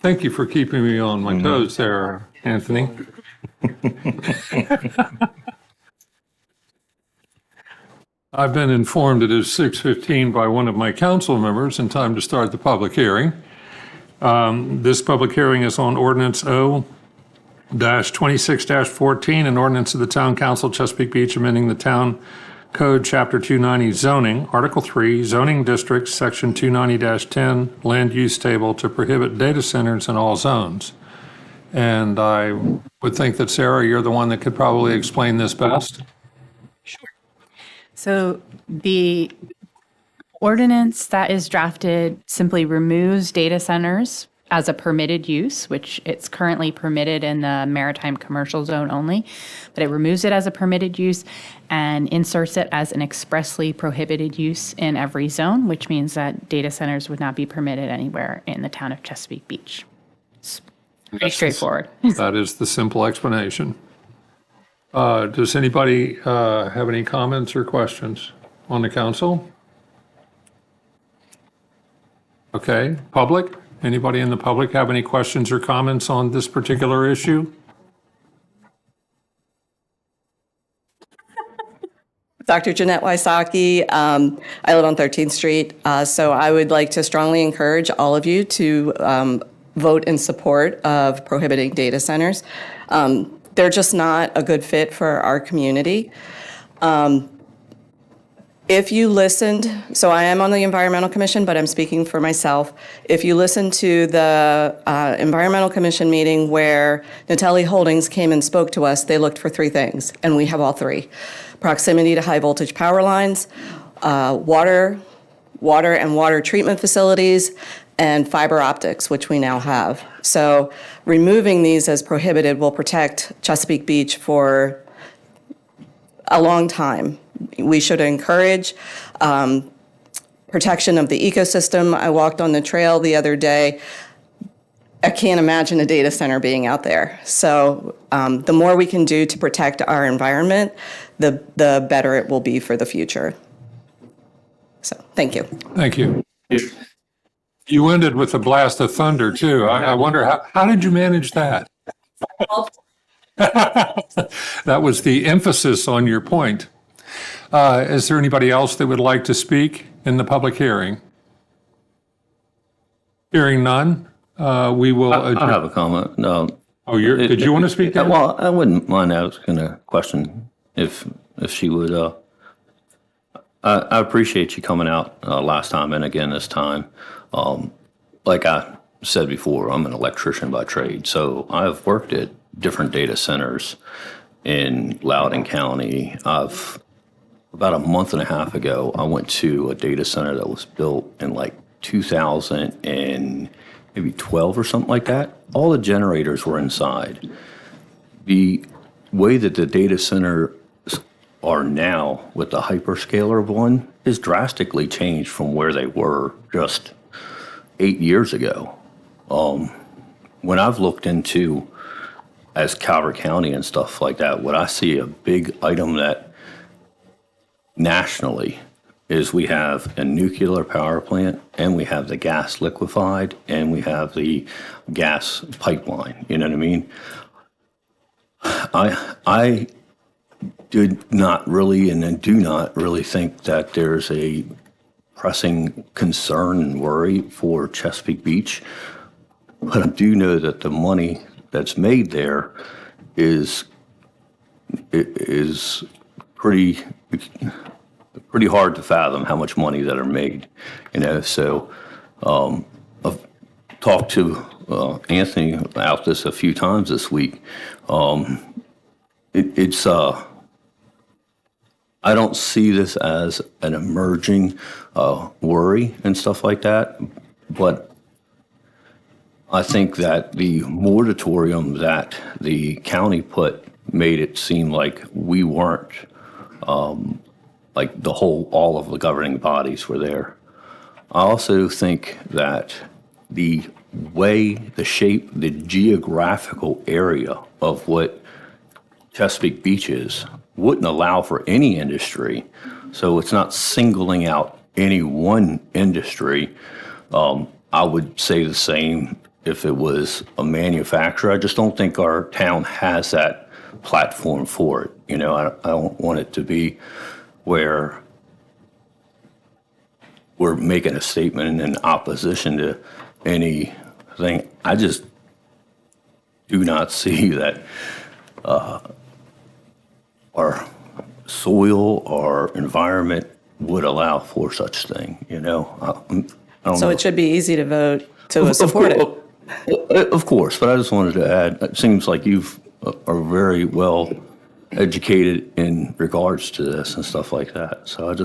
Thank you for keeping me on my toes there, Anthony. I've been informed it is 6:15 by one of my council members and time to start the public hearing. This public hearing is on ordinance O-26-14, an ordinance of the Town Council, Chesapeake Beach, amending the Town Code, Chapter 290, zoning, Article 3, zoning districts, Section 290-10, land use table to prohibit data centers in all zones. And I would think that, Sarah, you're the one that could probably explain this best. So the ordinance that is drafted simply removes data centers as a permitted use, which it's currently permitted in the maritime commercial zone only, but it removes it as a permitted use and inserts it as an expressly prohibited use in every zone, which means that data centers would not be permitted anywhere in the town of Chesapeake Beach. It's pretty straightforward. That is the simple explanation. Does anybody have any comments or questions on the council? Okay, public? Anybody in the public have any questions or comments on this particular issue? Dr. Jeanette Wysocki. I live on 13th Street, so I would like to strongly encourage all of you to vote in support of prohibiting data centers. They're just not a good fit for our community. If you listened, so I am on the Environmental Commission, but I'm speaking for myself. If you listened to the Environmental Commission meeting where Natelli Holdings came and spoke to us, they looked for three things, and we have all three. Proximity to high voltage power lines, water and water treatment facilities, and fiber optics, which we now have. So removing these as prohibited will protect Chesapeake Beach for a long time. We should encourage protection of the ecosystem. I walked on the trail the other day. I can't imagine a data center being out there. So the more we can do to protect our environment, the better it will be for the future. So thank you. Thank you. You ended with a blast of thunder, too. I wonder, how did you manage that? That was the emphasis on your point. Is there anybody else that would like to speak in the public hearing? Hearing none, we will. I have a comment. No. Oh, did you want to speak? Well, I wouldn't mind asking a question if she would. I appreciate you coming out last time and again this time. Like I said before, I'm an electrician by trade, so I've worked at different data centers in Loudoun County. About a month and a half ago, I went to a data center that was built in like 2012 or something like that. All the generators were inside. The way that the data centers are now with the hyperscaler one is drastically changed from where they were just 8 years ago. When I've looked into as Calvert County and stuff like that, what I see a big item that nationally is we have a nuclear power plant and we have the gas liquefied and we have the gas pipeline. You know what I mean? I did not really and do not really think that there's a pressing concern and worry for Chesapeake Beach, but I do know that the money that's made there is pretty hard to fathom how much money that are made, you know. So I've talked to Anthony about this a few times this week. It's I don't see this as an emerging worry and stuff like that, but I think that the moratorium that the county put made it seem like we weren't, like all of the governing bodies were there. I also think that the way, the shape, the geographical area of what Chesapeake Beach is wouldn't allow for any industry. So it's not singling out any one industry. I would say the same if it was a manufacturer. I just don't think our town has that platform for it. You know, I don't want it to be where we're making a statement in opposition to anything. I just do not see that our soil, our environment would allow for such thing, you know? I don't So know. it should be easy to vote to support it. Of course, but I just wanted to add, it seems like are very well educated in regards to this and stuff like that. So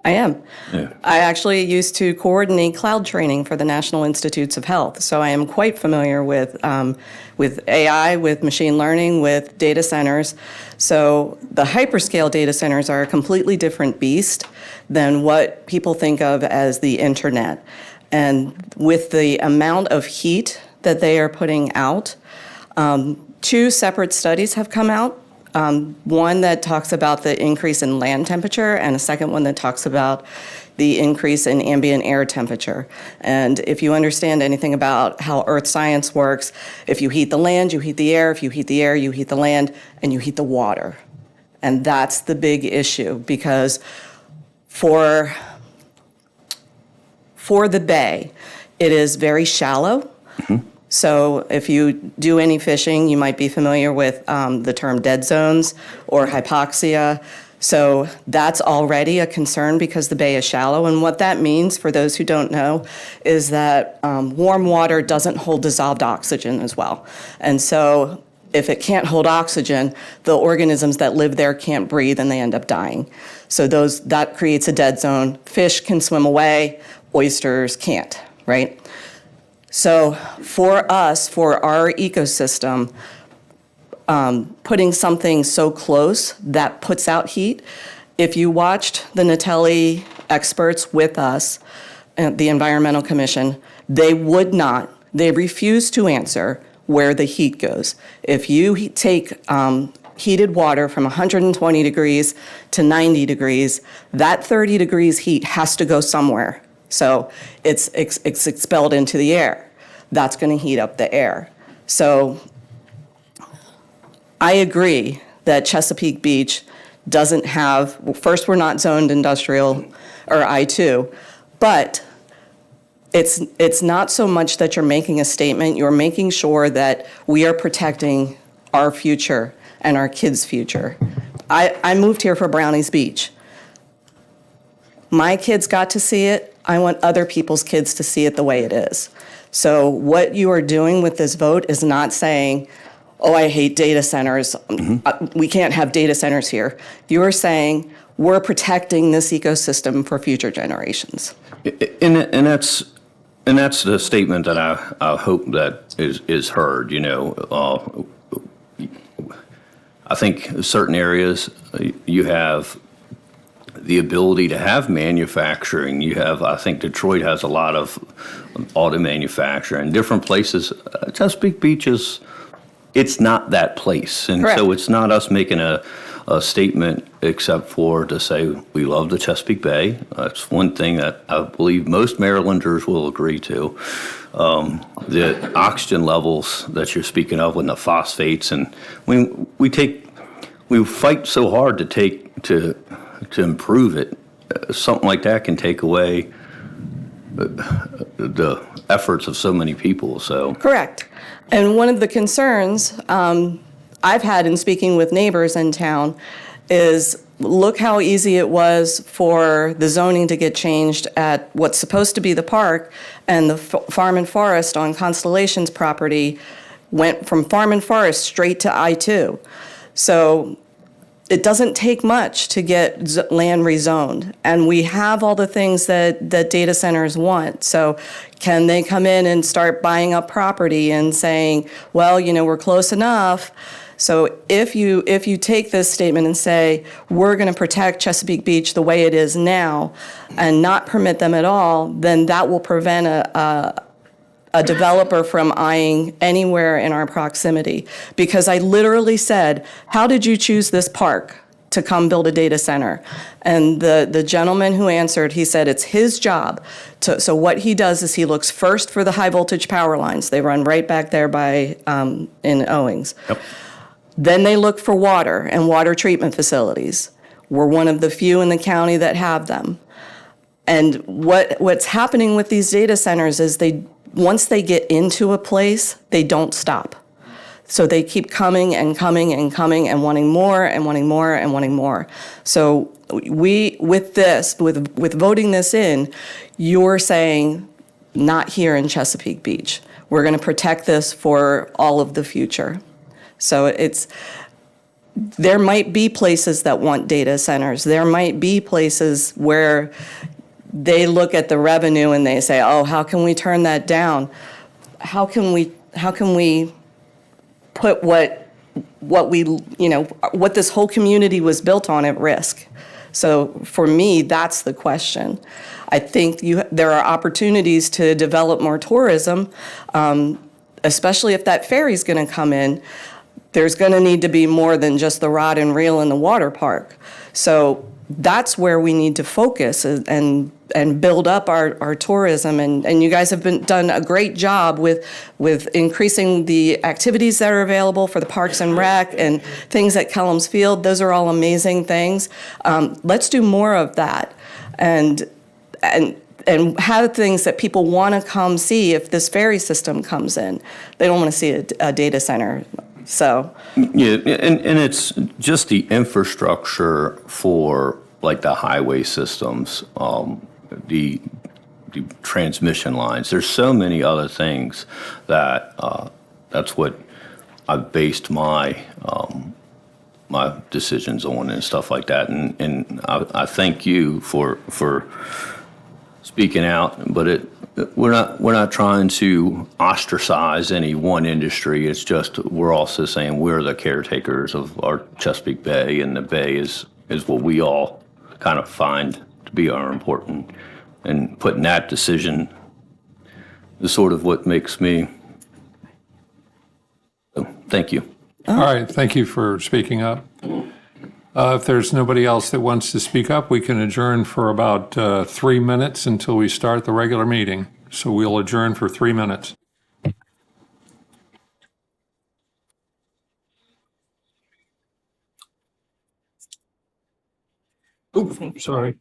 I am. Yeah. I actually used to coordinate cloud training for the National Institutes of Health, so I am quite familiar with AI, with machine learning, with data centers. So the hyperscale data centers are a completely different beast than what people think of as the internet. And with the amount of heat that they are putting out, two separate studies have come out. One that talks about the increase in land temperature, and a second one that talks about the increase in ambient air temperature. And if you understand anything about how earth science works, if you heat the land, you heat the air. If you heat the air, you heat the land, and you heat the water. And that's the big issue, because for the bay, it is very shallow. So if you do any fishing, you might be familiar with the term dead zones or hypoxia. So that's already a concern because the bay is shallow. And what that means, for those who don't know, is that warm water doesn't hold dissolved oxygen as well. And so if it can't hold oxygen, the organisms that live there can't breathe and they end up dying. So that creates a dead zone. Fish can swim away, oysters can't, right? So for us, for our ecosystem, putting something so close that puts out heat, if you watched the Natelli experts with us at the Environmental Commission, they refuse to answer where the heat goes. If you take heated water from 120 degrees to 90 degrees, that 30 degrees heat has to go somewhere. So it's expelled into the air. That's going to heat up the air. So I agree that Chesapeake Beach doesn't have, well, first, we're not zoned industrial or I-2, but it's not so much that you're making a statement, you're making sure that we are protecting our future and our kids' future. I moved here for Brownies Beach. My kids got to see it. I want other people's kids to see it the way it is. So what you are doing with this vote is not saying, oh, I hate data centers. We can't have data centers here. You are saying we're protecting this ecosystem for future generations. And that's the statement that I hope that is heard. You know, I think certain areas you have the ability to have manufacturing. I think Detroit has a lot of auto manufacturing. Different places, Chesapeake Beach it's not that place. And Correct. So it's not us making a statement except for to say we love the Chesapeake Bay. That's one thing that I believe most Marylanders will agree to. The oxygen levels that you're speaking of and the phosphates, and we fight so hard to improve it. Something like that can take away the efforts of so many people. So Correct. And one of the concerns I've had in speaking with neighbors in town is look how easy it was for the zoning to get changed at what's supposed to be the park, and the farm and forest on Constellation's property went from farm and forest straight to I-2. So it doesn't take much to get land rezoned, and we have all the things that data centers want. So can they come in and start buying up property and saying, well, you know, we're close enough. So if you take this statement and say, we're going to protect Chesapeake Beach the way it is now and not permit them at all, then that will prevent a developer from eyeing anywhere in our proximity. Because I literally said, how did you choose this park? to come build a data center. And the gentleman who answered, he said it's his job. So what he does is he looks first for the high voltage power lines. They run right back there by in Owings. Yep. Then they look for water and water treatment facilities. We're one of the few in the county that have them. And what's happening with these data centers is once they get into a place, they don't stop. So they keep coming and coming and coming and wanting more and wanting more and wanting more. So with voting this in, you're saying not here in Chesapeake Beach. We're going to protect this for all of the future. So there might be places that want data centers. There might be places where they look at the revenue and they say, oh, how can we turn that down? How can we put what this whole community was built on at risk? So for me, that's the question. I think there are opportunities to develop more tourism, especially if that ferry's going to come in. There's going to need to be more than just the rod and reel in the water park. So that's where we need to focus and build up our tourism. And you guys have done a great job with increasing the activities that are available for the Parks and Rec and things at Kellums Field. Those are all amazing things. Let's do more of that and have things that people want to come see if this ferry system comes in. They don't want to see a data center. So Yeah, and it's just the infrastructure for like the highway systems, the transmission lines. There's so many other things that that's what I've based my my decisions on and stuff like that. And I thank you for speaking out, but we're not trying to ostracize any one industry. It's just we're also saying we're the caretakers of our Chesapeake Bay, and the bay is what we all kind of find to be our important. And putting that decision is sort of what makes me. So, thank you. All right, thank you for speaking up. If there's nobody else that wants to speak up, we can adjourn for about 3 minutes until we start the regular meeting. So we'll adjourn for 3 minutes. Oops, sorry.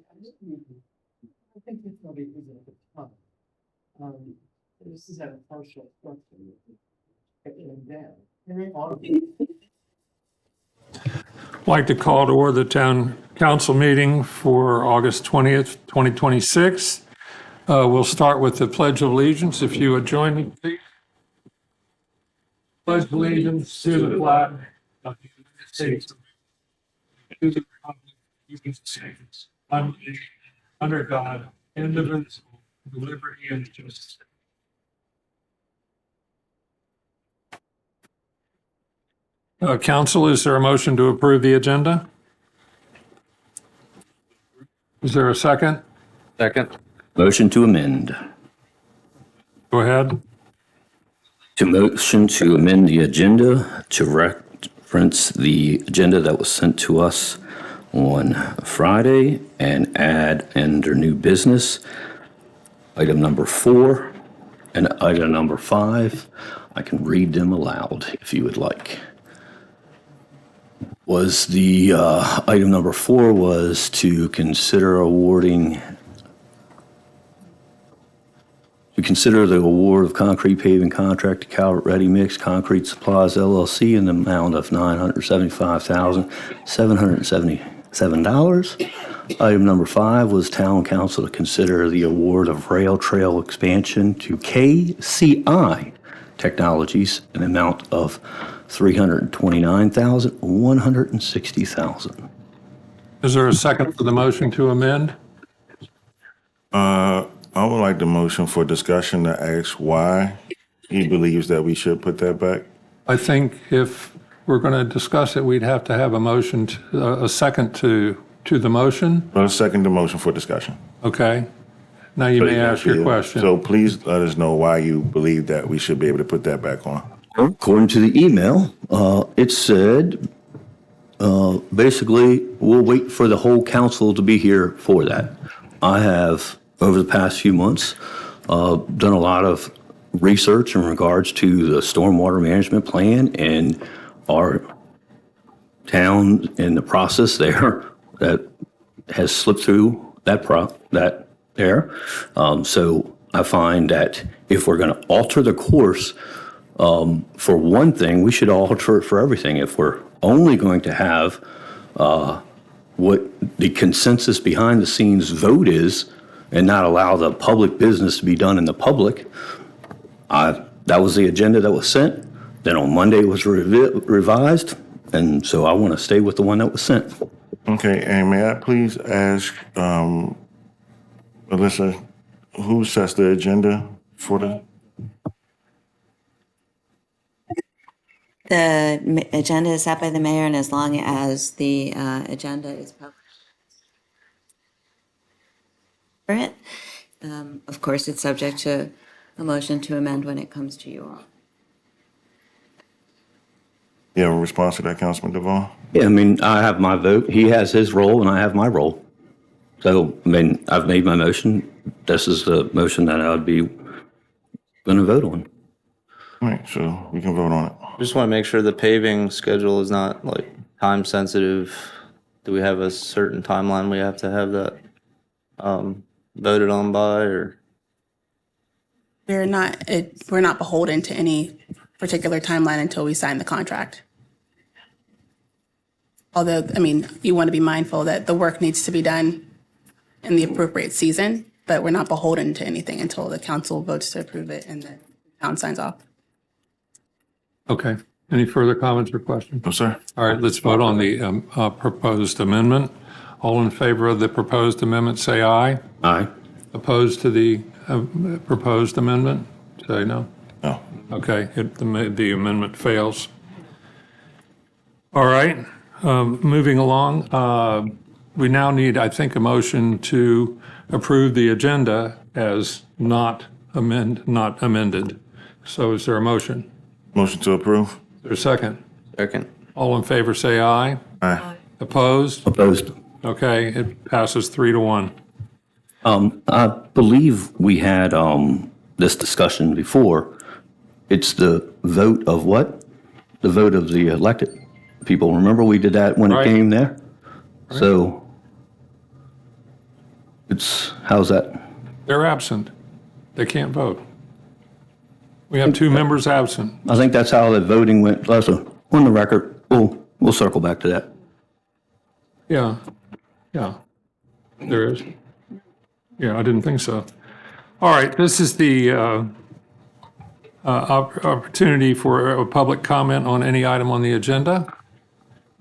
I think it's gonna be easy at the time. This is a partial structure. Down. I'd like to call to order the town council meeting for August 20th, 2026. We'll start with the Pledge of Allegiance. If you would join me, please. Pledge allegiance to the flag of the United States, to the republic for stands, one nation, under God, indivisible, with liberty and justice. Council, is there a motion to approve the agenda? Is there a second? Second. Motion to amend. Go ahead. To motion to amend the agenda to reference the agenda that was sent to us on Friday and add under new business, item number 4 and item number 5. I can read them aloud if you would like. Was the item number 4 was to consider the award of concrete paving contract to Calvert Ready Mix Concrete Supplies LLC in the amount of $975,777. Item number 5 was town council to consider the award of rail trail expansion to KCI Technologies in the amount of $329,160. Is there a second for the motion to amend? I would like the motion for discussion to ask why he believes that we should put that back. I think if we're going to discuss it, we'd have to have a motion, a second to the motion. Let's second the motion for discussion. Okay. Now you may ask your question. So please let us know why you believe that we should be able to put that back on. According to the email, it said, basically, we'll wait for the whole council to be here for that. I have, over the past few months, done a lot of research in regards to the stormwater management plan and our town and the process there that has slipped through that there. So I find that if we're going to alter the course, for one thing, we should alter it for everything. If we're only going to have what the consensus behind the scenes vote is and not allow the public business to be done in the public, that was the agenda that was sent. Then on Monday it was revised, and so I want to stay with the one that was sent. Okay, and may I please ask, Alyssa, who sets the agenda for the? The agenda is set by the mayor, and as long as the agenda is published for it, of course, it's subject to a motion to amend when it comes to you all. You have a response to that, Councilman Duvall? Yeah, I mean, I have my vote. He has his role, and I have my role. So, I mean, I've made my motion. This is the motion that I would be going to vote on. All right, so we can vote on it. Just want to make sure the paving schedule is not like time sensitive. Do we have a certain timeline we have to have that voted on by, or? We're not beholden to any particular timeline until we sign the contract. Although, I mean, you want to be mindful that the work needs to be done in the appropriate season, but we're not beholden to anything until the council votes to approve it and the town signs off. Okay. Any further comments or questions? No, sir. All right, let's vote on the proposed amendment. All in favor of the proposed amendment, say aye. Aye. Opposed to the proposed amendment, say no. No. Okay, the amendment fails. All right, moving along. We now need, I think, a motion to approve the agenda as not amended. So is there a motion? Motion to approve? Is there a second? Second. All in favor, say aye. Aye. Opposed? Opposed. Okay, it passes 3-1. I believe we had this discussion before. It's the vote of what? The vote of the elected people. Remember we did that when it Right. came there? So how's that? They're absent. They can't vote. We have 2 members absent. I think that's how the voting went. Leslie, on the record, we'll circle back to that. Yeah, yeah, there is. Yeah, I didn't think so. All right, this is the opportunity for a public comment on any item on the agenda.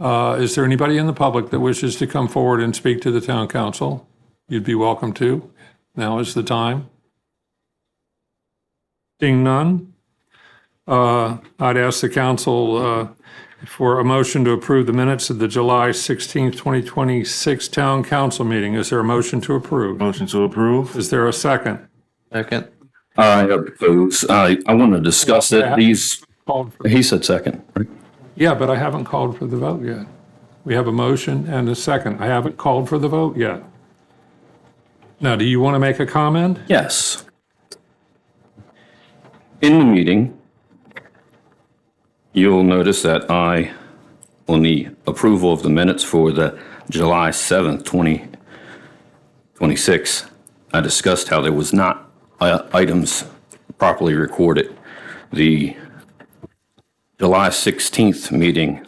Is there anybody in the public that wishes to come forward and speak to the town council? You'd be welcome to. Now is the time. Seeing none, I'd ask the council for a motion to approve the minutes of the July 16th, 2026 town council meeting. Is there a motion to approve? Motion to approve? Is there a second? Second. I oppose. I want to discuss it. Called for- He said second. Right? Yeah, but I haven't called for the vote yet. We have a motion and a second. I haven't called for the vote yet. Now, do you want to make a comment? Yes. In the meeting, you'll notice that on the approval of the minutes for the July 7th, 2026, I discussed how there was not items properly recorded. The July 16th meeting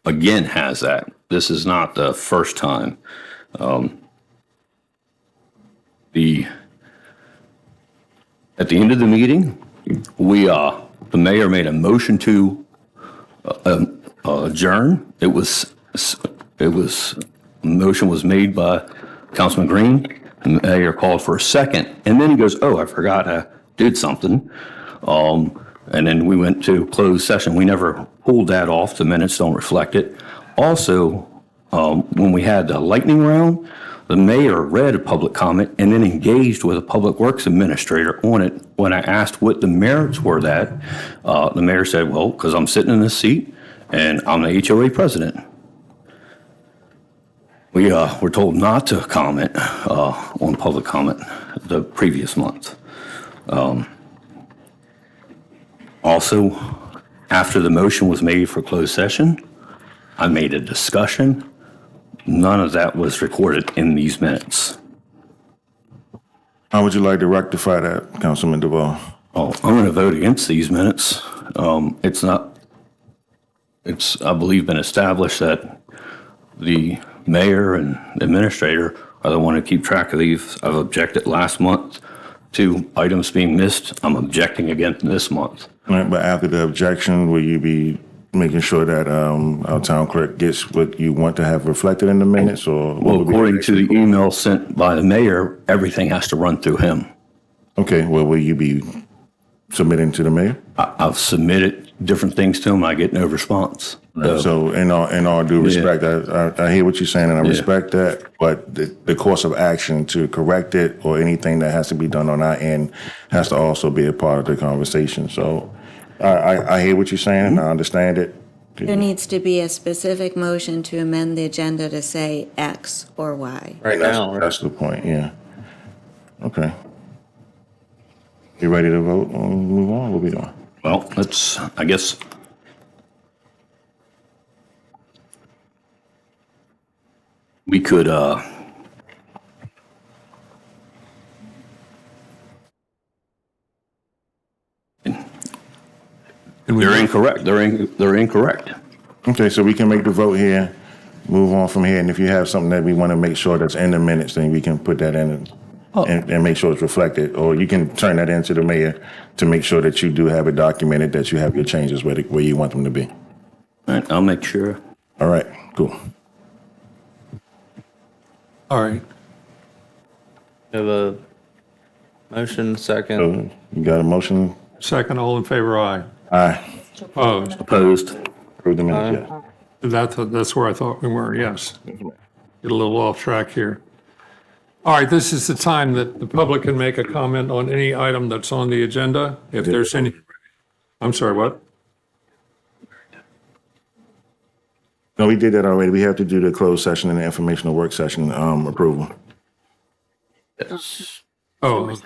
again has that. This is not the first time. At the end of the meeting, the mayor made a motion to adjourn. Motion was made by Councilman Green. The mayor called for a second, and then he goes, "Oh, I forgot I did something." And then we went to closed session. We never pulled that off. The minutes don't reflect it. Also, when we had the lightning round, the mayor read a public comment and then engaged with a public works administrator on it. When I asked what the merits were that, the mayor said, "Well, because I'm sitting in this seat and I'm the HOA president." We were told not to comment on public comment the previous month. Also, after the motion was made for closed session, I made a discussion. None of that was recorded in these minutes. How would you like to rectify that, Councilman DeVoe? Oh, I'm going to vote against these minutes. It's, I believe, been established that the mayor and administrator are the one who keep track of these. I've objected last month to items being missed. I'm objecting again this month. Right, but after the objection, will you be making sure that our town clerk gets what you want to have reflected in the minutes, or? what Well, would be according to the email sent by the mayor, everything has to run through him. Okay, well, will you be submitting to the mayor? I've submitted different things to him. I get no response. So in all due respect, I hear what you're saying, and I respect that, but the course of action to correct it or anything that has to be done on our end has to also be a part of the conversation. So I hear what you're saying, and I understand it. There needs to be a specific motion to amend the agenda to say X or Y. Right now. That's the point, yeah. Okay. You ready to vote or move on? What we doing? Well, I guess. We could, they're incorrect. They're incorrect. Okay, so we can make the vote here, move on from here, and if you have something that we want to make sure that's in the minutes, then we can put that in and make sure it's reflected, or you can turn that into the mayor to make sure that you do have it documented, that you have your changes where you want them to be. All right, I'll make sure. All right, cool. All right. We have a motion, second. So you got a motion? Second, all in favor, aye. Aye. Opposed? Opposed. Approve the minutes, yeah. That's where I thought we were, yes. Get a little off track here. All right, this is the time that the public can make a comment on any item that's on the agenda. If there's any, I'm sorry, what? No, we did that already. We have to do the closed session and the informational work session approval. Oh,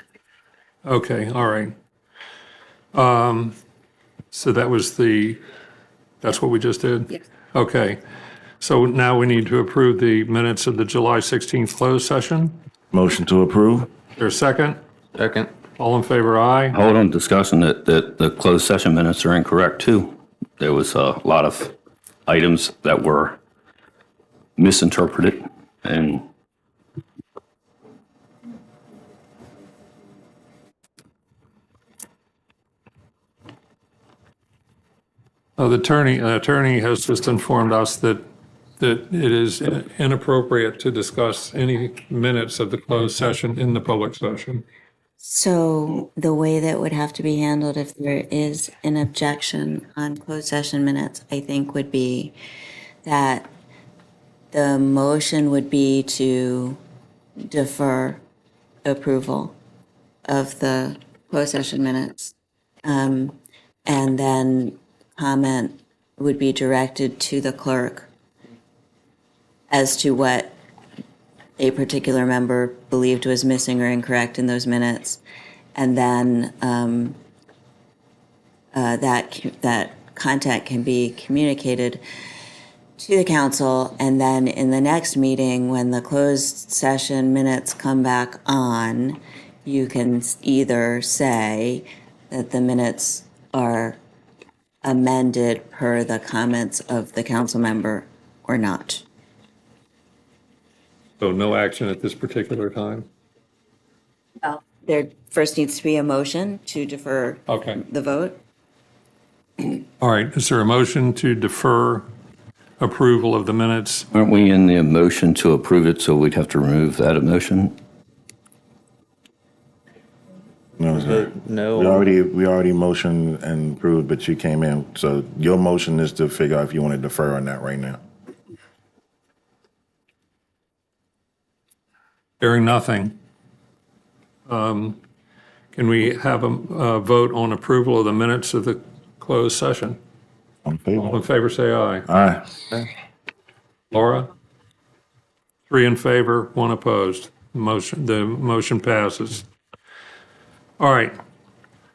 okay, all right. So that's what we just did? Yes. Okay. So now we need to approve the minutes of the July 16th closed session. Motion to approve? Is there a second? Second. All in favor, aye. Hold on, discussion that the closed session minutes are incorrect too. There was a lot of items that were misinterpreted and The attorney has just informed us that it is inappropriate to discuss any minutes of the closed session in the public session. So the way that would have to be handled if there is an objection on closed session minutes, I think would be that the motion would be to defer approval of the closed session minutes. And then comment would be directed to the clerk as to what a particular member believed was missing or incorrect in those minutes. And then that content can be communicated to the council. And then in the next meeting, when the closed session minutes come back on, you can either say that the minutes are amended per the comments of the council member or not. So no action at this particular time? Well, there first needs to be a motion to defer Okay. the vote. All right, is there a motion to defer approval of the minutes? aren't we in the motion to approve it, so we'd have to remove that motion? No, sir. No. We already motioned and approved, but you came in. So your motion is to figure out if you want to defer on that right now. Hearing nothing. Can we have a vote on approval of the minutes of the closed session? On All in favor? favor, say aye. Aye. Laura? 3 in favor, 1 opposed. The motion passes. All right.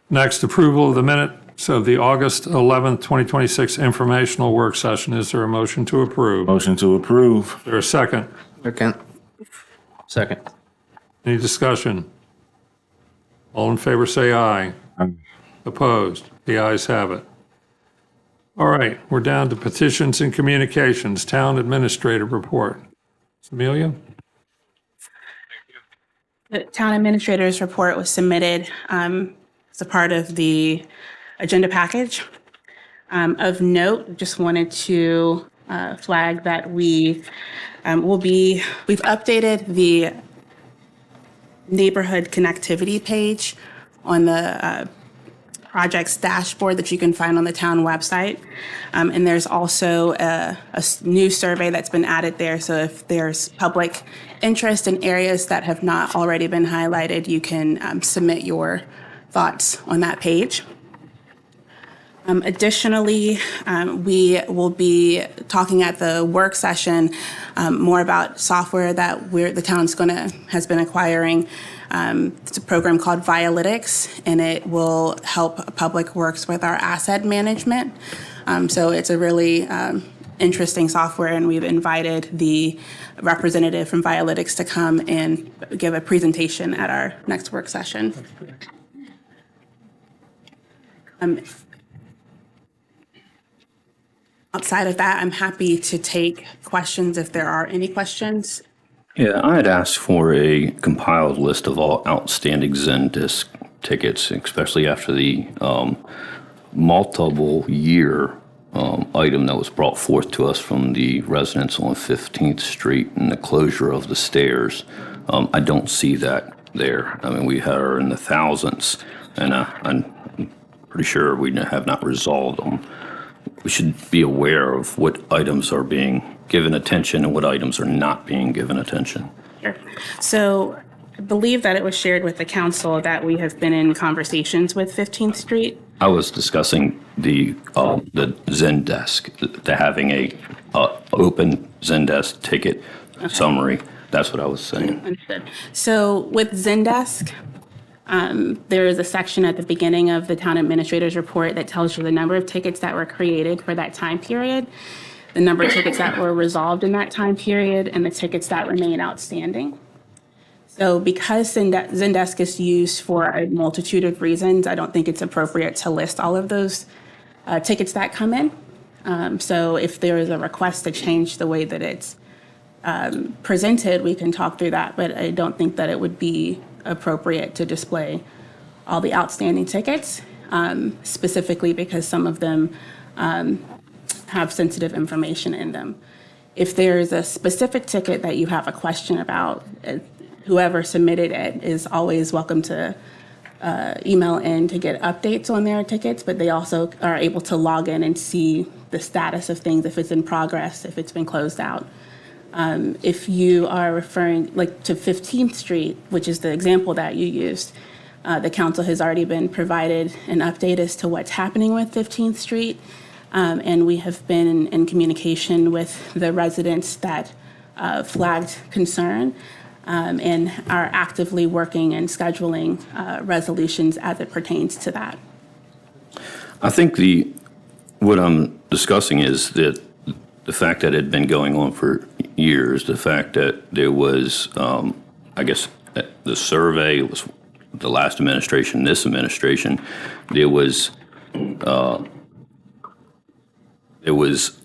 Next, approval of the minutes of the August 11th, 2026 informational work session. Is there a motion to approve? Motion to approve. Is there a second? Second. Any discussion? All in favor, say aye. Opposed? The ayes have it. All right, we're down to petitions and communications, town administrative report. Amelia? The town administrator's report was submitted as a part of the agenda package. Of note, just wanted to flag that we've updated the neighborhood connectivity page on the project's dashboard that you can find on the town website. And there's also a new survey that's been added there. So if there's public interest in areas that have not already been highlighted, you can submit your thoughts on that page. Additionally, we will be talking at the work session more about software that the town's has been acquiring. It's a program called Vialytics, and it will help Public Works with our asset management. So it's a really interesting software, and we've invited the representative from Vialytics to come and give a presentation at our next work session. Outside of that, I'm happy to take questions if there are any questions. Yeah, I had asked for a compiled list of all outstanding Zendesk tickets, especially after the multiple year item that was brought forth to us from the residents on 15th Street and the closure of the stairs. I don't see that there. I mean, we are in the thousands, and I'm pretty sure we have not resolved them. We should be aware of what items are being given attention and what items are not being given attention. Sure. So I believe that it was shared with the council that we have been in conversations with 15th Street. I was discussing the Zendesk, having a open Zendesk ticket summary. That's what I was saying. Understood. So with Zendesk, there is a section at the beginning of the town administrator's report that tells you the number of tickets that were created for that time period, the number of tickets that were resolved in that time period, and the tickets that remain outstanding. So because Zendesk is used for a multitude of reasons, I don't think it's appropriate to list all of those tickets that come in. So if there is a request to change the way that it's presented, we can talk through that, but I don't think that it would be appropriate to display all the outstanding tickets, specifically because some of them have sensitive information in them. If there's a specific ticket that you have a question about, whoever submitted it is always welcome to email in to get updates on their tickets, but they also are able to log in and see the status of things, if it's in progress, if it's been closed out. If you are referring like to 15th Street, which is the example that you used, the council has already been provided an update as to what's happening with 15th Street. And we have been in communication with the residents that flagged concern and are actively working and scheduling resolutions as it pertains to that. I think what I'm discussing is that the fact that it had been going on for years, the fact that there was, I guess, the survey was the last administration, this administration, there was it was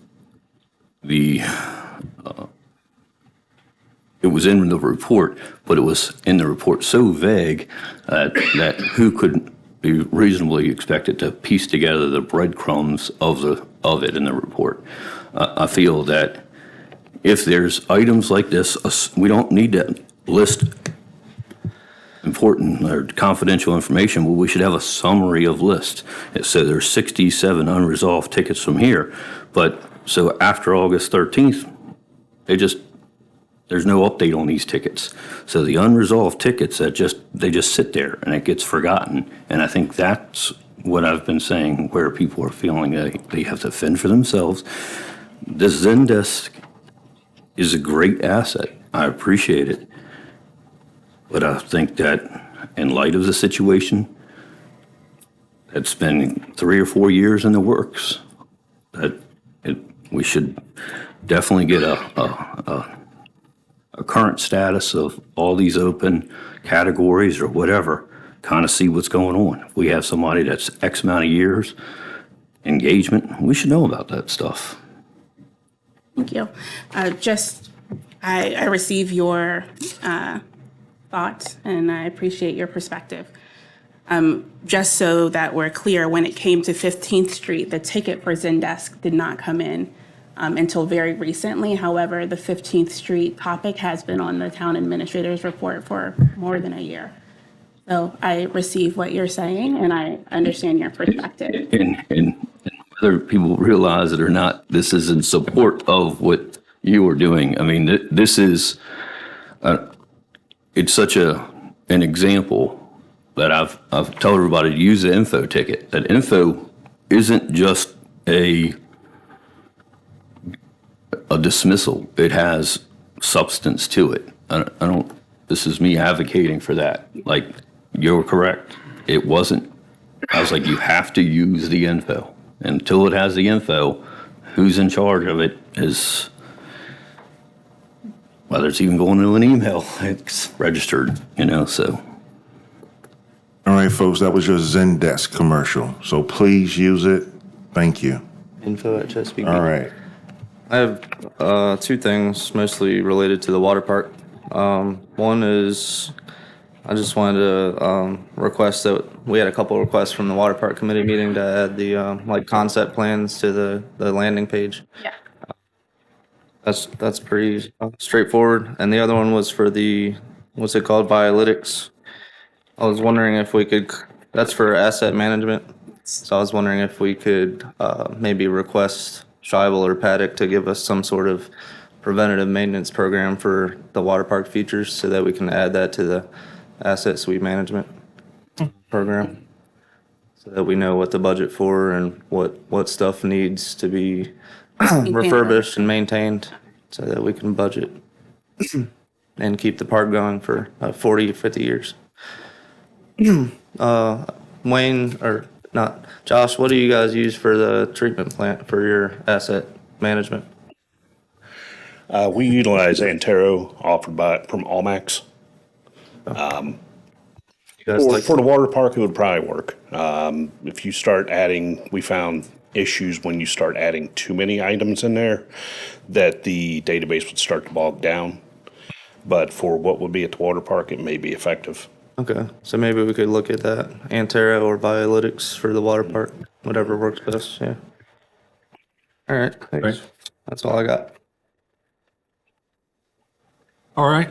in the report, but it was in the report so vague that who could be reasonably expected to piece together the breadcrumbs of it in the report. I feel that if there's items like this, we don't need to list important or confidential information, but we should have a summary of lists. So there's 67 unresolved tickets from here, but so after August 13th, there's no update on these tickets. So the unresolved tickets they just sit there and it gets forgotten. And I think that's what I've been saying, where people are feeling they have to fend for themselves. This Zendesk is a great asset. I appreciate it. But I think that in light of the situation, it's been 3 or 4 years in the works, that we should definitely get a current status of all these open categories or whatever, kind of see what's going on. If we have somebody that's X amount of years engagement, we should know about that stuff. Thank you. I receive your thoughts and I appreciate your perspective. Just so that we're clear, when it came to 15th Street, the ticket for Zendesk did not come in until very recently. However, the 15th Street topic has been on the town administrator's report for more than a year. So I receive what you're saying and I understand your perspective. And whether people realize it or not, this is in support of what you are doing. I mean, this is, it's such an example that I've told everybody to use the info ticket. That info isn't just a dismissal. It has substance to it. I don't, this is me advocating for that. Like, you're correct. It wasn't, I was like, you have to use the info. Until it has the info, who's in charge of it is, whether it's even going to an email, it's registered, so. All right, folks, that was your Zendesk commercial. So please use it. Thank you. Info at Chesapeake. All right. I have 2 things mostly related to the water park. One is I just wanted to request that we had a couple of requests from the water park committee meeting to add the concept plans to the landing page. Yeah. That's pretty straightforward. And the other one was for the, what's it called, Biolytics. I was wondering if we could, that's for asset management. So I was wondering if we could maybe request Scheibel or Paddock to give us some sort of preventative maintenance program for the water park features so that we can add that to the asset suite management program. So that we know what to budget for and what stuff needs to be refurbished and maintained so that we can budget and keep the park going for 40 to 50 years. Wayne, or not, Josh, what do you guys use for the treatment plant for your asset management? We utilize Antero offered from Almax. You guys like For the water park, it would probably work. If you start adding, we found issues when you start adding too many items in there, that the database would start to bog down. But for what would be at the water park, it may be effective. Okay, so maybe we could look at that, Antera or Biolytics for the water park, whatever works best, yeah. All right, thanks. Right. That's all I got. All right.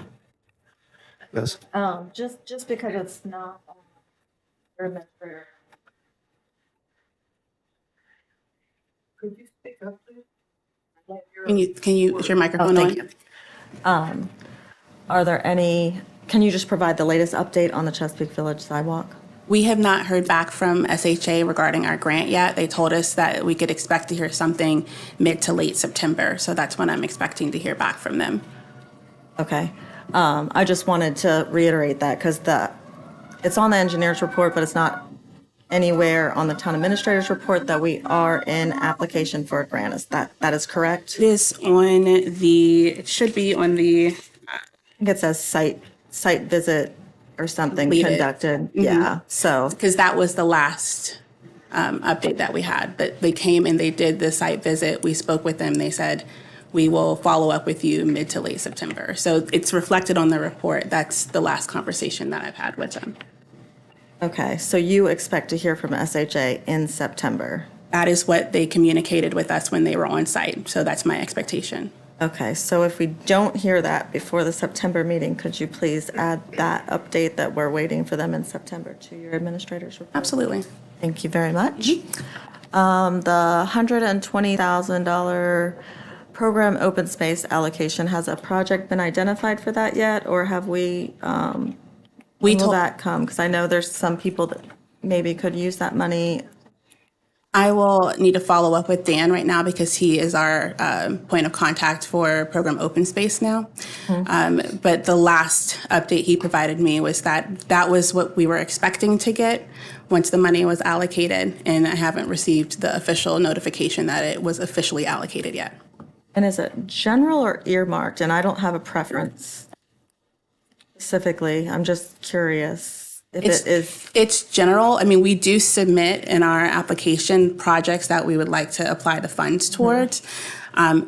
Yes. Just because it's not administrator. Could you speak up, please? Is your microphone Oh, on? thank you. Are there any, can you just provide the latest update on the Chesapeake Village sidewalk? We have not heard back from SHA regarding our grant yet. They told us that we could expect to hear something mid to late September, so that's when I'm expecting to hear back from them. Okay. I just wanted to reiterate that because it's on the engineer's report, but it's not anywhere on the town administrator's report that we are in application for a grant. Is that is correct? It is on it should be on the, I think it says site visit or something Completed. conducted. Yeah, so, because that was the last update that we had. But they came and they did the site visit. We spoke with them. They said, we will follow up with you mid to late September. So it's reflected on the report. That's the last conversation that I've had with them. okay, so you expect to hear from SHA in September? That is what they communicated with us when they were on site. So that's my expectation. Okay, so if we don't hear that before the September meeting, could you please add that update that we're waiting for them in September to your administrator's report? Absolutely. Thank you very much. The $120,000 program open space allocation, has a project been identified for that yet? Or have we, when will that come? Because I know there's some people that maybe could use that money. I will need to follow up with Dan right now because he is our point of contact for program open space now. But the last update he provided me was that was what we were expecting to get once the money was allocated, and I haven't received the official notification that it was officially allocated yet. And is it general or earmarked? And I don't have a preference specifically. I'm just curious if it is. It's general. I mean, we do submit in our application projects that we would like to apply the funds towards.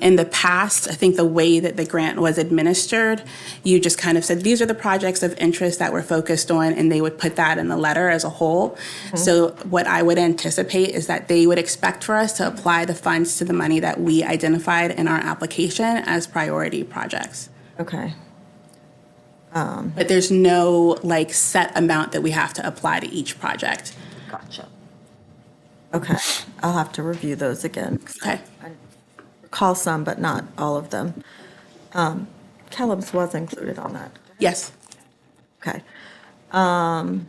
In the past, I think the way that the grant was administered, you just kind of said, these are the projects of interest that we're focused on, and they would put that in the letter as a whole. So what I would anticipate is that they would expect for us to apply the funds to the money that we identified in our application as priority projects. Okay. But there's no like set amount that we have to apply to each project. Gotcha. Okay, I'll have to review those again. Okay. I recall some, but not all of them. Kellum's was included on that. Yes. Okay. For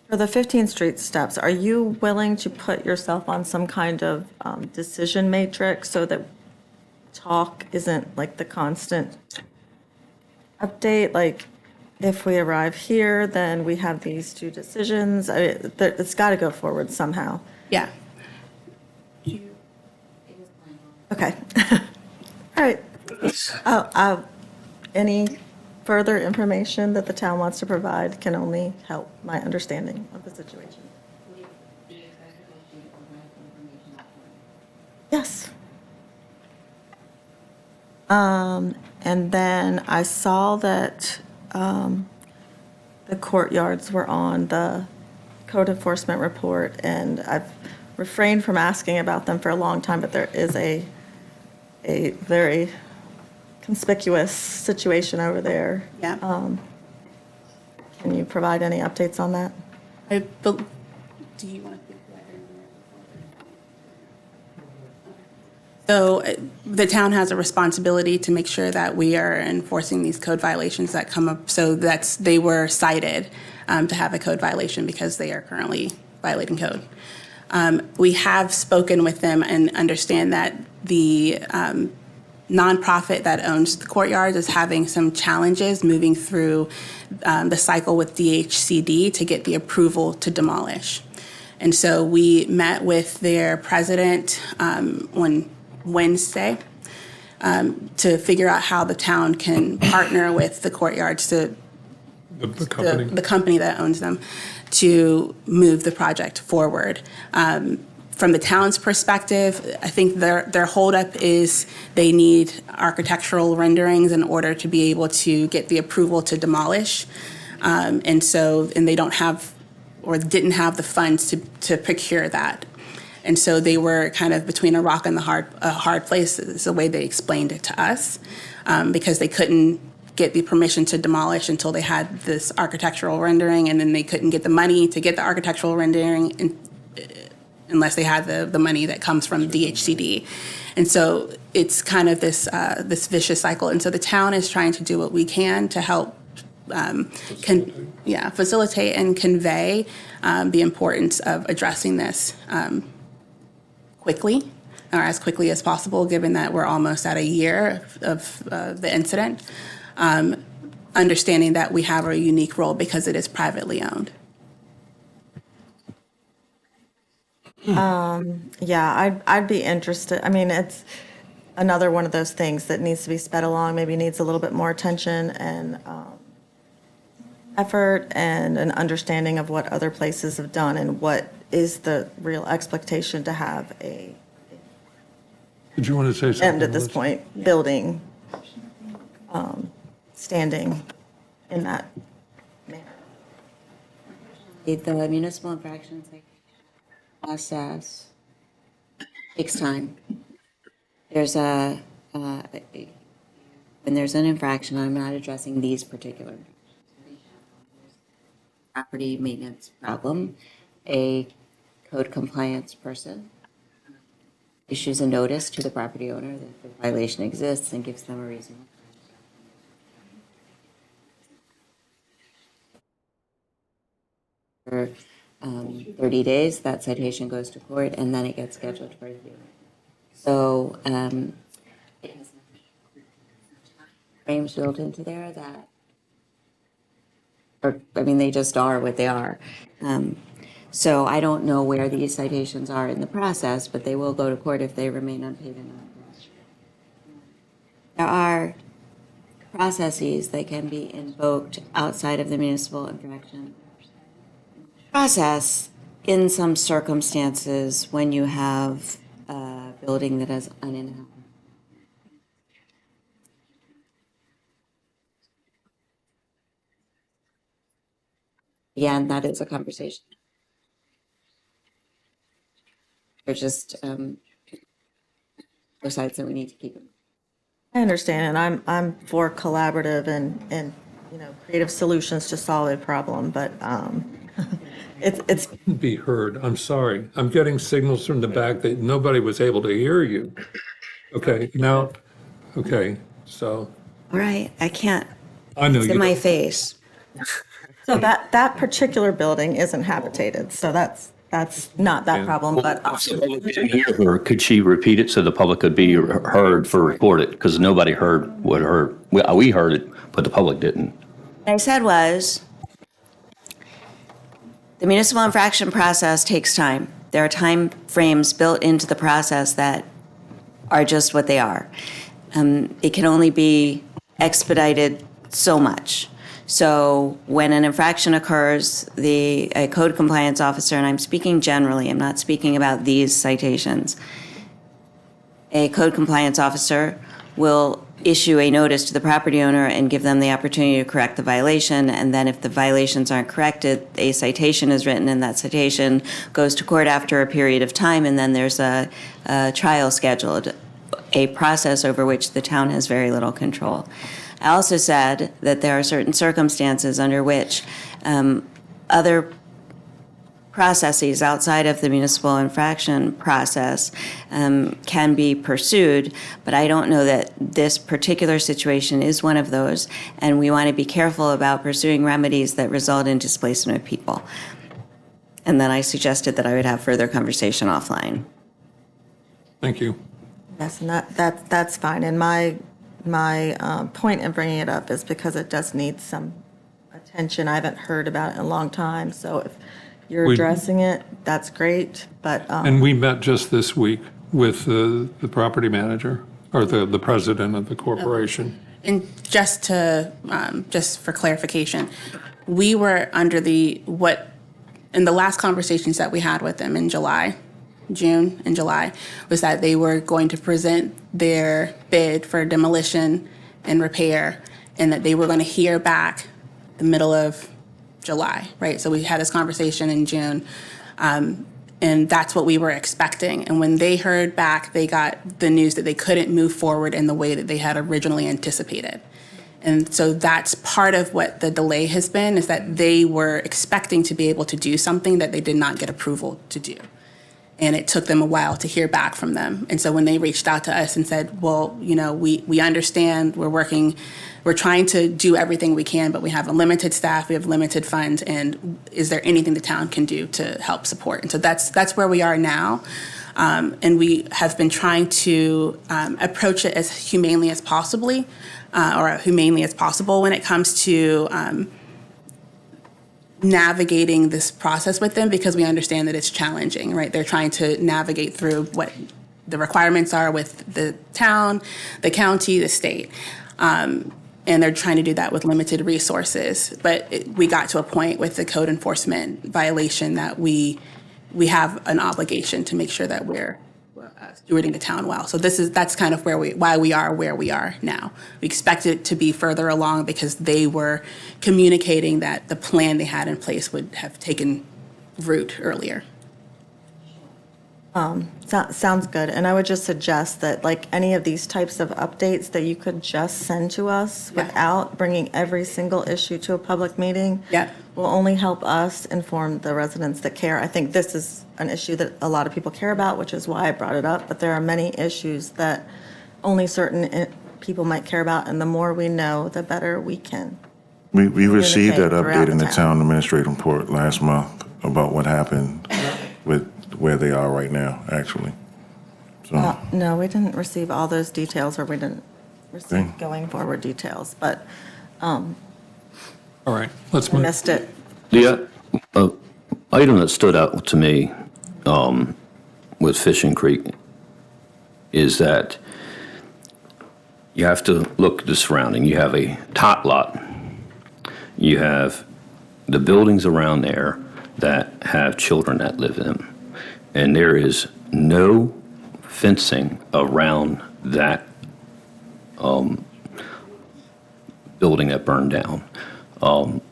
the 15th Street steps, are you willing to put yourself on some kind of decision matrix so that talk isn't like the constant update? Like, if we arrive here, then we have these two decisions. It's got to go forward somehow. Yeah. Okay. All right. Any further information that the town wants to provide can only help my understanding of the situation. Yes. And then I saw that the courtyards were on the code enforcement report, and I've refrained from asking about them for a long time, but there is a very conspicuous situation over there. Yeah. Can you provide any updates on that? Do you want to speak to that? So the town has a responsibility to make sure that we are enforcing these code violations that come up. So they were cited to have a code violation because they are currently violating code. We have spoken with them and understand that the nonprofit that owns the courtyards is having some challenges moving through the cycle with DHCD to get the approval to demolish. And so we met with their president on Wednesday to figure out how the town can partner with the courtyards to The company? the company that owns them to move the project forward. From the town's perspective, I think their holdup is they need architectural renderings in order to be able to get the approval to demolish. And they don't have or didn't have the funds to procure that. And so they were kind of between a rock and a hard place is the way they explained it to us, because they couldn't get the permission to demolish until they had this architectural rendering, and then they couldn't get the money to get the architectural rendering unless they had the money that comes from DHCD. And so it's kind of this vicious cycle. And so the town is trying to do what we can to help facilitate and convey the importance of addressing this quickly, or as quickly as possible, given that we're almost at a year of the incident. Understanding that we have a unique role because it is privately owned. Yeah, I'd be interested. I mean, it's another one of those things that needs to be sped along, maybe needs a little bit more attention and effort and an understanding of what other places have done and what is the real expectation to have a Did you want to say something? end at this Liz? point, building, standing in that manner. The municipal infractions process takes time. There's when there's an infraction, I'm not addressing these particular property maintenance problem. A code compliance person issues a notice to the property owner that the violation exists and gives them a reason. 30 days, that citation goes to court, and then it gets scheduled for review. So it has frames built into there that, they just are what they are. So I don't know where these citations are in the process, but they will go to court if they remain unpaid enough. There are processes that can be invoked outside of the municipal infraction process in some circumstances when you have a building that is uninhabited. Again, that is a conversation. There's just both sides that we need to keep in. I understand, and I'm for collaborative and creative solutions to solve a problem, but it's Be heard. I'm sorry. I'm getting signals from the back that nobody was able to hear you. Okay, now, okay, so All right, I can't. I know It's you in my don't. face. so that particular building isn't habitated, so that's not that problem, but Didn't hear her. Could she repeat it so the public could be heard for recorded? Because nobody heard what heard. We heard it, but the public didn't. What I said was, the municipal infraction process takes time. There are time frames built into the process that are just what they are. It can only be expedited so much. So when an infraction occurs, a code compliance officer, and I'm speaking generally, I'm not speaking about these citations, a code compliance officer will issue a notice to the property owner and give them the opportunity to correct the violation. And then if the violations aren't corrected, a citation is written, and that citation goes to court after a period of time, and then there's a trial scheduled, a process over which the town has very little control. I also said that there are certain circumstances under which other processes outside of the municipal infraction process can be pursued, but I don't know that this particular situation is one of those, and we want to be careful about pursuing remedies that result in displacement of people. And then I suggested that I would have further conversation offline. Thank you. yes, and that's fine. And my point in bringing it up is because it does need some attention. I haven't heard about it in a long time, so if you're We- addressing it, that's great, but And we met just this week with the property manager, or the president of the corporation. And just to, just for clarification, we were under in the last conversations that we had with them in June and July, was that they were going to present their bid for demolition and repair, and that they were going to hear back the middle of July, right? So we had this conversation in June, and that's what we were expecting. And when they heard back, they got the news that they couldn't move forward in the way that they had originally anticipated. And so that's part of what the delay has been, is that they were expecting to be able to do something that they did not get approval to do. And it took them a while to hear back from them. And so when they reached out to us and said, well, we understand, we're trying to do everything we can, but we have a limited staff, we have limited funds, and is there anything the town can do to help support? And so that's where we are now. And we have been trying to approach it as humanely as possible when it comes to navigating this process with them, because we understand that it's challenging, right? They're trying to navigate through what the requirements are with the town, the county, the state. And they're trying to do that with limited resources. But we got to a point with the code enforcement violation that we have an obligation to make sure that we're stewarding the town well. So that's kind of why we are where we are now. We expected it to be further along because they were communicating that the plan they had in place would have taken root earlier. Sounds good. And I would just suggest that, like, any of these types of updates that you could just send to us without bringing every single issue to a public meeting will only help us inform the residents that care. I think this is an issue that a lot of people care about, which is why I brought it up. But there are many issues that only certain people might care about. And the more we know, the better we can. We received that throughout update in the the town. town administrative report last month about what happened with where they are right now, actually. So, No, we didn't receive all those details, or we didn't receive Okay. going forward details, but All right, let's I move. missed it. The item that stood out to me with Fishing Creek is that you have to look at the surrounding. You have a tot lot. You have the buildings around there that have children that live in them. And there is no fencing around that building that burned down.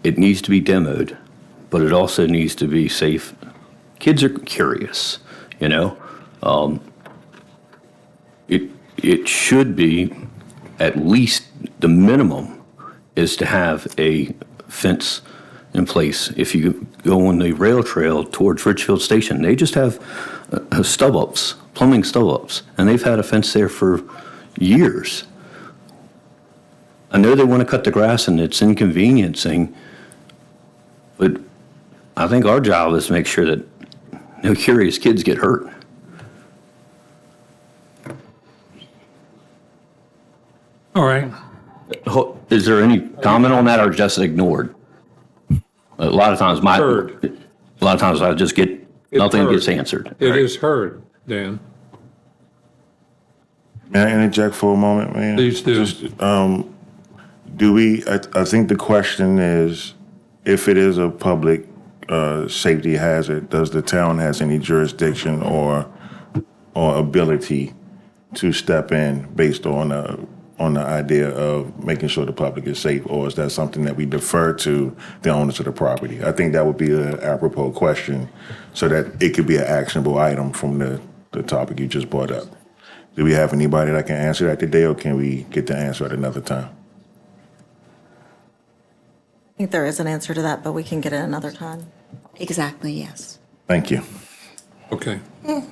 It needs to be demoed, but it also needs to be safe. Kids are curious, It should be, at least the minimum is to have a fence in place. If you go on the rail trail towards Richfield Station, they just have stub-ups, plumbing stub-ups, and they've had a fence there for years. I know they want to cut the grass and it's inconveniencing, but I think our job is to make sure that no curious kids get hurt. All right, Is there any comment on that or just ignored? A lot of times Heard. I just get, nothing heard. gets answered. it is heard, Dan. may I interject for a moment, man? Please do. I think the question is, if it is a public safety hazard, does the town has any jurisdiction or ability to step in based on the idea of making sure the public is safe, or is that something that we defer to the owners of the property? I think that would be an apropos question, so that it could be an actionable item from the topic you just brought up. Do we have anybody that can answer that today, or can we get the answer at another time? I think there is an answer to that, but we can get it another time. Exactly, yes. Thank you. Okay. That's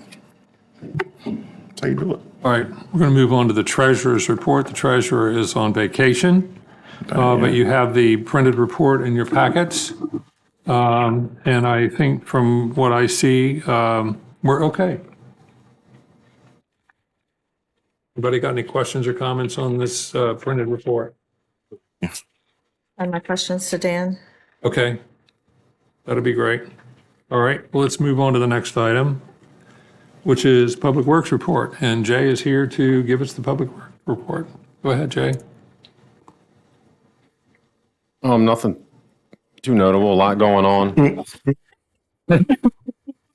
how you do it. All right, we're going to move on to the treasurer's report. The treasurer is on vacation, but you have the printed report in your packets. And I think from what I see, we're okay. Anybody got any questions or comments on this printed report? And my questions to Dan. Okay, that'd be great. All right, well, let's move on to the next item, which is Public Works report. And Jay is here to give us the Public Works report. Go ahead, Jay. Nothing too notable, a lot going on.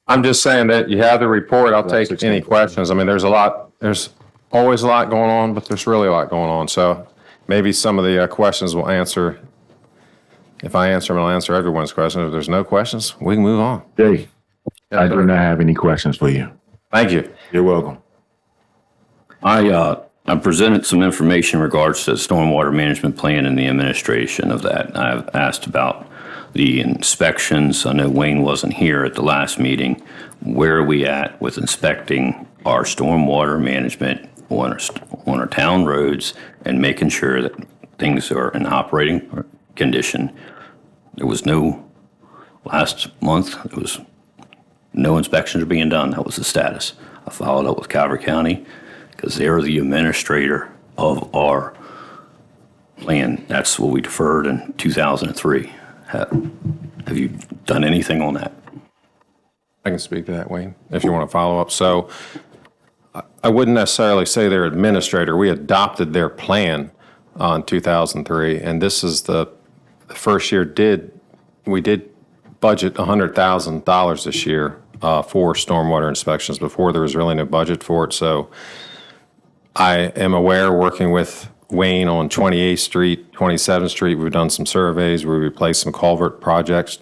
I'm just saying that you have the report. I'll take any questions. I mean, there's always a lot going on, but there's really a lot going on. So maybe some of the questions will answer. If I answer them, I'll answer everyone's questions. If there's no questions, we can move on. Jay, I do not have any questions for you. Thank you. You're welcome. I presented some information in regards to the stormwater management plan and the administration of that. I've asked about the inspections. I know Wayne wasn't here at the last meeting. Where are we at with inspecting our stormwater management on our town roads and making sure that things are in operating condition? There was last month, there was no inspections being done. That was the status. I followed up with Calvert County because they're the administrator of our plan. That's what we deferred in 2003. Have you done anything on that? I can speak to that, Wayne, if you want to follow up. So I wouldn't necessarily say they're administrator. We adopted their plan in 2003, and this is the first year we did budget $100,000 this year for stormwater inspections. Before, there was really no budget for it. So I am aware, working with Wayne on 28th Street, 27th Street, we've done some surveys, we replaced some culvert projects.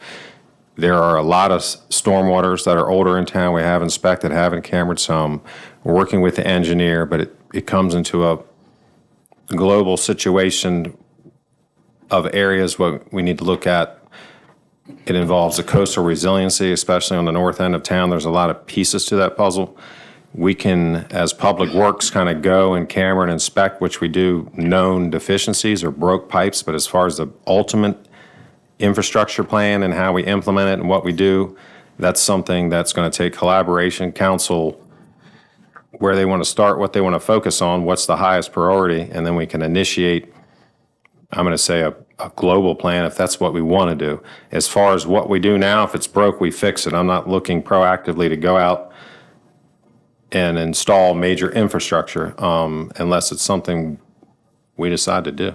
There are a lot of stormwaters that are older in town we have inspected, haven't cambered some. We're working with the engineer, but it comes into a global situation of areas what we need to look at. It involves the coastal resiliency, especially on the north end of town. There's a lot of pieces to that puzzle. We can, as Public Works, kind of go and camera and inspect, which we do, known deficiencies or broke pipes, but as far as the ultimate infrastructure plan and how we implement it and what we do, that's something that's going to take collaboration, council, where they want to start, what they want to focus on, what's the highest priority, and then we can initiate, I'm going to say, a global plan if that's what we want to do. As far as what we do now, if it's broke, we fix it. I'm not looking proactively to go out and install major infrastructure unless it's something we decide to do.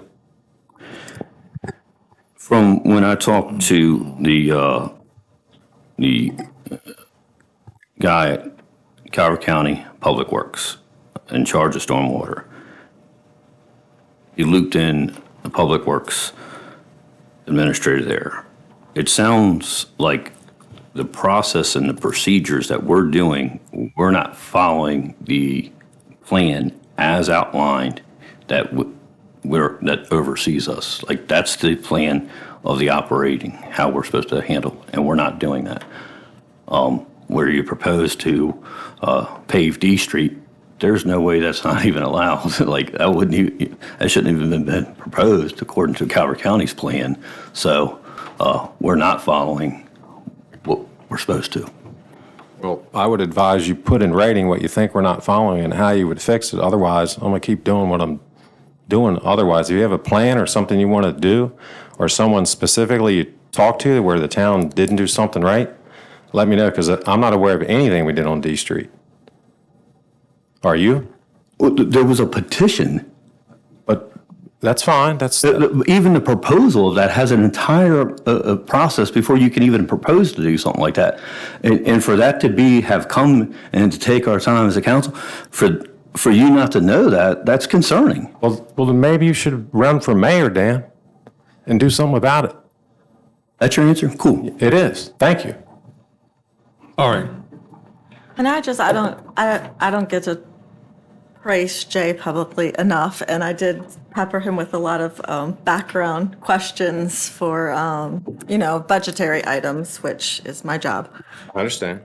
From when I talked to the guy at Calvert County Public Works in charge of stormwater, he looped in the Public Works administrator there. It sounds like the process and the procedures that we're doing, we're not following the plan as outlined that that oversees us. Like, that's the plan of the operating, how we're supposed to handle, and we're not doing that. Where you propose to pave D Street, there's no way that's not even allowed. Like, that shouldn't even been proposed according to Calvert County's plan. So we're not following what we're supposed to. Well, I would advise you put in writing what you think we're not following and how you would fix it. Otherwise, I'm going to keep doing what I'm doing. Otherwise, if you have a plan or something you want to do, or someone specifically you talk to where the town didn't do something right, let me know, because I'm not aware of anything we did on D Street. Are you? Well, there was a petition. But that's fine. That's even the proposal of that has an entire process before you can even propose to do something like that. And for that to have come and to take our time as a council, for you not to know that, that's concerning. Well, then maybe you should run for mayor, Dan, and do something about it. That's your answer? Cool. It is. Thank you. All right. And I don't get to praise Jay publicly enough, and I did pepper him with a lot of background questions for, budgetary items, which is my job. I understand.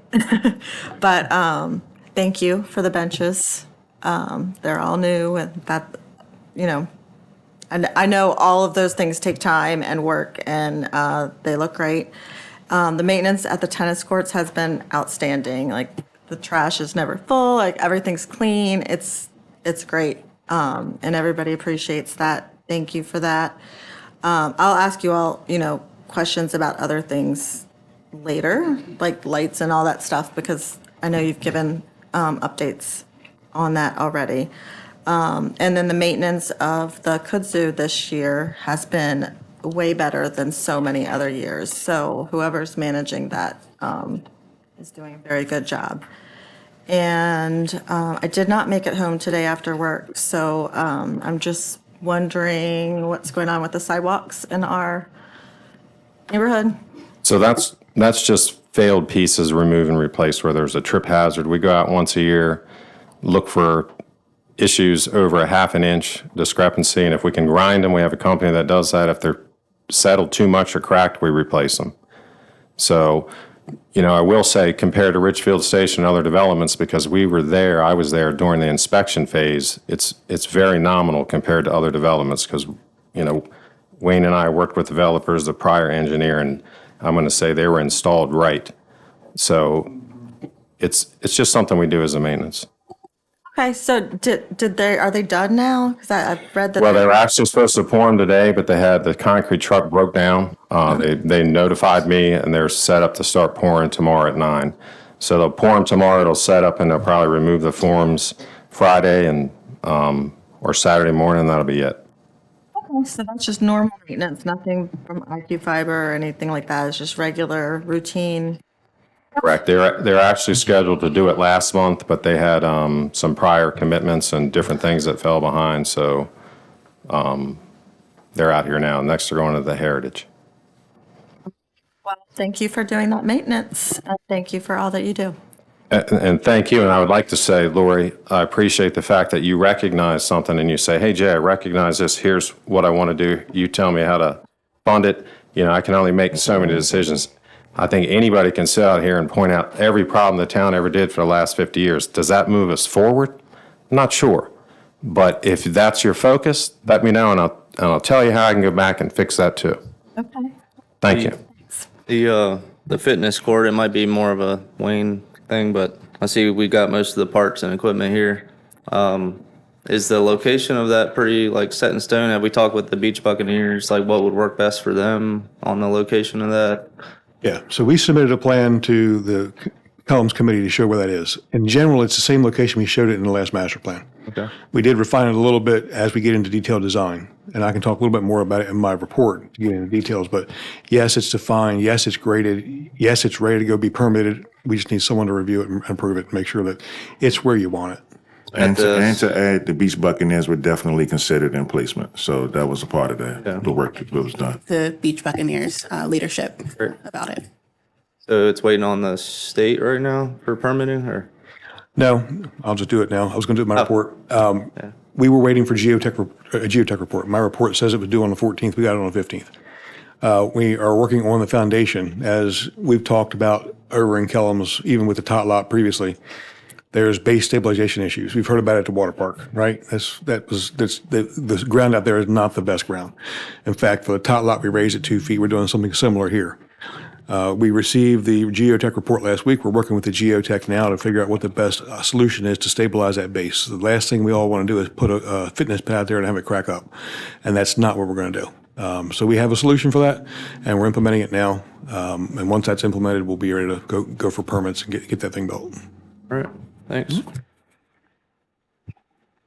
But thank you for the benches. They're all new, and that, and I know all of those things take time and work, and they look great. The maintenance at the tennis courts has been outstanding. Like, the trash is never full. Like, everything's clean. It's great, and everybody appreciates that. Thank you for that. I'll ask you all, questions about other things later, like lights and all that stuff, because I know you've given updates on that already. And then the maintenance of the kudzu this year has been way better than so many other years. So whoever's managing that is doing a very good job. And I did not make it home today after work, so I'm just wondering what's going on with the sidewalks in our neighborhood. So that's just failed pieces, remove and replace where there's a trip hazard. We go out once a year, look for issues over a half an inch discrepancy, and if we can grind them, we have a company that does that. If they're settled too much or cracked, we replace them. So, I will say compared to Richfield Station and other developments, because I was there during the inspection phase, it's very nominal compared to other developments because, Wayne and I worked with developers, the prior engineer, and I'm going to say they were installed right. So it's just something we do as a maintenance. Okay, so are they done now? Because I've read that. Well, they were actually supposed to pour them today, but the concrete truck broke down. They notified me, and they're set up to start pouring tomorrow at 9. So they'll pour them tomorrow, it'll set up, and they'll probably remove the forms Friday and or Saturday morning, that'll be it. Okay, so that's just normal maintenance, nothing from IQ Fiber or anything like that. It's just regular routine. Correct. They're actually scheduled to do it last month, but they had some prior commitments and different things that fell behind. So they're out here now. Next, they're going to the Heritage. Well, thank you for doing that maintenance. And thank you for all that you do. And thank you. And I would like to say, Lori, I appreciate the fact that you recognize something and you say, hey, Jay, I recognize this. Here's what I want to do. You tell me how to fund it. I can only make so many decisions. I think anybody can sit out here and point out every problem the town ever did for the last 50 years. Does that move us forward? Not sure. But if that's your focus, let me know, and I'll tell you how I can go back and fix that too. Okay. Thank you. The fitness court, it might be more of a Wayne thing, but I see we got most of the parts and equipment here. Is the location of that pretty set in stone? Have we talked with the Beach Buccaneers, what would work best for them on the location of that? Yeah, so we submitted a plan to the Columns Committee to show where that is. In general, it's the same location we showed it in the last master plan. Okay. We did refine it a little bit as we get into detailed design, and I can talk a little bit more about it in my report to get into details. But yes, it's defined. Yes, it's graded. Yes, it's ready to go be permitted. We just need someone to review it and approve it and make sure that it's where you want it. And to add, the Beach Buccaneers were definitely considered in placement. So that was a part of the work that was done. The Beach Buccaneers leadership about it. So it's waiting on the state right now for permitting, or? No, I'll just do it now. I was going to do my report. We were waiting for a geotech report. My report says it was due on the 14th. We got it on the 15th. We are working on the foundation, as we've talked about over in Kellums, even with the tot lot previously. There's base stabilization issues. We've heard about it at the water park, right? The ground out there is not the best ground. In fact, for the tot lot, we raised it 2 feet. We're doing something similar here. We received the geotech report last week. We're working with the geotech now to figure out what the best solution is to stabilize that base. The last thing we all want to do is put a fitness pad out there and have it crack up. And that's not what we're going to do. So we have a solution for that, and we're implementing it now. And once that's implemented, we'll be ready to go for permits and get that thing built. All right. Thanks.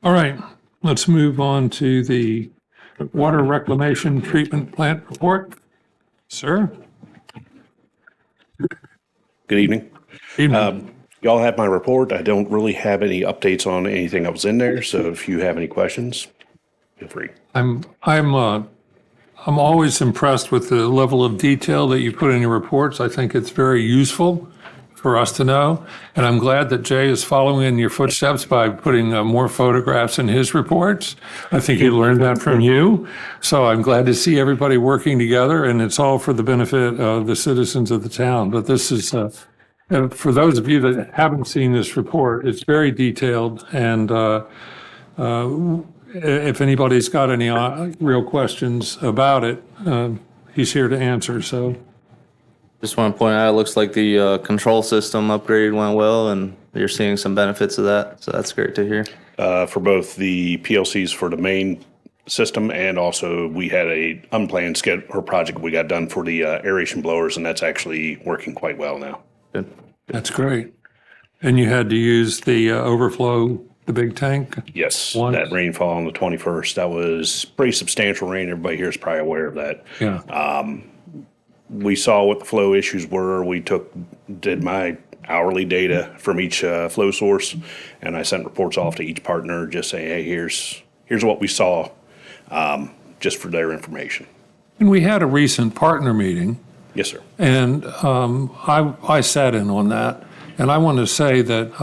All right, let's move on to the Water Reclamation Treatment Plant report. Sir? Good evening. Y'all have my report. I don't really have any updates on anything that was in there, so if you have any questions, feel free. I'm always impressed with the level of detail that you put in your reports. I think it's very useful for us to know. And I'm glad that Jay is following in your footsteps by putting more photographs in his reports. I think he learned that from you. So I'm glad to see everybody working together, and it's all for the benefit of the citizens of the town. But this is, for those of you that haven't seen this report, it's very detailed. And if anybody's got any real questions about it, he's here to answer. So. Just want to point out, it looks like the control system upgrade went well, and you're seeing some benefits of that. So that's great to hear. For both the PLCs for the main system, and also we had a unplanned schedule or project we got done for the aeration blowers, and that's actually working quite well now. Good. That's great. And you had to use the overflow the big tank? Yes, Once. that rainfall on the 21st, that was pretty substantial rain. Everybody here is probably aware of that. Yeah. We saw what the flow issues were. Did my hourly data from each flow source, and I sent reports off to each partner, just saying, hey, here's what we saw, just for their information. And we had a recent partner meeting, Yes, sir. and I sat in on that. And I want to say that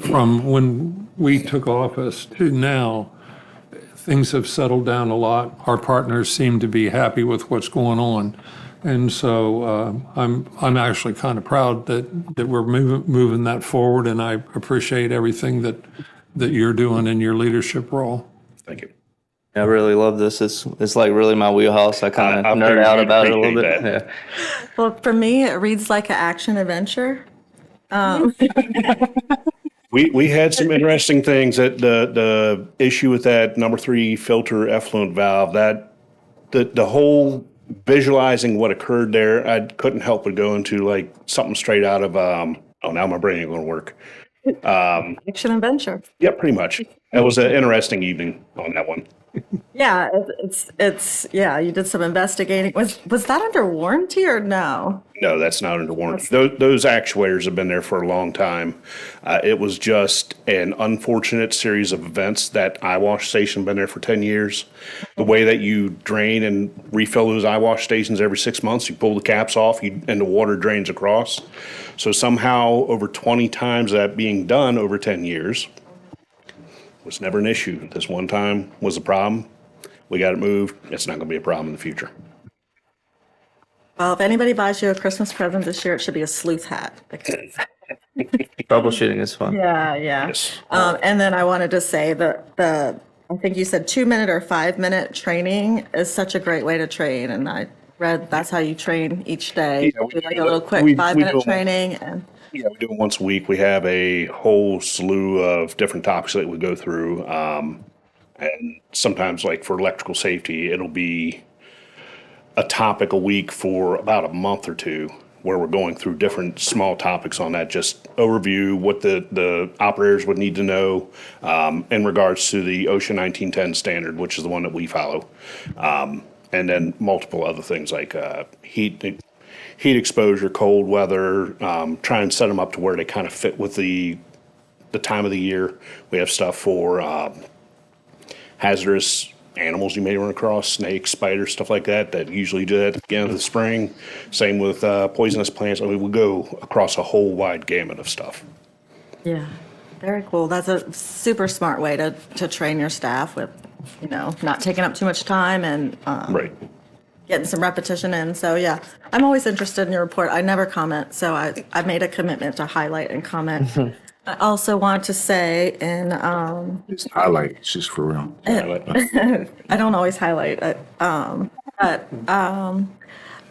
from when we took office to now, things have settled down a lot. Our partners seem to be happy with what's going on. And so I'm actually kind of proud that we're moving that forward, and I appreciate everything that you're doing in your leadership role. Thank you. I really love this. It's like really my wheelhouse. I kind of nerd out about it a little bit. Yeah. Well, for me, it reads like an action adventure. We had some interesting things. That the issue with that number 3 filter effluent valve, that the whole visualizing what occurred there, I couldn't help but go into like something straight out of now my brain ain't going to work. Action adventure. Yeah, pretty much. It was an interesting evening on that one. Yeah, it's yeah. You did some investigating. Was that under warranty or no? No, that's not under warranty. Those actuators have been there for a long time. It was just an unfortunate series of events. That eye wash station been there for 10 years. The way that you drain and refill those eye wash stations every 6 months, you pull the caps off and the water drains across. So somehow over 20 times that being done over 10 years was never an issue. This one time was a problem. We got it moved. It's not going to be a problem in the future. Well, if anybody buys you a Christmas present this year, it should be a sleuth hat. Because Troubleshooting is fun. yeah. Yes. And then I wanted to say that I think you said 2-minute or 5-minute training is such a great way to train. And I read that's how you train each day. Yeah, we Do like do a little that. quick We 5-minute do 'em. training. And Yeah, we do it once a week. We have a whole slew of different topics that we go through. And sometimes, like for electrical safety, it'll be a topic a week for about a month or two, where we're going through different small topics on that, just overview what the operators would need to know in regards to the OSHA 1910 standard, which is the one that we follow. And then multiple other things like heat exposure, cold weather, try and set them up to where they kind of fit with the time of the year. We have stuff for hazardous animals you may run across, snakes, spiders, stuff like that, that usually do that at the beginning of the spring. Same with poisonous plants. I mean, we go across a whole wide gamut of stuff. yeah, very cool. That's a super smart way to train your staff with, not taking up too much time and Right. getting some repetition in. So yeah, I'm always interested in your report. I never comment, so I made a commitment to highlight and comment. I also want to say, Just highlight, it's just for real. I don't always highlight it, but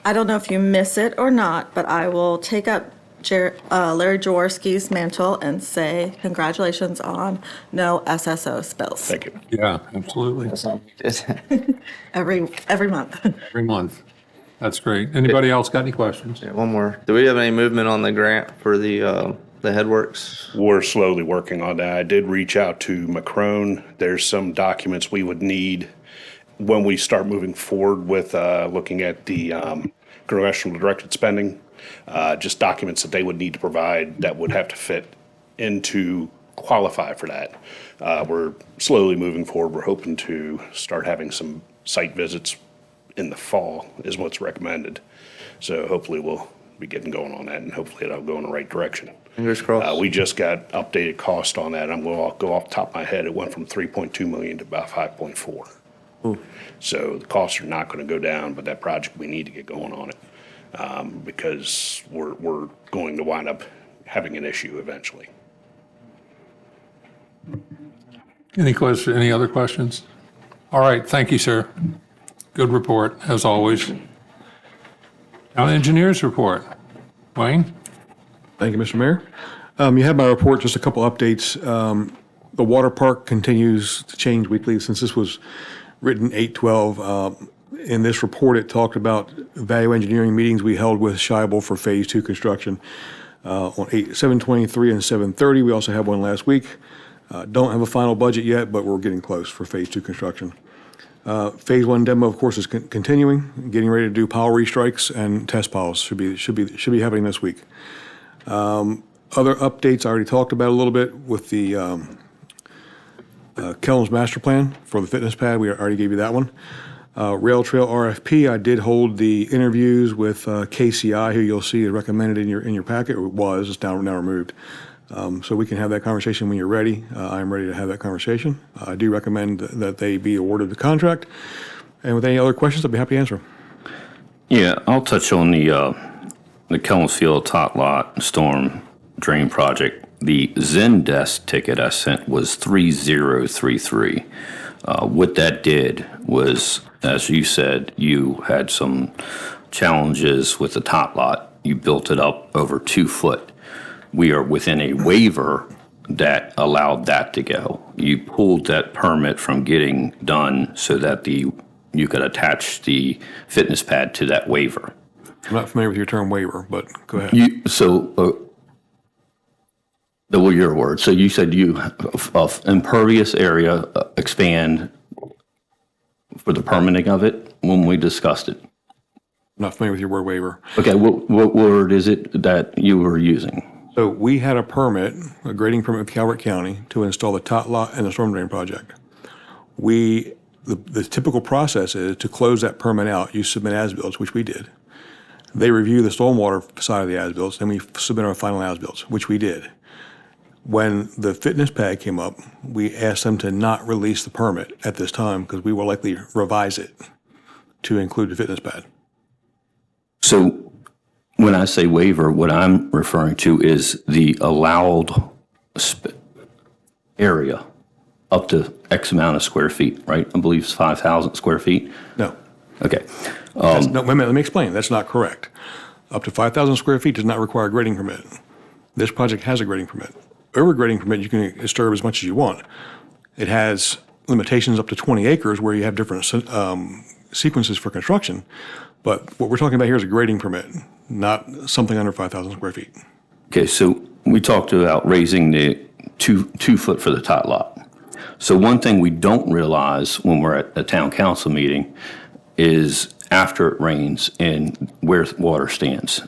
I don't know if you miss it or not, but I will take up Larry Jaworski's mantle and say congratulations on no SSO spills. Thank you. Yeah, absolutely. Every month. Every month. That's great. Anybody else got any questions? Yeah, one more. Do we have any movement on the grant for the Headworks? We're slowly working on that. I did reach out to Macron. There's some documents we would need when we start moving forward with looking at the congressional directed spending. Just documents that they would need to provide that would have to fit into qualify for that. We're slowly moving forward. We're hoping to start having some site visits in the fall is what's recommended. So hopefully we'll be getting going on that, and hopefully it'll go in the right direction. Fingers crossed. We just got updated cost on that. I'm going to go off the top of my head. It went from 3.2 million to about 5.4. So the costs are not going to go down, but that project, we need to get going on it because we're going to wind up having an issue eventually. Any other questions? All right, thank you, sir. Good report, as always. Now, engineers report. Wayne? Thank you, Mr. Mayor. You have my report, just a couple updates. The water park continues to change weekly since this was written 8/12. In this report, it talked about value engineering meetings we held with Scheibel for Phase 2 construction on 7/23 and 7/30. We also had one last week. Don't have a final budget yet, but we're getting close for Phase 2 construction. Phase 1 demo, of course, is continuing, getting ready to do pile restrikes, and test piles should be happening this week. Other updates I already talked about a little bit with the Kellam's master plan for the fitness pad. We already gave you that one. Rail Trail RFP, I did hold the interviews with KCI, who you'll see is recommended in your packet, or it's now removed. So we can have that conversation when you're ready. I'm ready to have that conversation. I do recommend that they be awarded the contract. And with any other questions, I'd be happy to answer them. Yeah, I'll touch on the Kellums Field Tot Lot Storm Drain Project. The Zendesk ticket I sent was 3033. What that did was, as you said, you had some challenges with the tot lot. You built it up over 2 foot. We are within a waiver that allowed that to go. You pulled that permit from getting done so that you could attach the fitness pad to that waiver. I'm not familiar with your term waiver, but go ahead. That were your words. So you said of impervious area expand for the permitting of it when we discussed it. I'm not familiar with your word waiver. Okay, what word is it that you were using? So we had a permit, a grading permit with Calvert County to install the tot lot and the storm drain project. The typical process is to close that permit out, you submit as-bills, which we did. They review the stormwater side of the as-bills, then we submit our final as-bills, which we did. When the fitness pad came up, we asked them to not release the permit at this time because we will likely revise it to include the fitness pad. So when I say waiver, what I'm referring to is the allowed area up to X amount of square feet, right? I believe it's 5,000 square feet. No. Okay. No, wait a minute, let me explain. That's not correct. Up to 5,000 square feet does not require a grading permit. This project has a grading permit. Over grading permit, you can disturb as much as you want. It has limitations up to 20 acres where you have different sequences for construction. But what we're talking about here is a grading permit, not something under 5,000 square feet. Okay, so we talked about raising the two foot for the tot lot. So one thing we don't realize when we're at a town council meeting is after it rains and where water stands.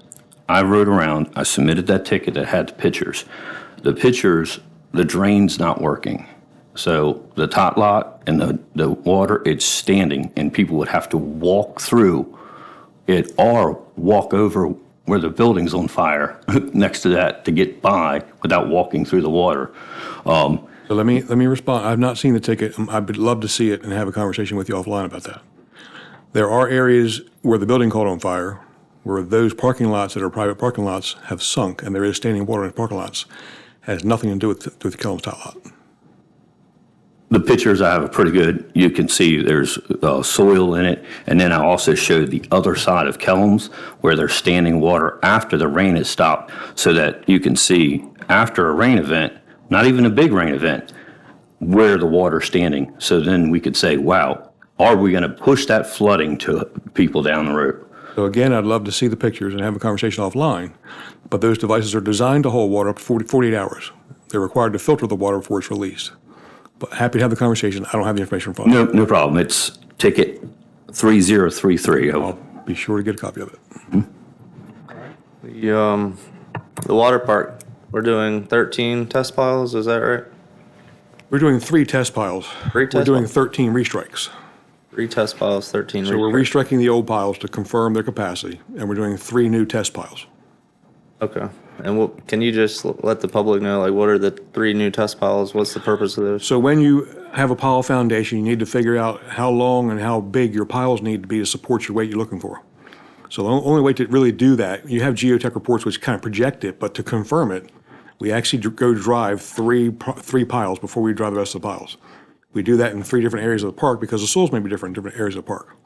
I rode around, I submitted that ticket that had the pictures. The pictures, the drain's not working. So the tot lot and the water, it's standing, and people would have to walk through it or walk over where the building's on fire next to that to get by without walking through the water. So let me respond. I've not seen the ticket. I would love to see it and have a conversation with you offline about that. There are areas where the building caught on fire, where those parking lots that are private parking lots have sunk, and there is standing water in the parking lots. It has nothing to do with the Kellums tot lot. The pictures I have are pretty good. You can see there's soil in it. And then I also showed the other side of Kellums where there's standing water after the rain has stopped, so that you can see after a rain event, not even a big rain event, where the water's standing. So then we could say, wow, are we going to push that flooding to people down the road? So again, I'd love to see the pictures and have a conversation offline, but those devices are designed to hold water up to 48 hours. They're required to filter the water before it's released. But happy to have the conversation. I don't have the information in front of me. No problem. It's ticket 3033. I'll be sure to get a copy of it. The water park, we're doing 13 test piles, is that right? We're doing 3 test piles. We're doing piles? 13 restrikes. 3 test piles, 13 So we're restriking the old piles to confirm their capacity, and we're doing 3 new test piles. Okay. And can you just let the public know, like, what are the 3 new test piles? What's the purpose of those? So when you have a pile foundation, you need to figure out how long and how big your piles need to be to support your weight you're looking for. So the only way to really do that, you have geotech reports which kind of project it, but to confirm it, we actually go drive three piles before we drive the rest of the piles. We do that in 3 different areas of the park because the soils may be different in different areas of the park.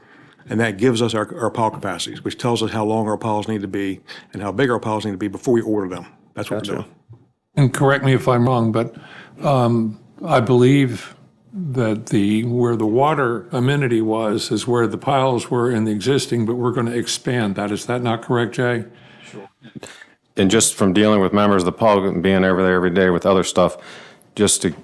And that gives us our pile capacities, which tells us how long our piles need to be and how big our piles need to be before we order them. That's what we're doing. And correct me if I'm wrong, but I believe that where the water amenity was is where the piles were in the existing, but we're going to expand that. Is that not correct, Jay? And just from dealing with members of the public and being over there every day with other stuff, just to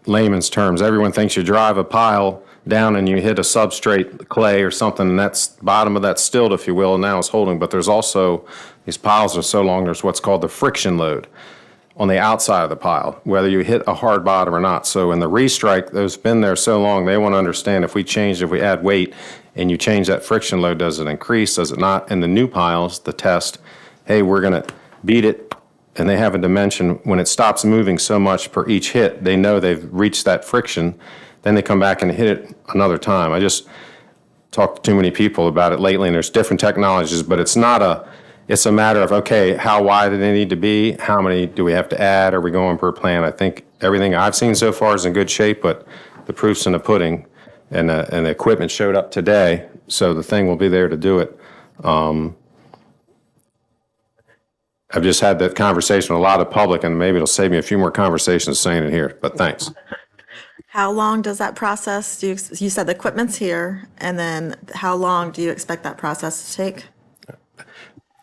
layman's terms, everyone thinks you drive a pile down and you hit a substrate, clay or something, and that's bottom of that stilt, if you will, and now it's holding. But there's also, these piles are so long, there's what's called the friction load on the outside of the pile, whether you hit a hard bottom or not. So in the restrike, those been there so long, they want to understand if we add weight and you change that friction load, does it increase, does it not? In the new piles, the test, hey, we're going to beat it, and they have a dimension. When it stops moving so much per each hit, they know they've reached that friction. Then they come back and hit it another time. I just talked to too many people about it lately, and there's different technologies, but it's a matter of, okay, how wide do they need to be? How many do we have to add? Are we going per plan? I think everything I've seen so far is in good shape, but the proof's in the pudding, and the equipment showed up today, so the thing will be there to do it. I've just had that conversation with a lot of public, and maybe it'll save me a few more conversations saying it here, but thanks. How long does that process, you said the equipment's here, and then how long do you expect that process to take?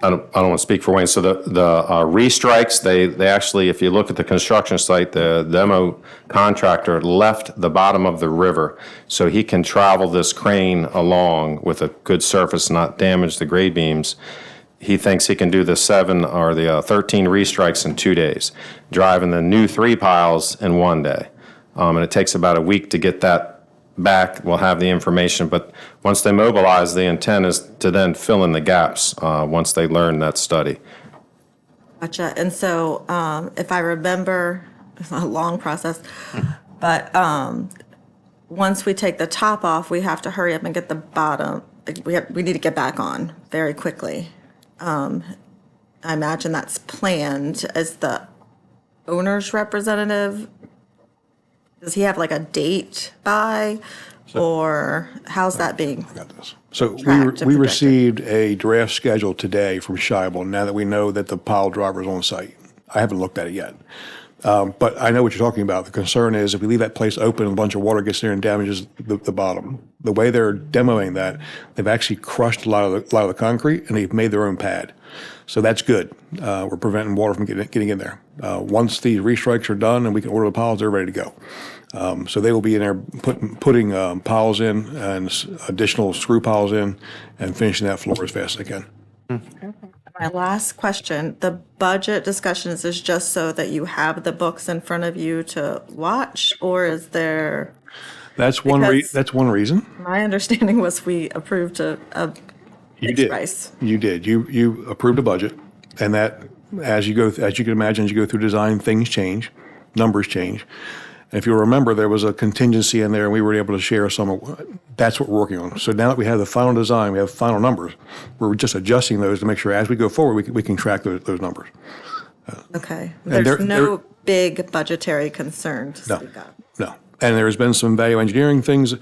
I don't want to speak for Wayne. So the restrikes, they actually, if you look at the construction site, the demo contractor left the bottom of the river so he can travel this crane along with a good surface, not damage the grade beams. He thinks he can do the 7 or the 13 restrikes in 2 days, driving the new 3 piles in 1 day. And it takes about a week to get that back. We'll have the information, but once they mobilize, the intent is to then fill in the gaps once they learn that study. Gotcha. And so if I remember, it's a long process, but once we take the top off, we have to hurry up and get the bottom. We need to get back on very quickly. I imagine that's planned. As the owner's representative, does he have like a date by, or how's that being? So tracked and we projected? received a draft schedule today from Scheibel, now that we know that the pile driver is on site. I haven't looked at it yet. But I know what you're talking about. The concern is if we leave that place open and a bunch of water gets there and damages the bottom. The way they're demoing that, they've actually crushed a lot of the concrete and they've made their own pad. So that's good. We're preventing water from getting in there. Once these restrikes are done and we can order the piles, they're ready to go. So they will be in there putting piles in and additional screw piles in and finishing that floor as fast as they can. My last question, the budget discussions is just so that you have the books in front of you to watch, or is there? That's one reason. My understanding was we approved a You did. price. You did. You approved a budget, and that, as you can imagine, as you go through design, things change, numbers change. And if you remember, there was a contingency in there, and we were able to share some of, that's what we're working on. So now that we have the final design, we have final numbers, we're just adjusting those to make sure as we go forward, we can track those numbers. Okay. And There's no big budgetary concern to No. speak of. No. And there's been some value engineering things.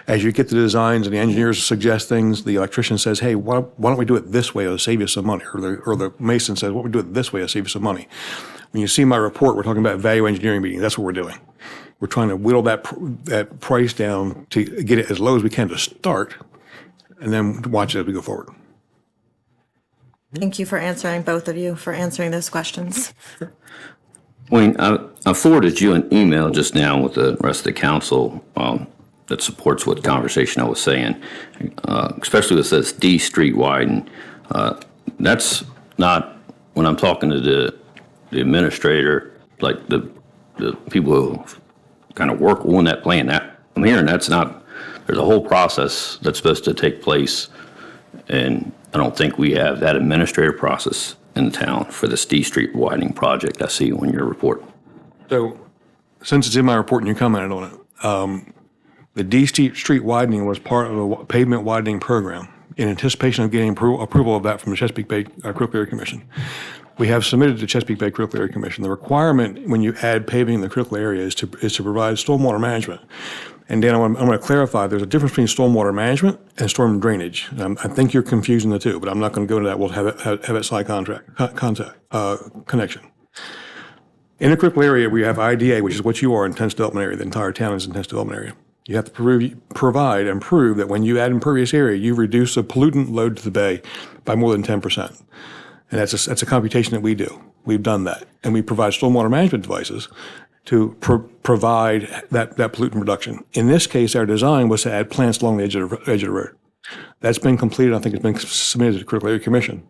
As you get to the designs and the engineers suggest things, the electrician says, hey, why don't we do it this way? It'll save you some money. Or the mason says, why don't we do it this way? It'll save you some money. When you see my report, we're talking about value engineering meetings. That's what we're doing. We're trying to whittle that price down to get it as low as we can to start, and then watch it as we go forward. Thank you for answering, both of you, for answering those questions. Wayne, I forwarded you an email just now with the rest of the council that supports what conversation I was saying, especially with this D Street widen. That's not, when I'm talking to the administrator, like the people who kind of work on that plan, that I'm hearing that's not, there's a whole process that's supposed to take place, and I don't think we have that administrative process in town for this D Street widening project I see on your report. So, since it's in my report and you commented on it, the D Street widening was part of a pavement widening program in anticipation of getting approval of that from the Chesapeake Bay Critical Area Commission. We have submitted to the Chesapeake Bay Critical Area Commission. The requirement when you add paving in the critical area is to provide stormwater management. And Dan, I'm going to clarify, there's a difference between stormwater management and storm drainage. I think you're confusing the two, but I'm not going to go into that. We'll have that side connection. In the critical area, we have IDA, which is what you are, intense development area. The entire town is intense development area. You have to provide and prove that when you add impervious area, you reduce the pollutant load to the bay by more than 10%. And that's a computation that we do. We've done that. And we provide stormwater management devices to provide that pollutant reduction. In this case, our design was to add plants along the edge of the road. That's been completed. I think it's been submitted to the Critical Area Commission,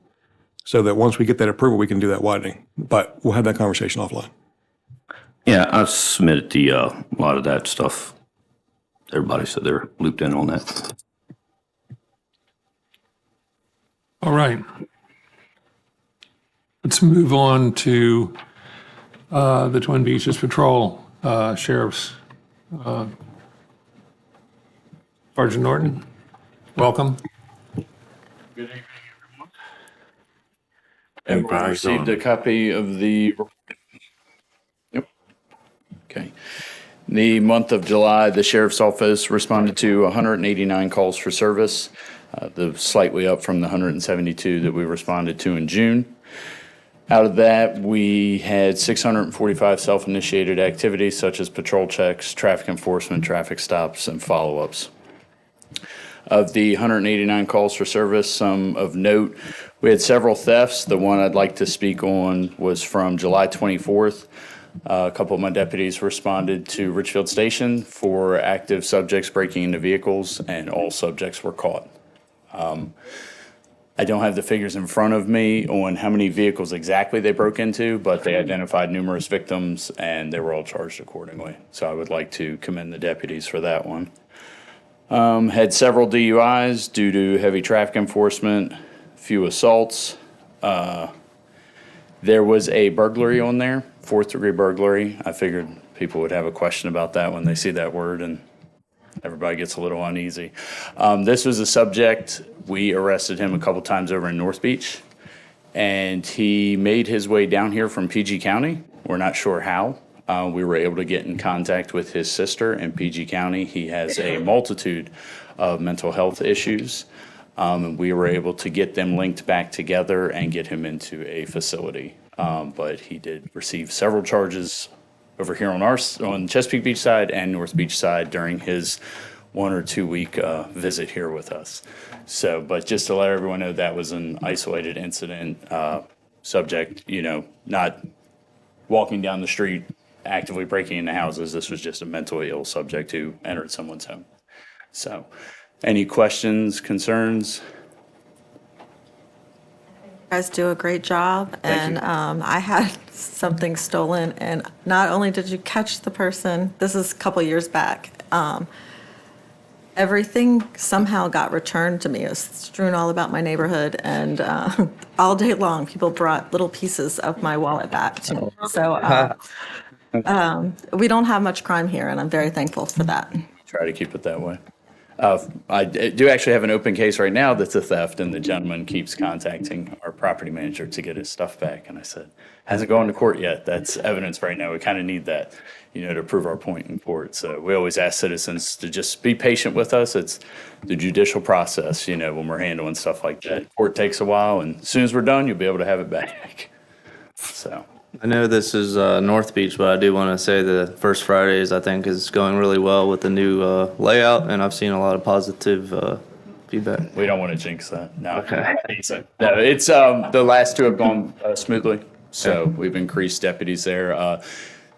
so that once we get that approval, we can do that widening. But we'll have that conversation offline. Yeah, I've submitted a lot of that stuff. Everybody said they're looped in on that. All right. Let's move on to the Twin Beaches Patrol, Sheriff's. Sergeant Norton, welcome. Good evening, everyone. Everyone received a copy of the. Yep. Okay. The month of July, the Sheriff's Office responded to 189 calls for service, slightly up from the 172 that we responded to in June. Out of that, we had 645 self-initiated activities such as patrol checks, traffic enforcement, traffic stops, and follow-ups. Of the 189 calls for service, some of note, we had several thefts. The one I'd like to speak on was from July 24th. A couple of my deputies responded to Richfield Station for active subjects breaking into vehicles, and all subjects were caught. I don't have the figures in front of me on how many vehicles exactly they broke into, but they identified numerous victims and they were all charged accordingly. So I would like to commend the deputies for that one. Had several DUIs due to heavy traffic enforcement, few assaults. There was a burglary on there, 4th-degree burglary. I figured people would have a question about that when they see that word, and everybody gets a little uneasy. This was a subject, we arrested him a couple times over in North Beach, and he made his way down here from PG County. We're not sure how. We were able to get in contact with his sister in PG County. He has a multitude of mental health issues, and we were able to get them linked back together and get him into a facility. But he did receive several charges over here on Chesapeake Beach side and North Beach side during his 1 or 2 week visit here with us. So, but just to let everyone know, that was an isolated incident. Subject, not walking down the street actively breaking into houses. This was just a mentally ill subject who entered someone's home. So, any questions, concerns? You guys do a great job. Thank you. I had something stolen, and not only did you catch the person, this is a couple years back, everything somehow got returned to me. It was strewn all about my neighborhood, and all day long, people brought little pieces of my wallet back to me. So we don't have much crime here, and I'm very thankful for that. Try to keep it that way. I do actually have an open case right now that's a theft, and the gentleman keeps contacting our property manager to get his stuff back. And I said, hasn't gone to court yet. That's evidence right now. We kind of need that, to prove our point in court. So we always ask citizens to just be patient with us. It's the judicial process, when we're handling stuff like that. Court takes a while, and as soon as we're done, you'll be able to have it back. So. I know this is North Beach, but I do want to say the First Fridays, I think, is going really well with the new layout, and I've seen a lot of positive feedback. We don't want to jinx that. No. Okay. No, it's the last two have gone smoothly, so we've increased deputies there.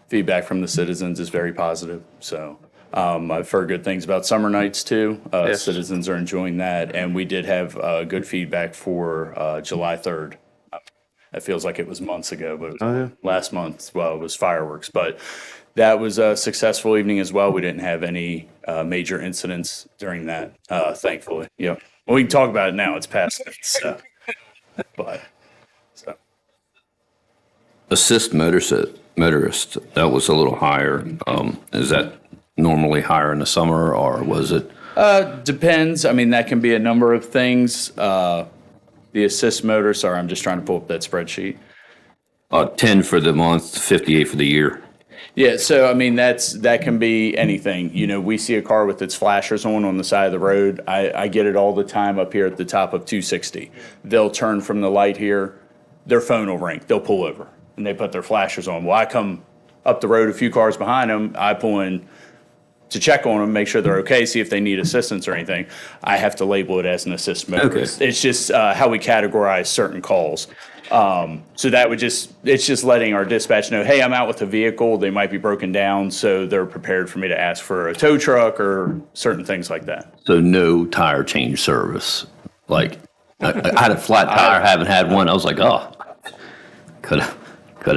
Feedback from the citizens is very positive, so I've heard good things about summer nights too. Yes. Citizens are enjoying that, and we did have good feedback for July 3rd. It feels like it was months ago, but it was last month. Well, it was fireworks, but that was a successful evening as well. We didn't have any major incidents during that, thankfully. Well, we can talk about it now. It's past. Assist motorist, that was a little higher. Is that normally higher in the summer, or was it? Depends. I mean, that can be a number of things. The assist motor, sorry, I'm just trying to pull up that spreadsheet. 10 for the month, 58 for the year. Yeah, so I mean, that can be anything. We see a car with its flashers on the side of the road. I get it all the time up here at the top of 260. They'll turn from the light here, their phone will ring, they'll pull over, and they put their flashers on. Well, I come up the road a few cars behind them, I pull in to check on them, make sure they're okay, see if they need assistance or anything. I have to label it as an assist motorist. Okay. It's just how we categorize certain calls. So that would it's just letting our dispatch know, hey, I'm out with a vehicle. They might be broken down, so they're prepared for me to ask for a tow truck or certain things like that. So no tire change service. Like I had a flat tire, haven't had one. I was like, oh, could have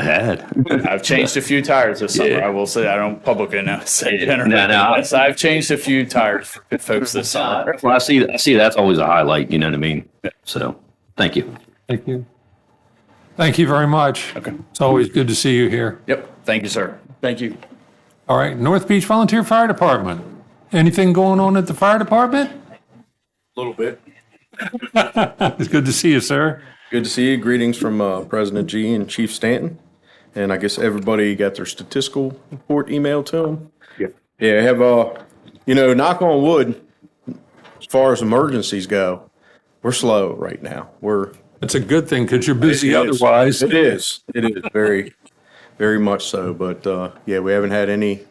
had. I've changed a few tires this summer. I will say I don't publicly say it. Yes, I've changed a few tires for good folks this summer. Well, I see that's always a highlight. You know what I mean? So thank you. Thank you. Thank you very much. Okay. It's always good to see you here. Yep. Thank you, sir. Thank you. All right, North Beach Volunteer Fire Department. Anything going on at the fire department? A little bit. It's good to see you, sir. Good to see you. Greetings from President G and Chief Stanton. And I guess everybody got their statistical report emailed to them. Yeah, I have, knock on wood, as far as emergencies go, we're slow right now. It's a good thing because you're busy It is. otherwise. It is very, very much so. But we haven't had any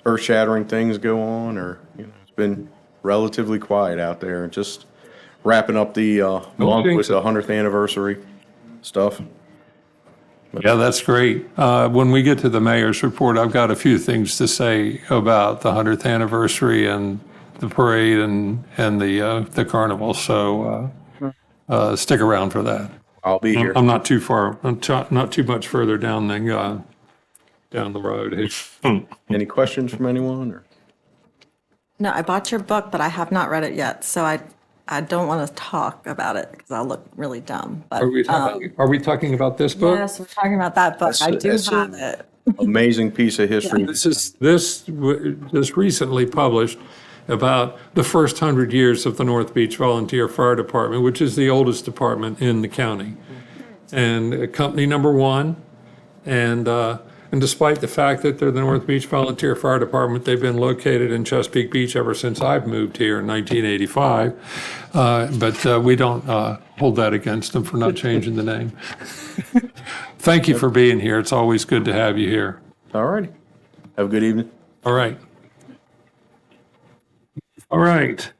earth-shattering things go on, or it's been relatively quiet out there, and just wrapping up the month with the 100th anniversary stuff. Yeah, that's great. When we get to the mayor's report, I've got a few things to say about the 100th anniversary and the parade and the carnival. So stick around for that. I'll be here. I'm not too far. I'm not too much further down the road. Any questions from anyone? Or? No, I bought your book, but I have not read it yet, so I don't want to talk about it because I'll look really dumb. But, Are we talking about this book? Yes, we're talking about that book. I do have it. Amazing piece of history. This recently published about the first 100 years of the North Beach Volunteer Fire Department, which is the oldest department in the county, and company number one. And despite the fact that they're the North Beach Volunteer Fire Department, they've been located in Chesapeake Beach ever since I've moved here in 1985. But we don't hold that against them for not changing the name. Thank you for being here. It's always good to have you here. All righty. Have a good evening. All right. All right.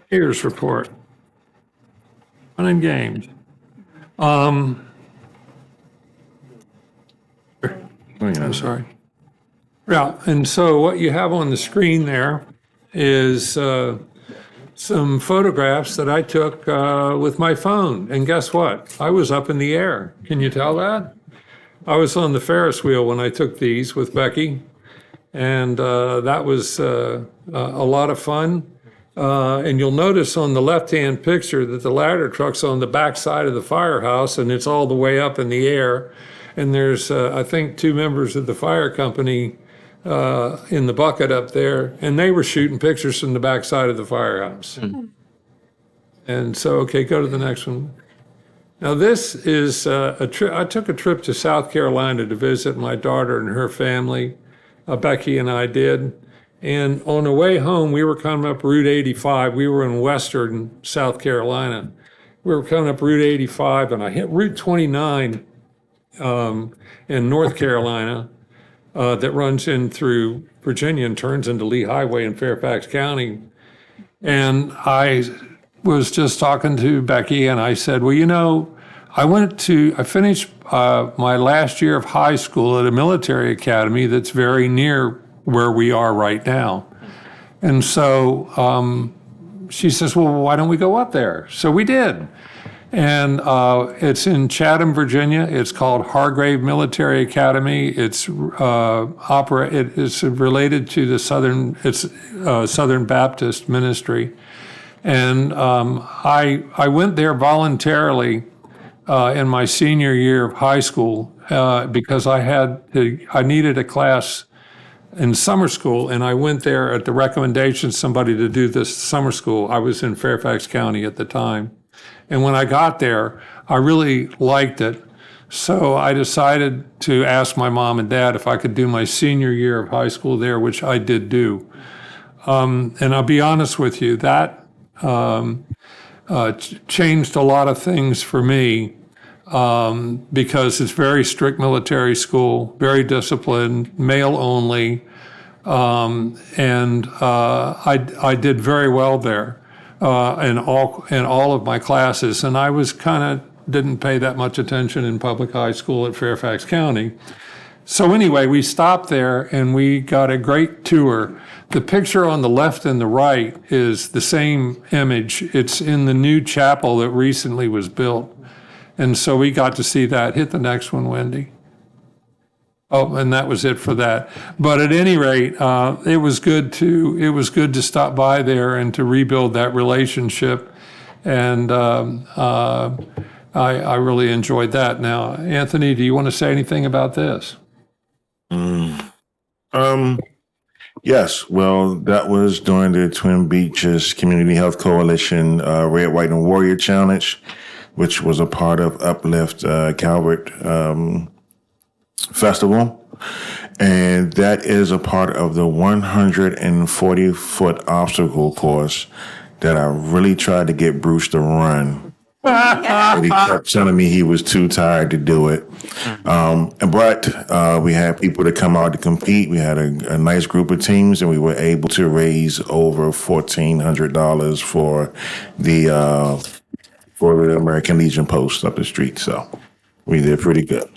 Here's report. Fun and games. I'm sorry. Yeah, and so what you have on the screen there is some photographs that I took with my phone. And guess what? I was up in the air. Can you tell that? I was on the Ferris wheel when I took these with Becky. And that was a lot of fun. And you'll notice on the left-hand picture that the ladder truck's on the back side of the firehouse, and it's all the way up in the air. And there's, I think, 2 members of the fire company in the bucket up there, and they were shooting pictures from the back side of the firehouse. And so, okay, go to the next one. Now, this is a trip. I took a trip to South Carolina to visit my daughter and her family. Becky and I did. And on the way home, we were coming up Route 85. We were in western South Carolina. We were coming up Route 85, and I hit Route 29 in North Carolina that runs in through Virginia and turns into Lee Highway in Fairfax County. And I was just talking to Becky, and I said, well, I finished my last year of high school at a military academy that's very near where we are right now. And so she says, well, why don't we go up there? So we did. And it's in Chatham, Virginia. It's called Hargrave Military Academy. It's it's related to the Southern Baptist Ministry. And I went there voluntarily in my senior year of high school because I needed a class in summer school, and I went there at the recommendation of somebody to do this summer school. I was in Fairfax County at the time. And when I got there, I really liked it. So I decided to ask my mom and dad if I could do my senior year of high school there, which I did do. And I'll be honest with you, that changed a lot of things for me because it's very strict military school, very disciplined, male only, and I did very well there. in all of my classes, and I was kind of didn't pay that much attention in public high school at Fairfax County. So anyway, we stopped there and we got a great tour. The picture on the left and the right is the same image. It's in the new chapel that recently was built. And so we got to see that. Hit the next one, Wendy. Oh, and that was it for that. But at any rate, it was good to stop by there and to rebuild that relationship. And I really enjoyed that. Now, Anthony, do you want to say anything about this? Yes. Well, that was during the Twin Beaches Community Health Coalition Red, White, and Warrior Challenge, which was a part of Uplift Calvert Festival. And that is a part of the 140-foot obstacle course that I really tried to get Bruce to run. But he kept telling me he was too tired to do it. But we had people to come out to compete. We had a nice group of teams, and we were able to raise over $1,400 for the American Legion post up the street. So we did pretty good.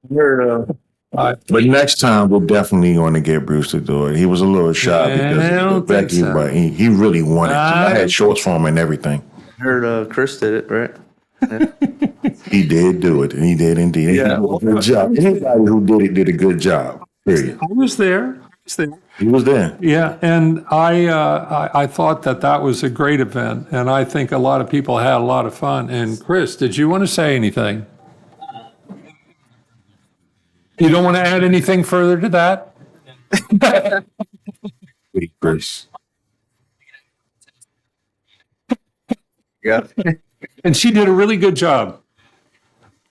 But next time we're definitely going to get Bruce to do it. He was a little shy because Becky, but he really wanted to. I had shorts for him and everything. I heard Chris did it, right? Yeah. He did do it, and he did indeed. He did a good job. Anybody who did it did a good job. Period. I was there. He was there. Yeah, and I thought that was a great event, and I think a lot of people had a lot of fun. And Chris, did you want to say anything? You don't want to add anything further to that? Wait, Chris. Yeah. And she did a really good job.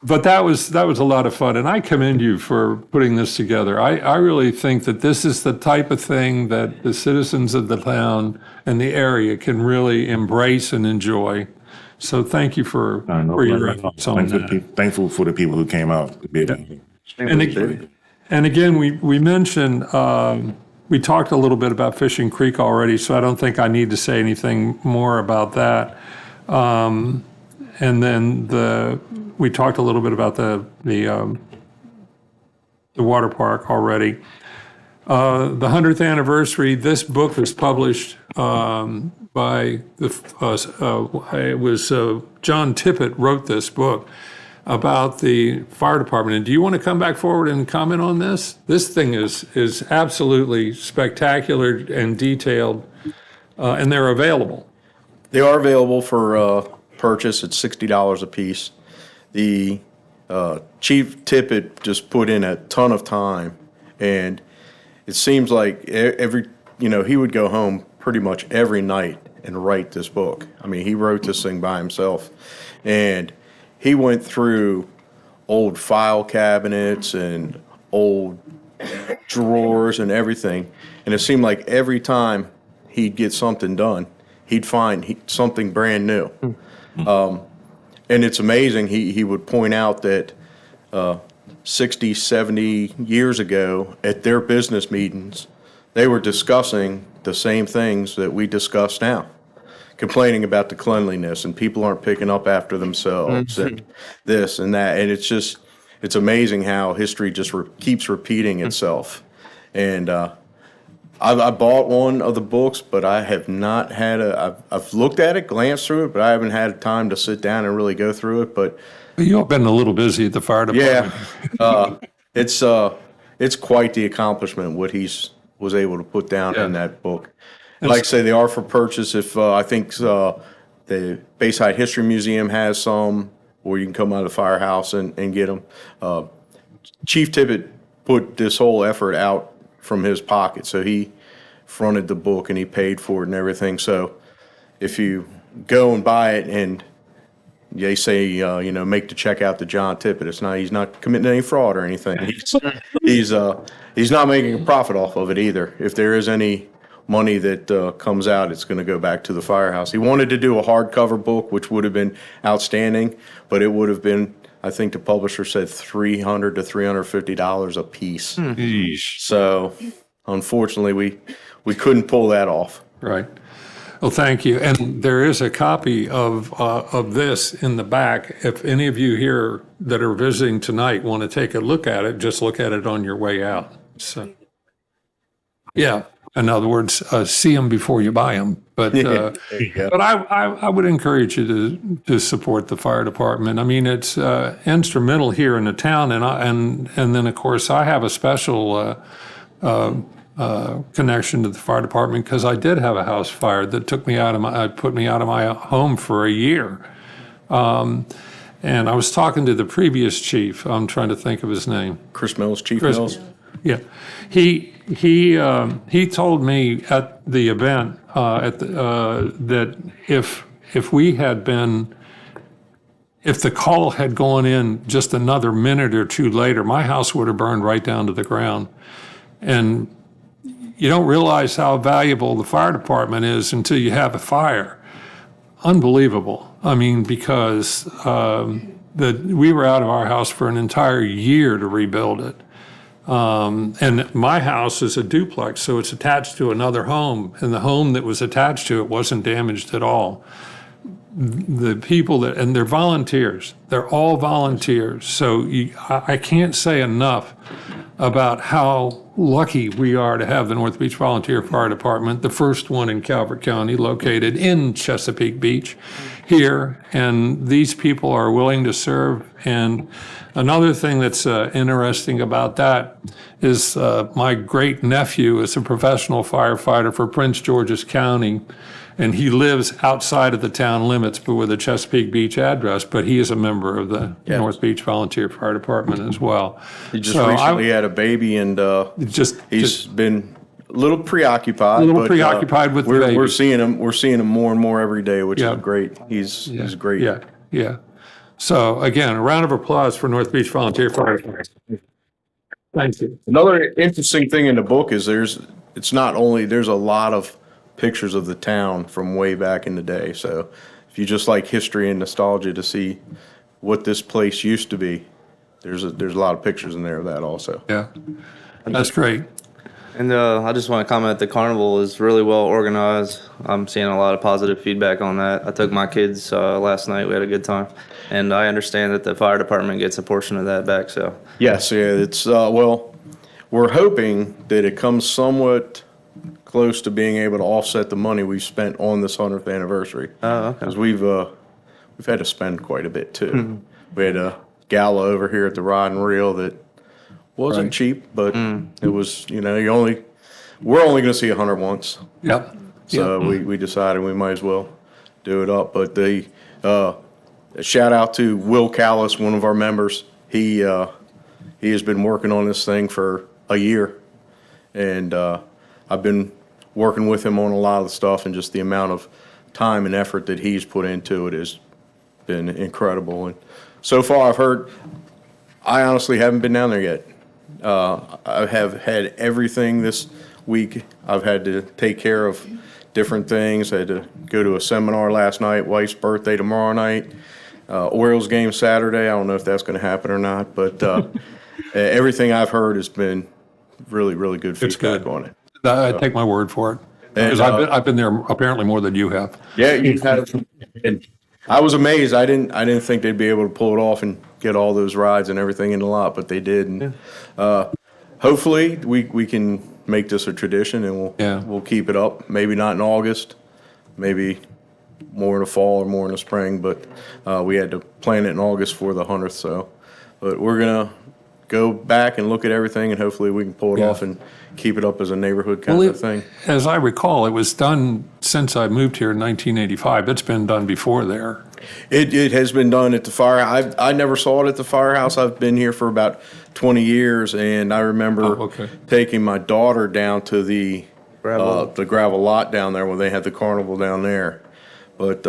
But that was a lot of fun, and I commend you for putting this together. I really think that this is the type of thing that the citizens of the town and the area can really embrace and enjoy. So thank you for your efforts on that. Thankful for the people who came out to be able to. And again, we mentioned, we talked a little bit about Fishing Creek already, so I don't think I need to say anything more about that. And then we talked a little bit about the water park already. The 100th anniversary, this book was published by it was John Tippett wrote this book about the fire department. And do you want to come back forward and comment on this? This thing is absolutely spectacular and detailed, and they're available. They are available for purchase at $60 a piece. The Chief Tippett just put in a ton of time, and it seems like he would go home pretty much every night and write this book. I mean, he wrote this thing by himself, and he went through old file cabinets and old drawers and everything, and it seemed like every time he'd get something done, he'd find something brand new. And it's amazing, he would point out that 60, 70 years ago at their business meetings, they were discussing the same things that we discuss now, complaining about the cleanliness and people aren't picking up after themselves and this and that. And it's amazing how history just keeps repeating itself. And I bought one of the books, but I have not had I've looked at it, glanced through it, but I haven't had time to sit down and really go through it. But you've been a little busy at the fire department. Yeah, it's quite the accomplishment what he's was able to put down in that book. Like I say, they are for purchase. If I think the Bayside History Museum has some, or you can come out of the firehouse and get them. Chief Tippett put this whole effort out from his pocket, so he fronted the book and he paid for it and everything. So if you go and buy it and they say make the check out to John Tippett, he's not committing any fraud or anything. He's not making a profit off of it either. If there is any money that comes out, it's going to go back to the firehouse. He wanted to do a hardcover book, which would have been outstanding, but it would have been, I think the publisher said $300 to $350 a piece. So unfortunately, we couldn't pull that off. Right. Well, thank you. And there is a copy of this in the back. If any of you here that are visiting tonight want to take a look at it, just look at it on your way out. So, yeah. In other words, see them before you buy them. But but I would encourage you to support the fire department. I mean, it's instrumental here in the town, and then of course I have a special connection to the fire department because I did have a house fire that put me out of my home for a year. And I was talking to the previous chief. I'm trying to think of his name. Chris Mills, Chief Mills. Yeah, he told me at the event that if we had been, if the call had gone in just another minute or two later, my house would have burned right down to the ground. And you don't realize how valuable the fire department is until you have a fire. Unbelievable. I mean, because we were out of our house for an entire year to rebuild it. And my house is a duplex, so it's attached to another home, and the home that was attached to it wasn't damaged at all. The people and they're volunteers. They're all volunteers. So I can't say enough about how lucky we are to have the North Beach Volunteer Fire Department, the first one in Calvert County, located in Chesapeake Beach here. And these people are willing to serve. And another thing that's interesting about that is my great nephew is a professional firefighter for Prince George's County. And he lives outside of the town limits, but with a Chesapeake Beach address, but he is a member of the North Beach Volunteer Fire Department as well. He just recently had a baby, and he's been a little preoccupied. With the baby. We're seeing him more and more every day, which is great. He's great. Yeah. So again, a round of applause for North Beach Volunteer Fire Department. Thank you. Another interesting thing in the book is there's a lot of pictures of the town from way back in the day. So if you just like history and nostalgia to see what this place used to be, there's a lot of pictures in there of that also. Yeah, that's great. And I just want to comment, the carnival is really well organized. I'm seeing a lot of positive feedback on that. I took my kids last night. We had a good time. And I understand that the fire department gets a portion of that back, so. Yes, yeah, it's, well, we're hoping that it comes somewhat close to being able to offset the money we've spent on this 100th anniversary. Oh, okay. Because we've had to spend quite a bit too. We had a gala over here at the Rod and Reel that wasn't cheap, but it was, we're only going to see 100 once. Yep. So we decided we might as well do it up. But the shout out to Will Callis, one of our members. He has been working on this thing for a year, and I've been working with him on a lot of the stuff, and just the amount of time and effort that he's put into it has been incredible. And so far, I honestly haven't been down there yet. I have had everything this week. I've had to take care of different things. I had to go to a seminar last night, wife's birthday tomorrow night, Orioles game Saturday. I don't know if that's going to happen or not, but everything I've heard has been really, really good feedback on it. I take my word for it. Because I've been there apparently more than you have. Yeah, you've had. And I was amazed. I didn't think they'd be able to pull it off and get all those rides and everything in the lot, but they did. And hopefully we can make this a tradition, and we'll keep it up. Maybe not in August, maybe more in the fall or more in the spring. But we had to plan it in August for the 100th. So, but we're gonna go back and look at everything, and hopefully we can pull it off and keep it up as a neighborhood kind of thing. As I recall, it was done since I moved here in 1985. It's been done before there. It has been done at the firehouse. I never saw it at the firehouse. I've been here for about 20 years, and I remember taking my daughter down to the gravel lot down there when they had the carnival down there. But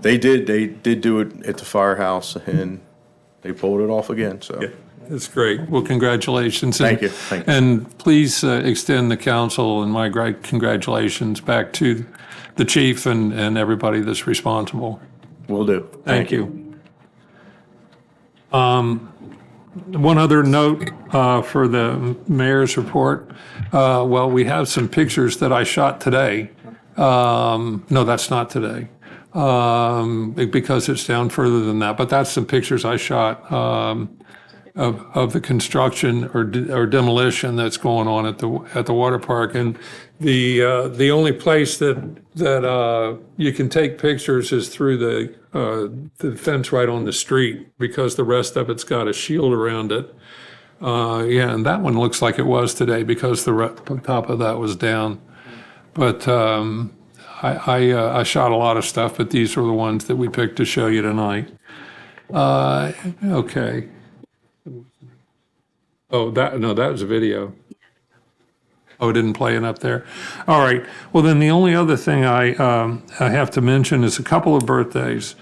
they did do it at the firehouse, and they pulled it off again. So. Yeah. That's great. Well, congratulations. Thank you. And please extend the council and my great congratulations back to the chief and everybody that's responsible. Will do. Thank you. One other note for the mayor's report. Well, we have some pictures that I shot today No, that's not today. Because it's down further than that. But that's some pictures I shot of the construction or demolition that's going on at the water park. And the only place that you can take pictures is through the fence right on the street, because the rest of it's got a shield around it. Yeah, and that one looks like it was today because the top of that was down. But I shot a lot of stuff, but these are the ones that we picked to show you tonight. Okay. Oh, that was a video. Oh, it didn't play it up there. All right. Well, then the only other thing I have to mention is a couple of birthdays.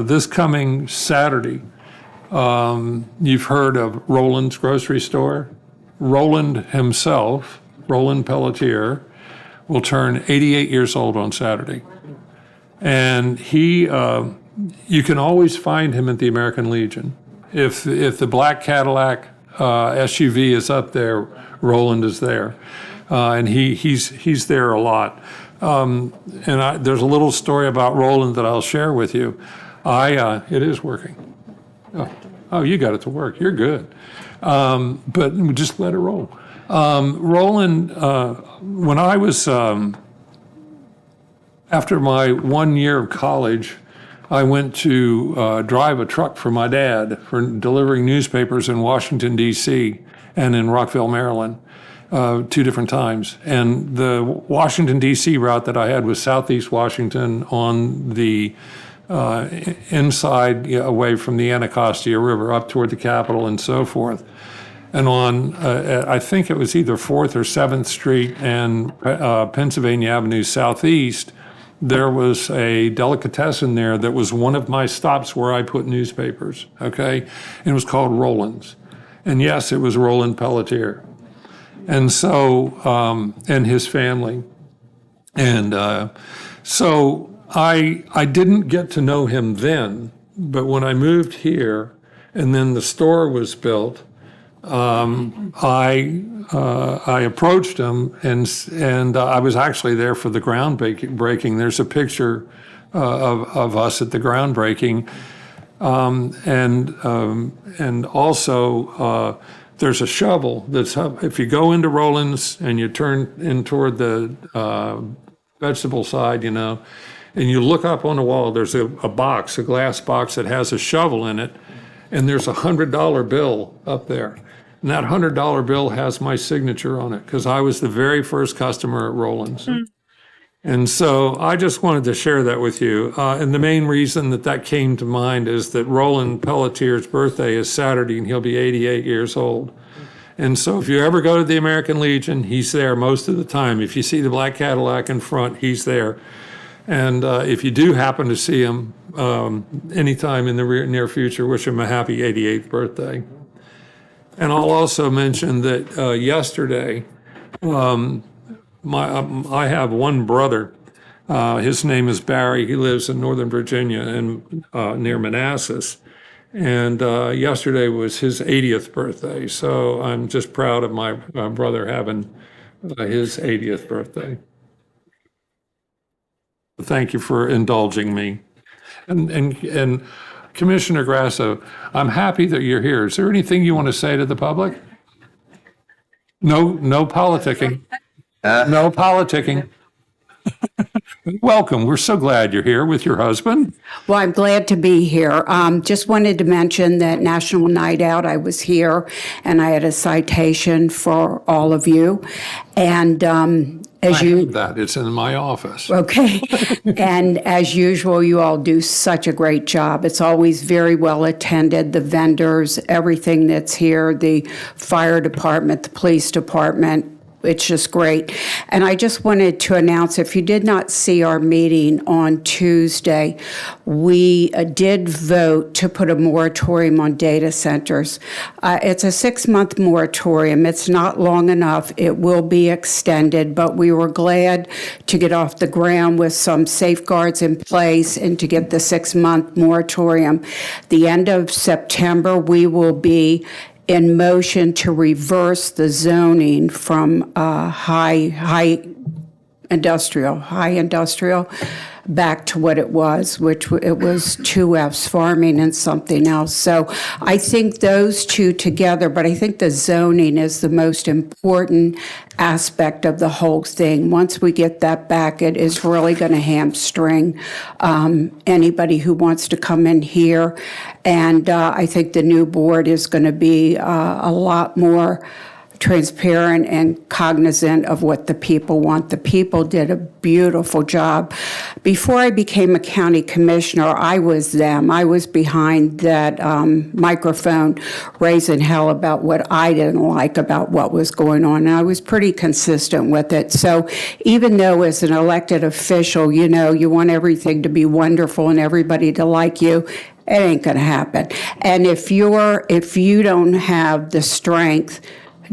This coming Saturday, you've heard of Roland's Grocery Store. Roland himself, Roland Pelletier, will turn 88 years old on Saturday. And you can always find him at the American Legion. If the black Cadillac SUV is up there, Roland is there. And he's there a lot. There's a little story about Roland that I'll share with you. It is working. Oh, you got it to work. You're good. But just let it roll. Roland, when I was, after my 1 year of college, I went to drive a truck for my dad for delivering newspapers in Washington, D.C. and in Rockville, Maryland, 2 different times. And the Washington, D.C. route that I had was Southeast Washington on the inside, away from the Anacostia River, up toward the Capitol and so forth. And on, I think it was either 4th or 7th Street and Pennsylvania Avenue Southeast, there was a delicatessen there that was one of my stops where I put newspapers, okay? And it was called Roland's. And yes, it was Roland Pelletier. And so, and his family. And so I didn't get to know him then, but when I moved here and then the store was built, I approached him and I was actually there for the groundbreaking. There's a picture of us at the groundbreaking, and also there's a shovel that's up. If you go into Roland's and you turn in toward the vegetable side, and you look up on the wall, there's a box, a glass box that has a shovel in it, and there's a $100 bill up there. And that $100 bill has my signature on it because I was the very first customer at Roland's. And so I just wanted to share that with you. And the main reason that came to mind is that Roland Pelletier's birthday is Saturday and he'll be 88 years old. And so if you ever go to the American Legion, he's there most of the time. If you see the black Cadillac in front, he's there. And if you do happen to see him anytime in the near future, wish him a happy 88th birthday. And I'll also mention that yesterday, I have one brother. His name is Barry. He lives in Northern Virginia and near Manassas. And yesterday was his 80th birthday. So I'm just proud of my brother having his 80th birthday. Thank you for indulging me. And Commissioner Grasso, I'm happy that you're here. Is there anything you want to say to the public? No politicking. No politicking. Welcome. We're so glad you're here with your husband. Well, I'm glad to be here. Just wanted to mention that National Night Out, I was here and I had a citation for all of you. And as you have that, it's in my office. Okay. And as usual, you all do such a great job. It's always very well attended. The vendors, everything that's here, the fire department, the police department. It's just great. And I just wanted to announce, if you did not see our meeting on Tuesday, we did vote to put a moratorium on data centers. It's a 6-month moratorium. It's not long enough. It will be extended, but we were glad to get off the ground with some safeguards in place and to get the 6-month moratorium. The end of September, we will be in motion to reverse the zoning from high industrial, high industrial, back to what it was, which it was 2Fs, farming and something else. So I think those two together, but I think the zoning is the most important aspect of the whole thing. Once we get that back, it is really going to hamstring anybody who wants to come in here. And I think the new board is going to be a lot more transparent and cognizant of what the people want. The people did a beautiful job. Before I became a county commissioner, I was them. I was behind that microphone raising hell about what I didn't like about what was going on. And I was pretty consistent with it. So even though as an elected official, you know, you want everything to be wonderful and everybody to like you, it ain't going to happen. And if you don't have the strength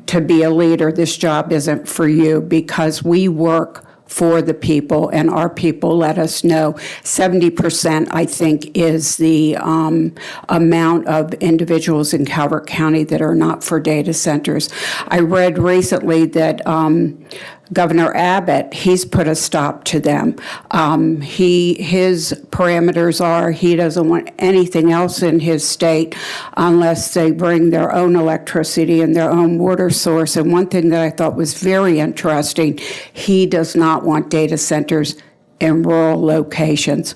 to be a leader, this job isn't for you, because we work for the people and our people let us know. 70%, I think, is the amount of individuals in Calvert County that are not for data centers. I read recently that Governor Abbott, he's put a stop to them. His parameters are he doesn't want anything else in his state unless they bring their own electricity and their own water source. And one thing that I thought was very interesting, he does not want data centers in rural locations.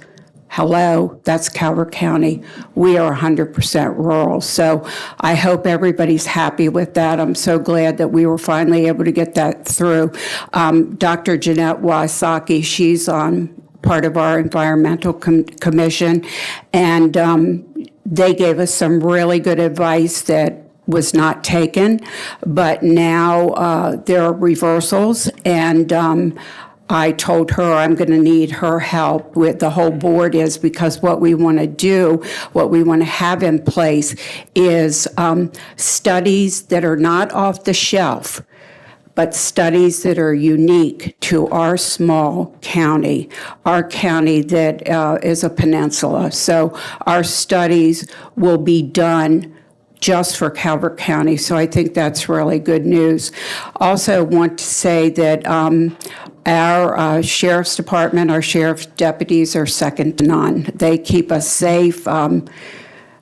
Hello, that's Calvert County. We are 100% rural. So I hope everybody's happy with that. I'm so glad that we were finally able to get that through. Dr. Jeanette Wysocki, she's on part of our environmental commission, and they gave us some really good advice that was not taken, but now there are reversals, and I told her I'm going to need her help with the whole board, is because what we want to do, what we want to have in place is studies that are not off the shelf, but studies that are unique to our small county, our county that is a peninsula. So our studies will be done just for Calvert County. So I think that's really good news. Also want to say that our sheriff's department, our sheriff's deputies are second to none. They keep us safe.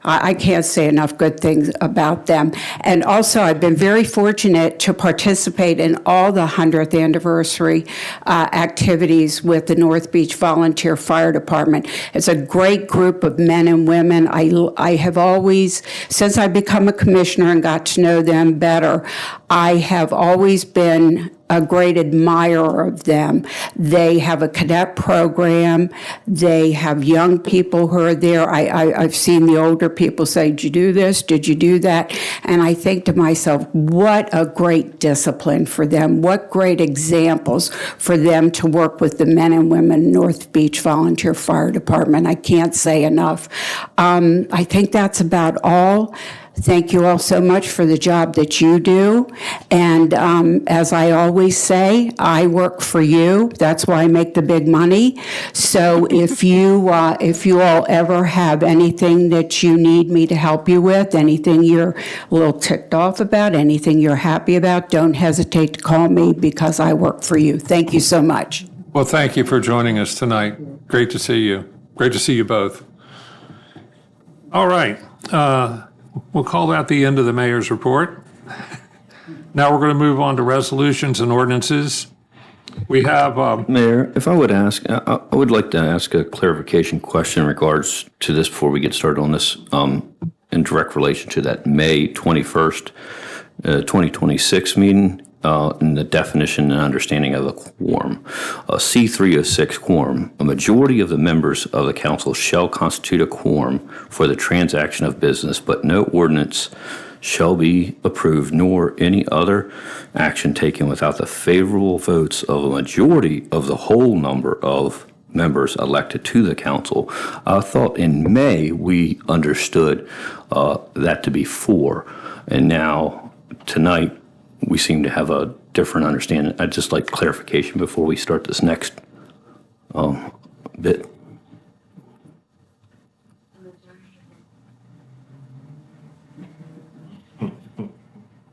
I can't say enough good things about them. And also, I've been very fortunate to participate in all the 100th anniversary activities with the North Beach Volunteer Fire Department. It's a great group of men and women. I have always, since I've become a commissioner and got to know them better, I have always been a great admirer of them. They have a cadet program. They have young people who are there. I've seen the older people say, did you do this? Did you do that? And I think to myself, what a great discipline for them. What great examples for them to work with the men and women North Beach Volunteer Fire Department. I can't say enough. I think that's about all. Thank you all so much for the job that you do. And as I always say, I work for you. That's why I make the big money. So if you all ever have anything that you need me to help you with, anything you're a little ticked off about, anything you're happy about, don't hesitate to call me, because I work for you. Thank you so much. Well, thank you for joining us tonight. Great to see you. Great to see you both. All right. We'll call that the end of the mayor's report. Now we're going to move on to resolutions and ordinances. We have... Mayor, if I would ask, I would like to ask a clarification question in regards to this before we get started on this, in direct relation to that May 21st, 2026 meeting, in the definition and understanding of a quorum. C306 quorum, a majority of the members of the council shall constitute a quorum for the transaction of business, but no ordinance shall be approved nor any other action taken without the favorable votes of a majority of the whole number of members elected to the council. I thought in May we understood that to be 4, and now tonight we seem to have a different understanding. I'd just like clarification before we start this next bit.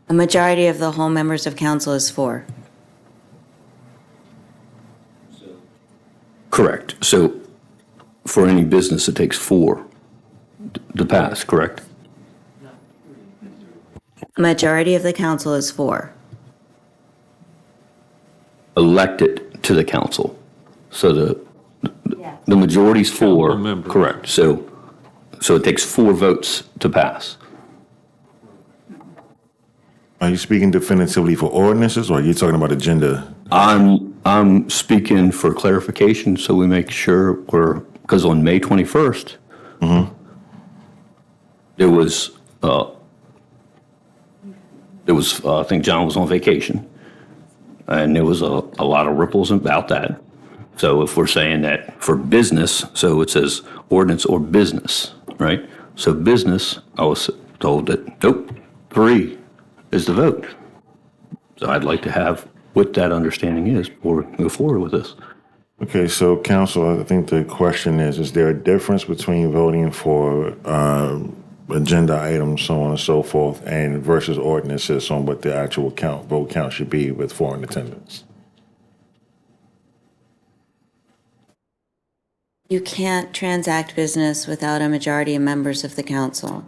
A majority of the whole members of council is 4. Correct. So for any business, it takes 4 to pass, correct? A majority of the council is 4. Elected to the council. So the majority's 4, correct. So it takes 4 votes to pass. Are you speaking definitively for ordinances, or are you talking about agenda? I'm speaking for clarification, so we make sure because on May 21st, there was, I think John was on vacation, and there was a lot of ripples about that. So if we're saying that for business, so it says ordinance or business, right? So business, I was told that, nope, 3 is the vote. So I'd like to have what that understanding is before we move forward with this. Okay, so council, I think the question is there a difference between voting for agenda items, so on and so forth, and versus ordinances on what the actual vote count should be with foreign attendance? You can't transact business without a majority of members of the council.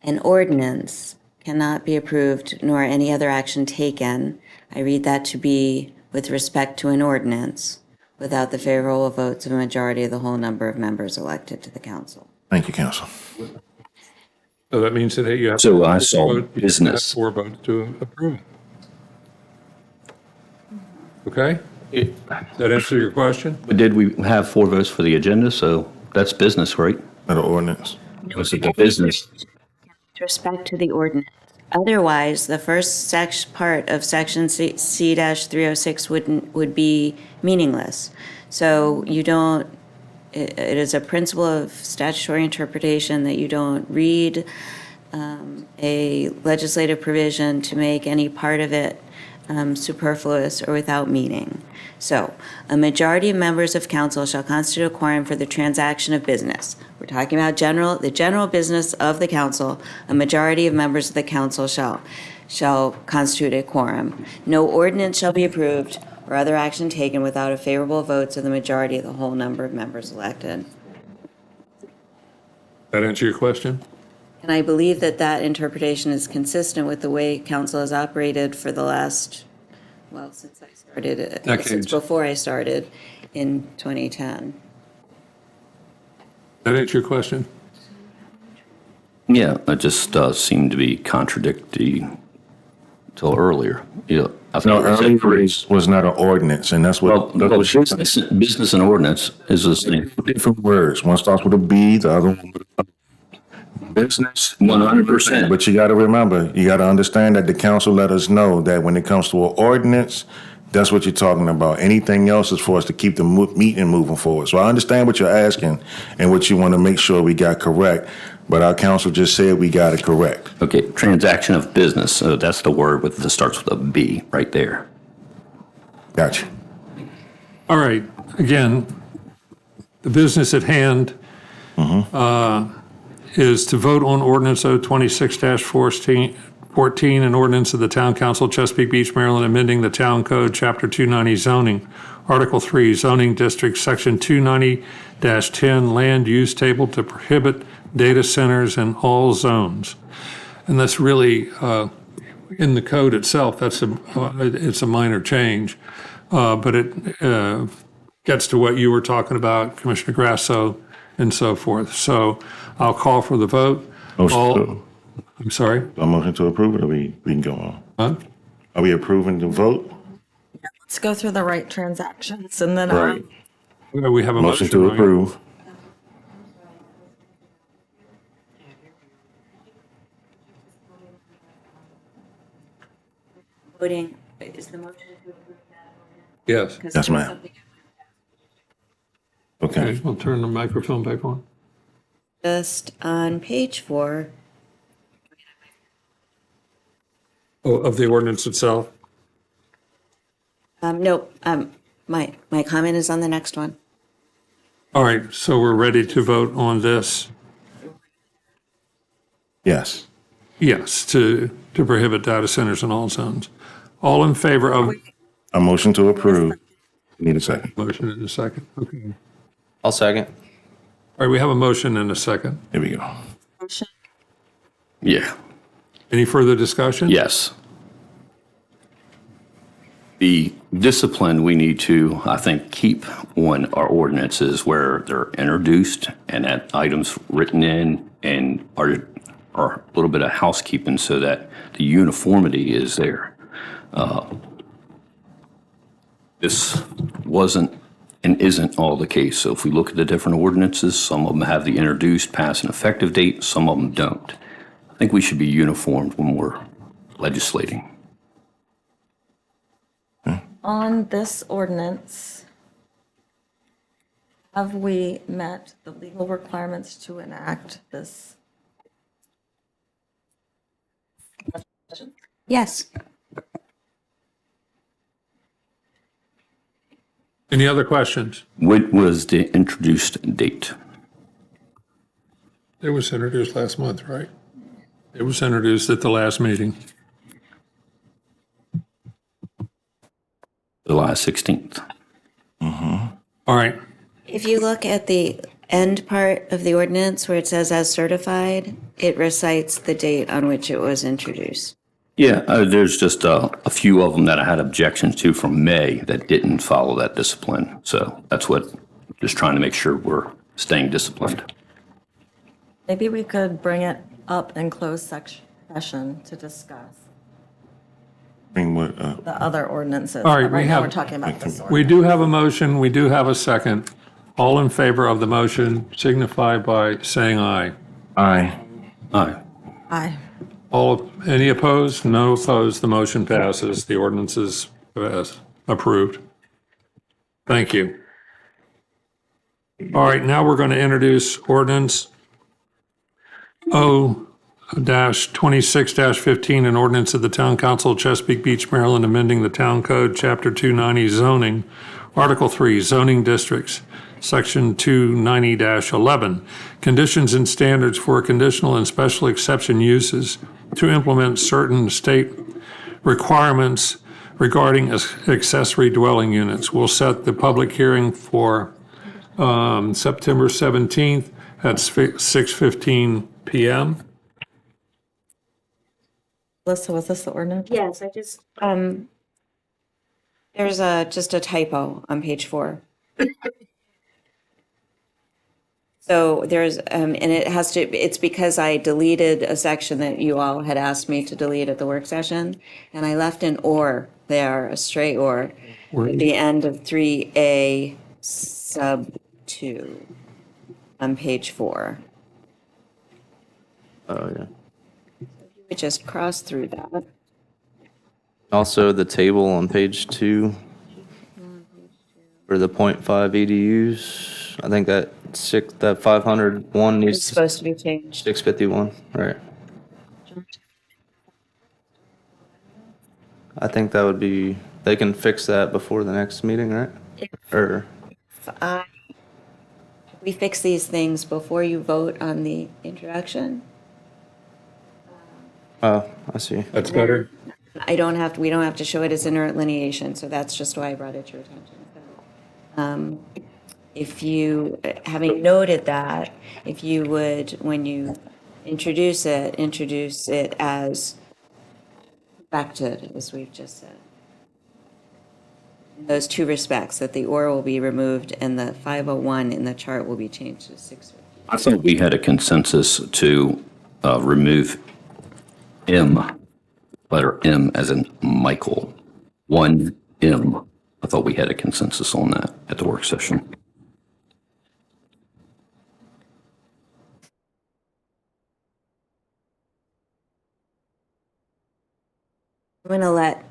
An ordinance cannot be approved nor any other action taken. I read that to be with respect to an ordinance without the favorable votes of a majority of the whole number of members elected to the council. Thank you, council. So that means that you have. So I saw business. 4 votes to approve. Okay? Does that answer your question? But did we have 4 votes for the agenda? So that's business, right? Not an ordinance. Was it the business? With respect to the ordinance. Otherwise, the first part of section C-306 would be meaningless. So you don't, it is a principle of statutory interpretation that you don't read a legislative provision to make any part of it superfluous or without meaning. So, a majority of members of council shall constitute a quorum for the transaction of business. We're talking about the general business of the council. A majority of members of the council shall constitute a quorum. No ordinance shall be approved or other action taken without a favorable votes of the majority of the whole number of members elected. That answer your question? And I believe that interpretation is consistent with the way council has operated for the last, since I started, since before I started in 2010. That answer your question? Yeah, it just seemed to be contradictory till earlier. Yeah, I think earlier was not an ordinance, and that's what. Business and ordinance is the same. Different words. One starts with a B, the other one with a business. 100%. But you got to remember, you got to understand that the council let us know that when it comes to an ordinance, that's what you're talking about. Anything else is for us to keep the meeting moving forward. So I understand what you're asking and what you want to make sure we got correct. But our council just said we got it correct. Okay, transaction of business. So that's the word that starts with a B right there. Gotcha. All right. Again, the business at hand is to vote on ordinance 026-14, an ordinance of the Town Council, Chesapeake Beach, Maryland, amending the Town Code, Chapter 290 zoning, Article 3, zoning district, Section 290-10, land use table to prohibit data centers in all zones. And that's really, in the code itself, it's a minor change, but it gets to what you were talking about, Commissioner Grasso, and so forth. So I'll call for the vote. I'm sorry? A motion to approve it, or we can go on? Huh? Are we approving the vote? Let's go through the right transactions and then. Right. We have a motion to right? approve. Voting, is the motion to approve that? Yes. Yes, ma'am. Okay. We'll turn the microphone back on. Just on page 4. Oh, of the ordinance itself? No, my comment is on the next one. All right, so we're ready to vote on this? Yes. Yes, to prohibit data centers in all zones. All in favor of? A motion to approve. Need a second. Motion and a second. Okay. I'll second. All right, we have a motion and a second. Here we go. Yeah. Any further discussion? Yes. The discipline we need to, I think, keep on our ordinances where they're introduced and that items written in and are a little bit of housekeeping so that the uniformity is there. This wasn't and isn't all the case. So if we look at the different ordinances, some of them have the introduced, pass, and effective date, some of them don't. I think we should be uniformed when we're legislating. On this ordinance, have we met the legal requirements to enact this? Yes. Any other questions? What was the introduced date? It was introduced last month, right? It was introduced at the last meeting. July 16th. All right. If you look at the end part of the ordinance where it says as certified, it recites the date on which it was introduced. Yeah, there's just a few of them that I had objections to from May that didn't follow that discipline. So that's what, just trying to make sure we're staying disciplined. Maybe we could bring it up in closed session to discuss Bring what, the other ordinances. All right, But we now have- we're talking about this We do have a motion. We do have a second. All in favor of the motion signify by saying aye. Aye. Aye. Aye. Any opposed? No opposed. The motion passes. The ordinance is approved. Thank you. All right, now we're going to introduce ordinance O-26-15, an ordinance of the Town Council of Chesapeake Beach, Maryland, amending the Town Code, Chapter 290 zoning, Article 3, zoning districts, Section 290-11, conditions and standards for conditional and special exception uses to implement certain state requirements regarding accessory dwelling units. We'll set the public hearing for September 17th at 6:15 p.m. Alyssa, was this the ordinance? Yes, I just, there's just a typo on page 4. So there's, and it's because I deleted a section that you all had asked me to delete at the work session, and I left an or there, a straight or, at the end of 3A sub 2 on page 4. Oh, yeah. We just cross through that. Also, the table on page 2 for the 0.5 EDUs. I think that 501 needs. It's supposed to be changed. 651, right. I think that would be, they can fix that before the next meeting, right? Or, We fix these things before you vote on the introduction. oh, I see. That's better. We don't have to show it as interlineation, so that's just why I brought it to your attention. If you, having noted that, if you would, when you introduce it as perfected, as we've just said. In those two respects, that the or will be removed and the 501 in the chart will be changed to 650. I thought we had a consensus to remove M, letter M as in Michael, 1M. I thought we had a consensus on that at the work session. I'm going to let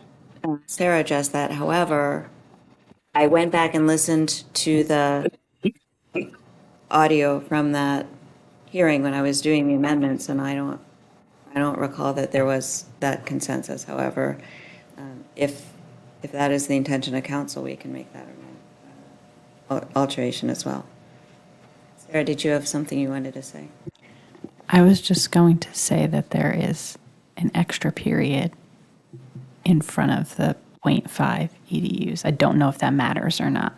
Sarah address that. However, I went back and listened to the audio from that hearing when I was doing the amendments, and I don't recall that there was that consensus. However, if that is the intention of council, we can make that alteration as well. Sarah, did you have something you wanted to say? I was just going to say that there is an extra period in front of the 0.5 EDUs. I don't know if that matters or not.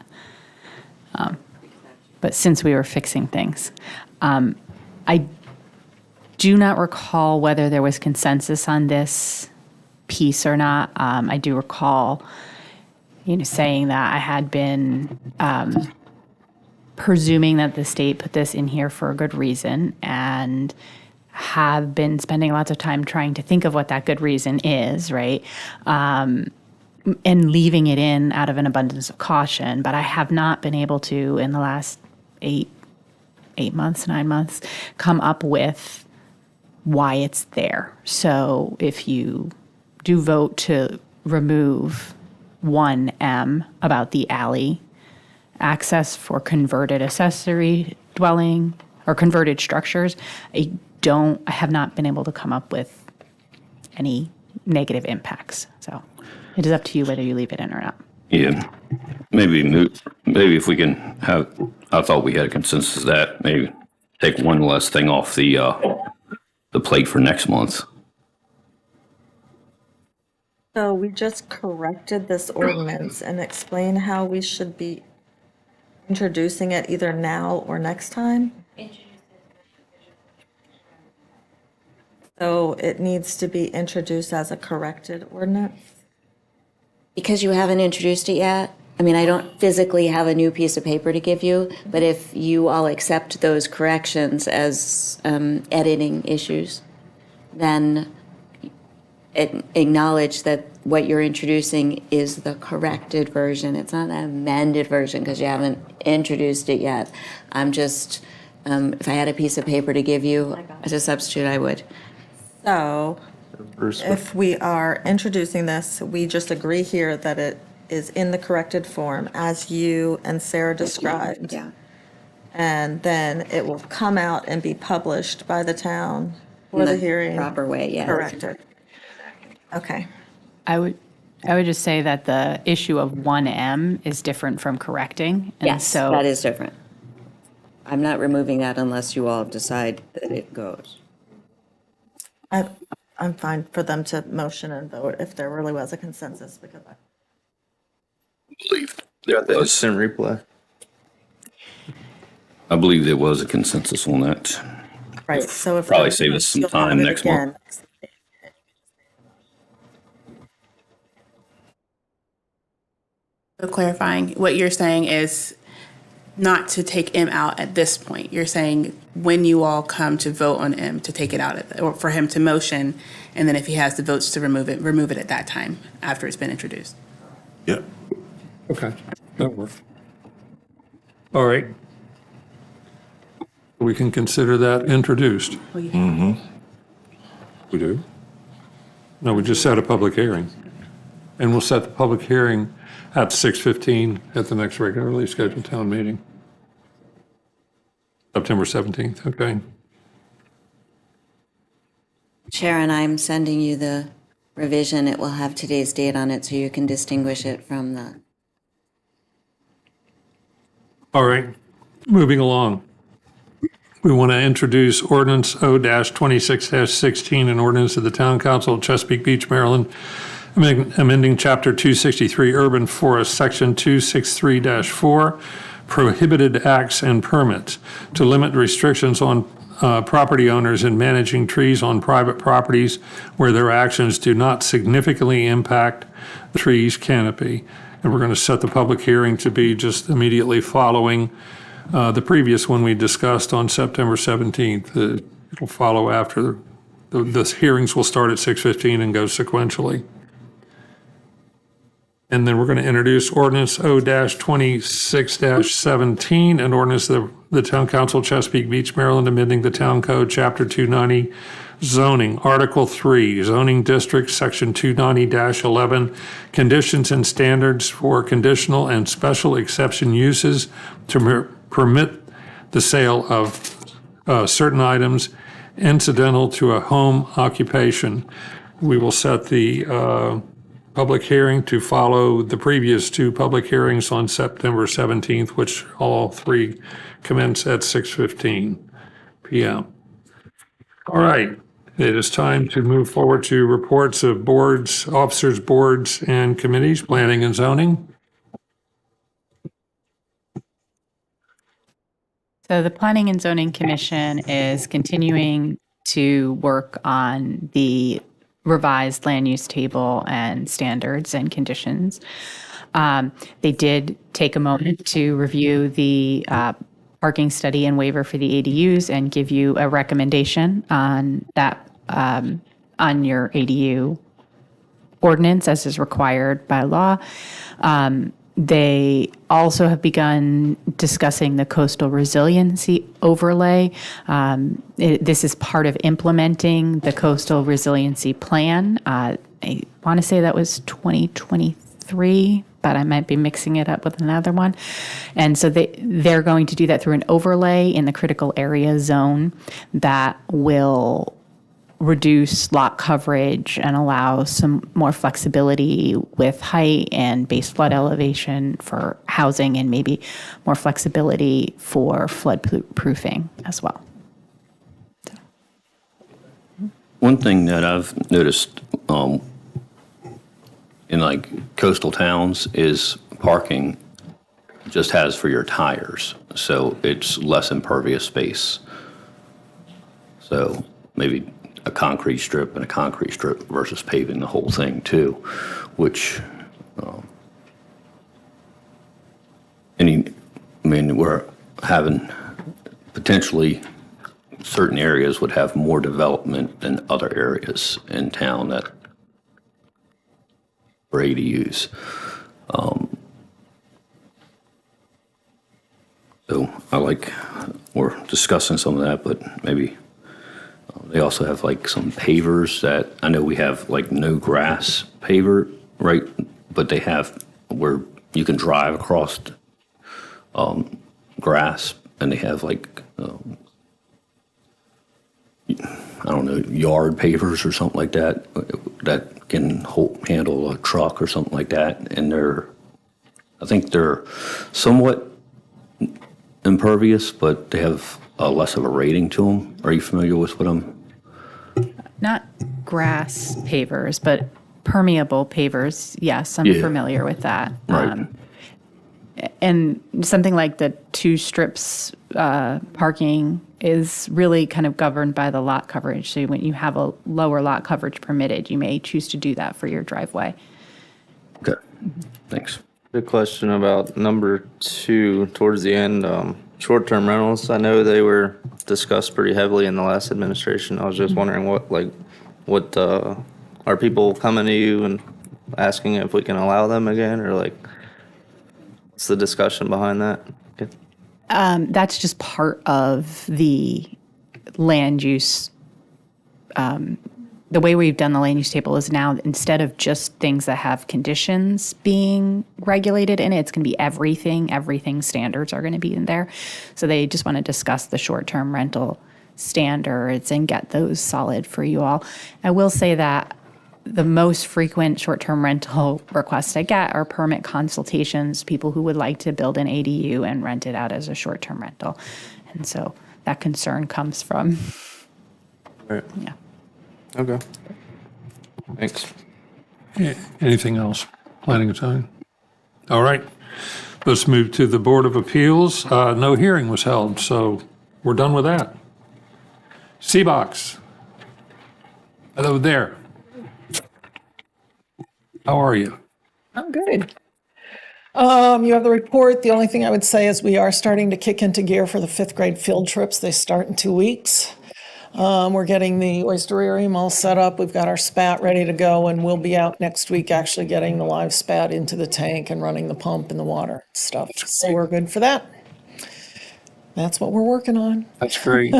But since we were fixing things, I do not recall whether there was consensus on this piece or not. I do recall, saying that I had been presuming that the state put this in here for a good reason, and have been spending lots of time trying to think of what that good reason is, right? And leaving it in out of an abundance of caution. But I have not been able to, in the last 9 months, come up with why it's there. So if you do vote to remove 1M about the alley access for converted accessory dwelling or converted structures, I have not been able to come up with any negative impacts. So it is up to you whether you leave it in or not. Yeah, maybe if we can have, I thought we had a consensus that maybe take one less thing off the plate for next month. So we just corrected this ordinance and explain how we should be introducing it either now or next time? So it needs to be introduced as a corrected ordinance? Because you haven't introduced it yet, I mean, I don't physically have a new piece of paper to give you, but if you all accept those corrections as editing issues, then acknowledge that what you're introducing is the corrected version. It's not an amended version because you haven't introduced it yet. I'm just, if I had a piece of paper to give you as a substitute, I would. So if we are introducing this, we just agree here that it is in the corrected form as you and Sarah described. Yeah. And then it will come out and be published by the town for the hearing. Proper way, yeah. Corrected. Okay. I would just say that the issue of 1M is different from correcting. And Yes, so that is different. I'm not removing that unless you all decide that it goes. I'm fine for them to motion and vote if there really was a consensus, because Instant replay. I believe there was a consensus on that. right, so if. Probably save us some you'll have time it next again. month. So clarifying, what you're saying is not to take M out at this point. You're saying when you all come to vote on M, to take it out, or for him to motion, and then if he has the votes to remove it at that time after it's been introduced. Yep. Okay, that works. All right. We can consider that introduced. Well, yeah. We do? No, we just set a public hearing. And we'll set the public hearing at 6:15 at the next regularly scheduled town meeting. September 17th, okay. Sharon, I'm sending you the revision. It will have today's date on it so you can distinguish it from the. All right, moving along. We want to introduce ordinance O-26-16, an ordinance of the Town Council of Chesapeake Beach, Maryland, amending Chapter 263 Urban Forest, Section 263-4, Prohibited Acts and Permits, to limit restrictions on property owners in managing trees on private properties where their actions do not significantly impact the tree's canopy. And we're going to set the public hearing to be just immediately following the previous one we discussed on September 17th. It'll follow after the hearings will start at 6:15 and go sequentially. And then we're going to introduce ordinance O-26-17, an ordinance of the Town Council, Chesapeake Beach, Maryland, amending the Town Code, Chapter 290, zoning, Article 3, zoning districts, Section 290-11, conditions and standards for conditional and special exception uses to permit the sale of certain items incidental to a home occupation. We will set the public hearing to follow the previous two public hearings on September 17th, which all three commence at 6:15 p.m. All right, It is time to move forward to reports of boards, officers, boards, and committees, planning and zoning. So the Planning and Zoning Commission is continuing to work on the revised land use table and standards and conditions. They did take a moment to review the parking study and waiver for the ADUs and give you a recommendation on that, on your ADU ordinance as is required by law. They also have begun discussing the coastal resiliency overlay. This is part of implementing the coastal resiliency plan. I want to say that was 2023, but I might be mixing it up with another one. And so they're going to do that through an overlay in the critical area zone that will reduce lot coverage and allow some more flexibility with height and base flood elevation for housing and maybe more flexibility for flood proofing as well. One thing that I've noticed in like coastal towns is parking just has for your tires, so it's less impervious space. So maybe a concrete strip and a concrete strip versus paving the whole thing too, which we're having potentially certain areas would have more development than other areas in town that for ADUs. So we're discussing some of that, but maybe they also have like some pavers that I know we have like no grass paver, right? But they have where you can drive across grass, and they have like I don't know, yard pavers or something like that that can handle a truck or something like that. And I think they're somewhat impervious, but they have less of a rating to them. Are you familiar with what I'm? Not grass pavers, but permeable pavers. Yes, I'm familiar with that. Right. And something like the 2 strips parking is really kind of governed by the lot coverage. So when you have a lower lot coverage permitted, you may choose to do that for your driveway. Okay, thanks. Good question about number 2 towards the end. Short-term rentals, I know they were discussed pretty heavily in the last administration. I was just wondering what are people coming to you and asking if we can allow them again, or like what's the discussion behind that? Okay. That's just part of the land use. The way we've done the land use table is now, instead of just things that have conditions being regulated in it, it's going to be everything standards are going to be in there. So they just want to discuss the short-term rental standards and get those solid for you all. I will say that the most frequent short-term rental requests I get are permit consultations, people who would like to build an ADU and rent it out as a short-term rental. And so that concern comes from, Right. yeah. Okay. Thanks. Anything else? Planning and zoning? All right. Let's move to the Board of Appeals. No hearing was held, so we're done with that. C-Box. Hello there. How are you? I'm good. You have the report. The only thing I would say is we are starting to kick into gear for the 5th grade field trips. They start in 2 weeks. We're getting the oysterarium all set up. We've got our spat ready to go, and we'll be out next week actually getting the live spat into the tank and running the pump and the water stuff. So we're good for that. That's what we're working on. That's great.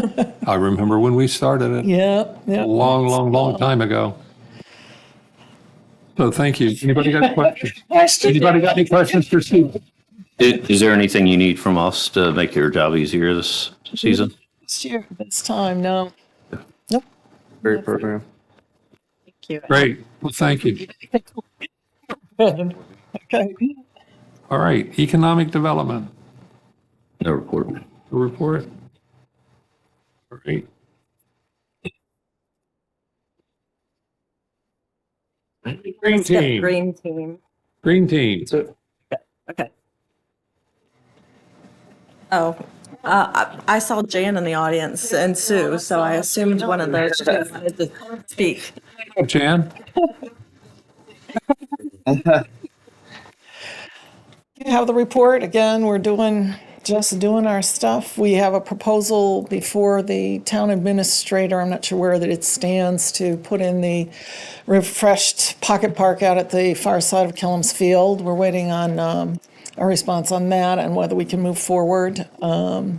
I remember when we started it. Yep. A long time ago. So thank you. Anybody got questions? Anybody got any questions for Steve? Is there anything you need from us to make your job easier this season? This year, this time, no. Nope. Great program. Thank you. Great. Well, thank you. Good. Okay. All right. Economic development. No report. The report. All right. Green team. Green team. Green team. Okay. Oh, I saw Jan in the audience and Sue, so I assumed one of those two wanted to speak. Up, Jan. You have the report. Again, we're just doing our stuff. We have a proposal before the town administrator. I'm not sure where that it stands to put in the refreshed pocket park out at the far side of Kellums Field. We're waiting on a response on that and whether we can move forward. Other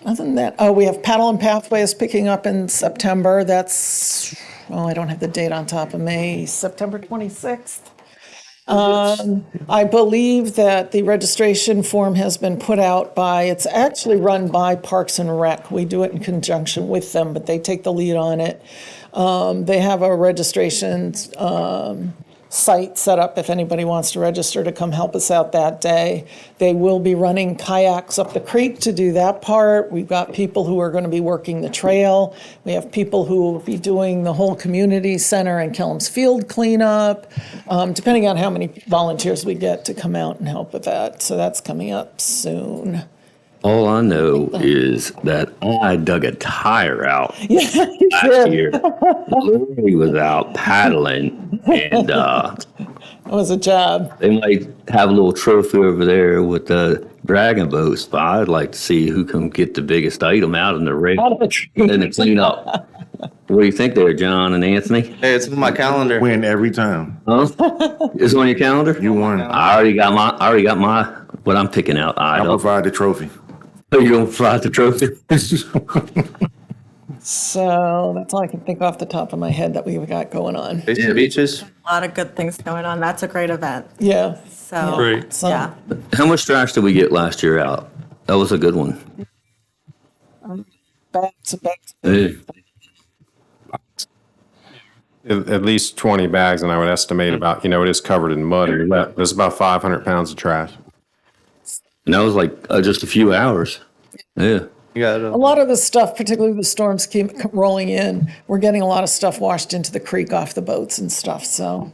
than that, we have Paddle and Pathways picking up in September. That's, I don't have the date on top of me, September 26th. I believe that the registration form has been put out it's actually run by Parks and Rec. We do it in conjunction with them, but they take the lead on it. They have a registration site set up if anybody wants to register to come help us out that day. They will be running kayaks up the creek to do that part. We've got people who are going to be working the trail. We have people who will be doing the whole community center and Kellums Field cleanup, depending on how many volunteers we get to come out and help with that. So that's coming up soon. All I know is that I dug a tire out last year. Literally was out paddling, and it was a job. They might have a little trophy over there with the dragon boats, but I'd like to see who can get the biggest item out in the rig and the clean up. What do you think there, John and Anthony? Hey, it's on my calendar. Win every time. Huh? It's on your calendar? You won. I already got my what I'm picking out. I'll provide the trophy. Oh, you don't provide the trophy? So that's all I can think off the top of my head that we've got going on. Beaches. A lot of good things going on. That's a great event. Yeah. So, Great. yeah. How much trash did we get last year out? That was a good one. Back to back. Hey. At least 20 bags, and I would estimate about, it is covered in mud and wet. There's about 500 pounds of trash. And that was like just a few hours. Yeah. A lot of the stuff, particularly the storms keep rolling in, we're getting a lot of stuff washed into the creek off the boats and stuff. So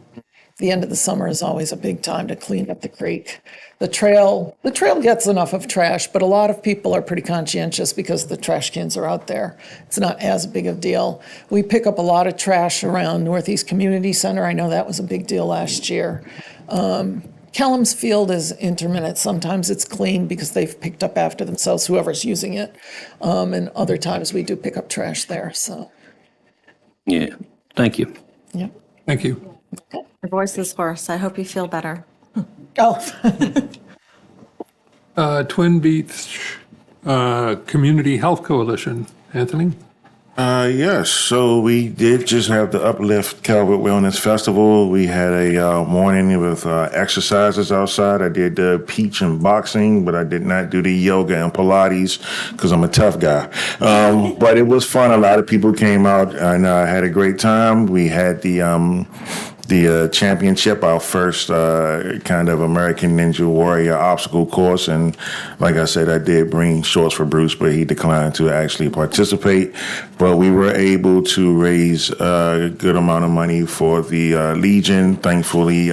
the end of the summer is always a big time to clean up the creek. The trail gets enough of trash, but a lot of people are pretty conscientious because the trash cans are out there. It's not as big of a deal. We pick up a lot of trash around Northeast Community Center. I know that was a big deal last year. Kellums Field is intermittent. Sometimes it's clean because they've picked up after themselves, whoever's using it. And other times we do pick up trash there, so. Yeah. Thank you. Yeah. Thank you. Your voice is hoarse. I hope you feel better. Oh. Twin Beach Community Health Coalition. Anthony? Yes, so we did just have the Uplift Calvert Wellness Festival. We had a morning with exercises outside. I did the peach and boxing, but I did not do the yoga and Pilates because I'm a tough guy. But it was fun. A lot of people came out and had a great time. We had the championship, our first kind of American Ninja Warrior obstacle course. And like I said, I did bring shorts for Bruce, but he declined to actually participate. But we were able to raise a good amount of money for the Legion, thankfully,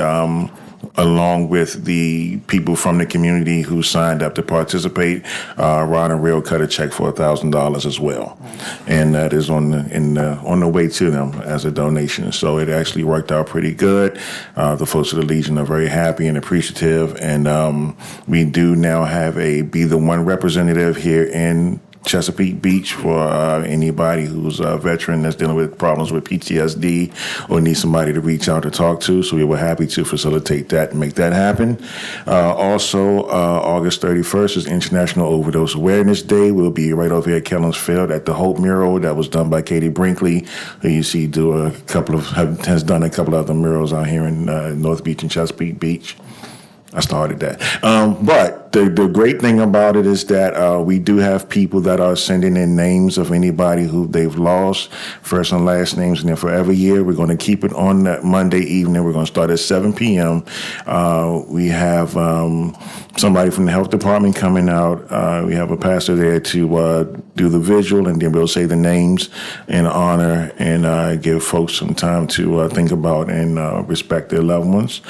along with the people from the community who signed up to participate. Rod and Rail cut a check for $1,000 as well. And that is on the way to them as a donation. So it actually worked out pretty good. The folks of the Legion are very happy and appreciative. And we do now have a Be the One representative here in Chesapeake Beach for anybody who's a veteran that's dealing with problems with PTSD or needs somebody to reach out to talk to. So we were happy to facilitate that and make that happen. Also, August 31st is International Overdose Awareness Day. We'll be right over here at Kellums Field at the Hope Mural that was done by Katie Brinkley, who you see has done a couple of other murals out here in North Beach and Chesapeake Beach. I started that. But The great thing about it is that we do have people that are sending in names of anybody who they've lost, first and last names, and then for every year we're going to keep it on that Monday evening. We're going to start at 7 p.m. We have somebody from the health department coming out. We have a pastor there to do the visual, and then we'll say the names in honor and give folks some time to think about and respect their loved ones.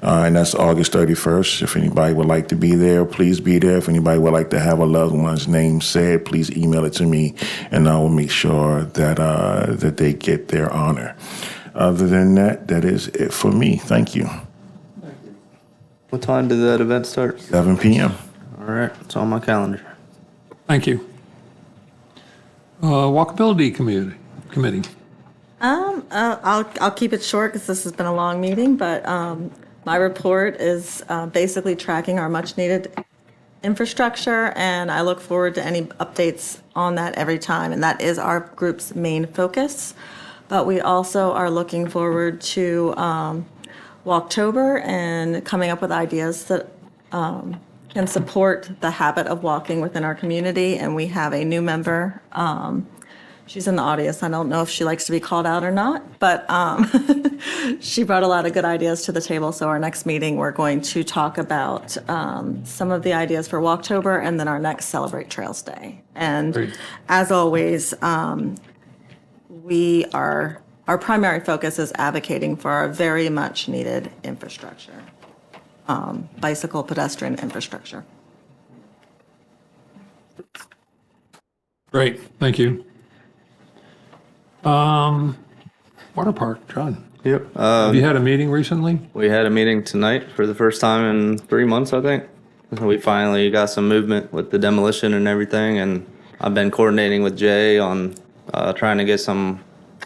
And that's August 31st. If anybody would like to be there, please be there. If anybody would like to have a loved one's name said, please email it to me, and I will make sure that that they get their honor. Other than that, that is it for me. Thank you. What time did that event start? 7 p.m. All right, it's on my calendar. Thank you. Walkability Committee. I'll keep it short because this has been a long meeting, but my report is basically tracking our much-needed infrastructure, and I look forward to any updates on that every time, and that is our group's main focus. But we also are looking forward to Walktober and coming up with ideas that can support the habit of walking within our community, and we have a new member. She's in the audience. I don't know if she likes to be called out or not, but she brought a lot of good ideas to the table. So our next meeting, we're going to talk about some of the ideas for Walktober and then our next Celebrate Trails Day. And Great. as always, our primary focus is advocating for our very much needed infrastructure, bicycle pedestrian infrastructure. Great, thank you. Water Park, John. Yep. Have you had a meeting recently? We had a meeting tonight for the first time in 3 months, I think. We finally got some movement with the demolition and everything, and I've been coordinating with Jay on trying to get some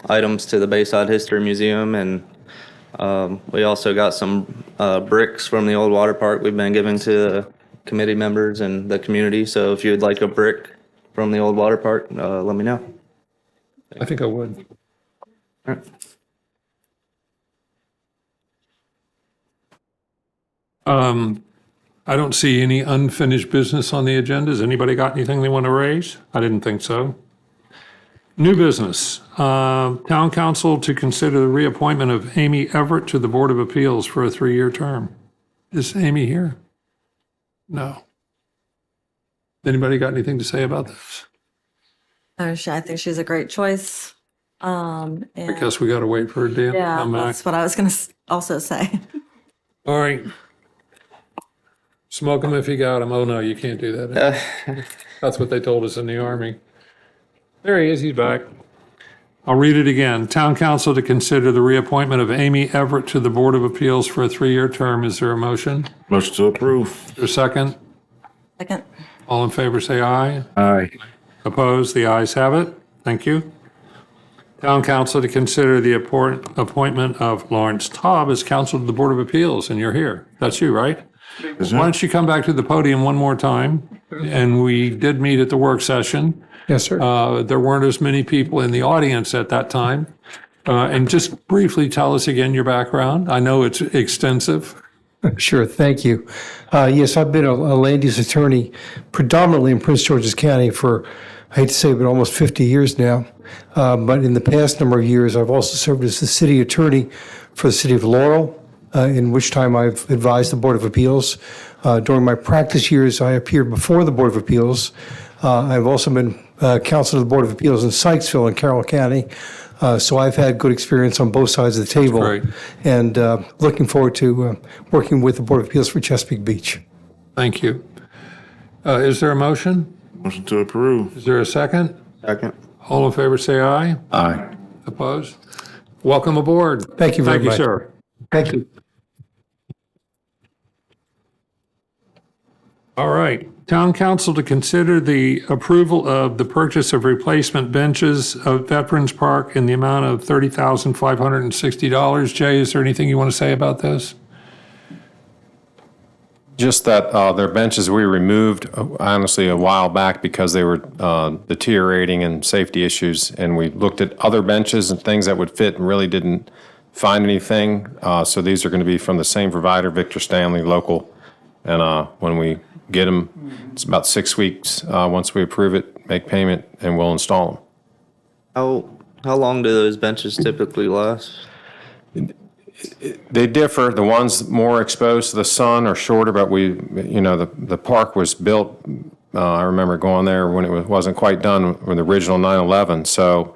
items to the Bayside History Museum, and we also got some bricks from the old water park we've been giving to the committee members and the community. So if you'd like a brick from the old water park, let me know. I think I would. All right. I don't see any unfinished business on the agenda. Has anybody got anything they want to raise? I didn't think so. New business. Town council to consider the reappointment of Amy Everett to the Board of Appeals for a 3-year term. Is Amy here? No. Anybody got anything to say about this? I think she's a great choice. I guess we got to wait for Dan to Yeah, come back. that's what I was going to also say. All right. Smoke them if you got them. Oh, no, you can't do that. That's what they told us in the Army. There he is. He's back. I'll read it again. Town council to consider the reappointment of Amy Everett to the Board of Appeals for a 3-year term. Is there a motion? Motion to approve. Is there a second? Second. All in favor, say aye. Aye. Opposed? The ayes have it. Thank you. Town council to consider the appointment of Lawrence Taub as counsel to the Board of Appeals, and you're here. That's you, right? Why don't you come back to the podium one more time? And we did meet at the work session. Yes, sir. There weren't as many people in the audience at that time. And just briefly tell us again your background. I know it's extensive. Sure, thank you. Yes, I've been a land use attorney predominantly in Prince George's County for, I hate to say it, but almost 50 years now. But in the past number of years, I've also served as the city attorney for the city of Laurel, in which time I've advised the Board of Appeals. During my practice years, I appeared before the Board of Appeals. I've also been counsel to the Board of Appeals in Sykesville in Carroll County. So I've had good experience on both sides of the table. Great. And looking forward to working with the Board of Appeals for Chesapeake Beach. Thank you. Is there a motion? Motion to approve. Is there a second? Second. All in favor, say aye. Aye. Opposed? Welcome aboard. Thank you very much. Thank you, sir. Thank you. All right. Town council to consider the approval of the purchase of replacement benches of Veterans Park in the amount of $30,560. Jay, is there anything you want to say about this? Just that their benches we removed, honestly, a while back because they were deteriorating and safety issues. And we looked at other benches and things that would fit and really didn't find anything. So these are going to be from the same provider, Victor Stanley, local. And when we get them. It's about 6 weeks. Once we approve it, make payment, and we'll install them. How long do those benches typically last? They differ. The ones more exposed to the sun are shorter, but the park was built, I remember going there when it wasn't quite done with the original 9/11, so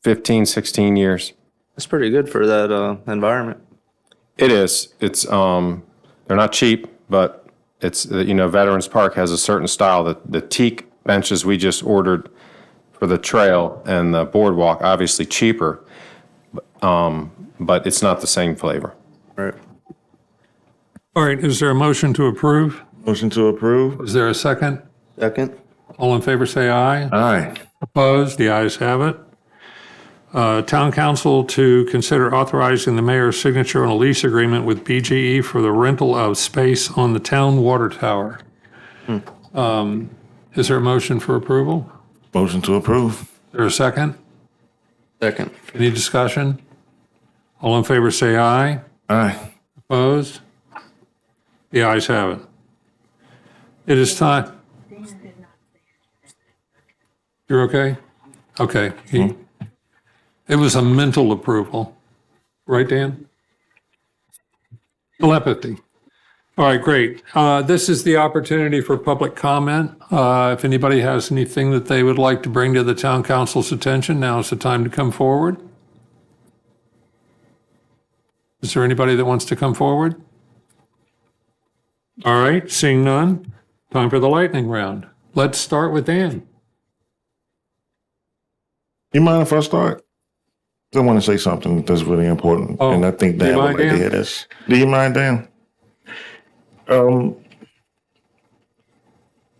15, 16 years. That's pretty good for that environment. It is. It's they're not cheap, but it's Veterans Park has a certain style. The teak benches we just ordered for the trail and the boardwalk, obviously cheaper, but it's not the same flavor. Right. All right, is there a motion to approve? Motion to approve. Is there a second? Second. All in favor, say aye. Aye. Opposed? The ayes have it. Town council to consider authorizing the mayor's signature on a lease agreement with BGE for the rental of space on the town water tower. Is there a motion for approval? Motion to approve. Is there a second? Second. Any discussion? All in favor, say aye. Aye. Opposed? The ayes have it. It is time. You're okay? Okay. It was a mental approval. Right, Dan? Telepathy. All right, great. This is the opportunity for public comment. If anybody has anything that they would like to bring to the town council's attention, now is the time to come forward. Is there anybody that wants to come forward? All right, seeing none, time for the lightning round. Let's start with Dan. You mind if I start? I want to say something that's really important, and I think Dan would like to hear this. Do you mind, Dan?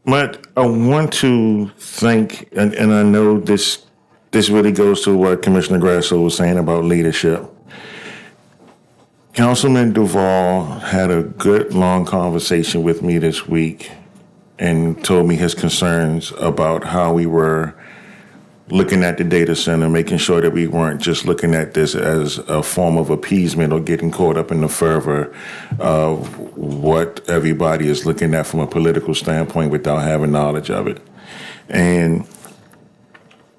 But I want to thank, and I know this really goes to what Commissioner Grasso was saying about leadership. Councilman Duval had a good, long conversation with me this week and told me his concerns about how we were looking at the data center, making sure that we weren't just looking at this as a form of appeasement or getting caught up in the fervor of what everybody is looking at from a political standpoint without having knowledge of it. And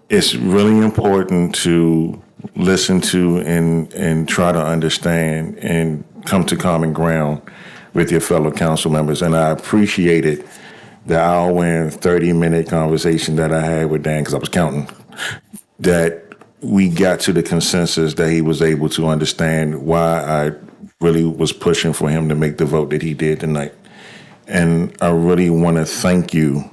it's really important to listen to and try to understand and come to common ground with your fellow council members. And I appreciated the hour and 30-minute conversation that I had with Dan, because I was counting, that we got to the consensus that he was able to understand why I really was pushing for him to make the vote that he did tonight. And I really want to thank you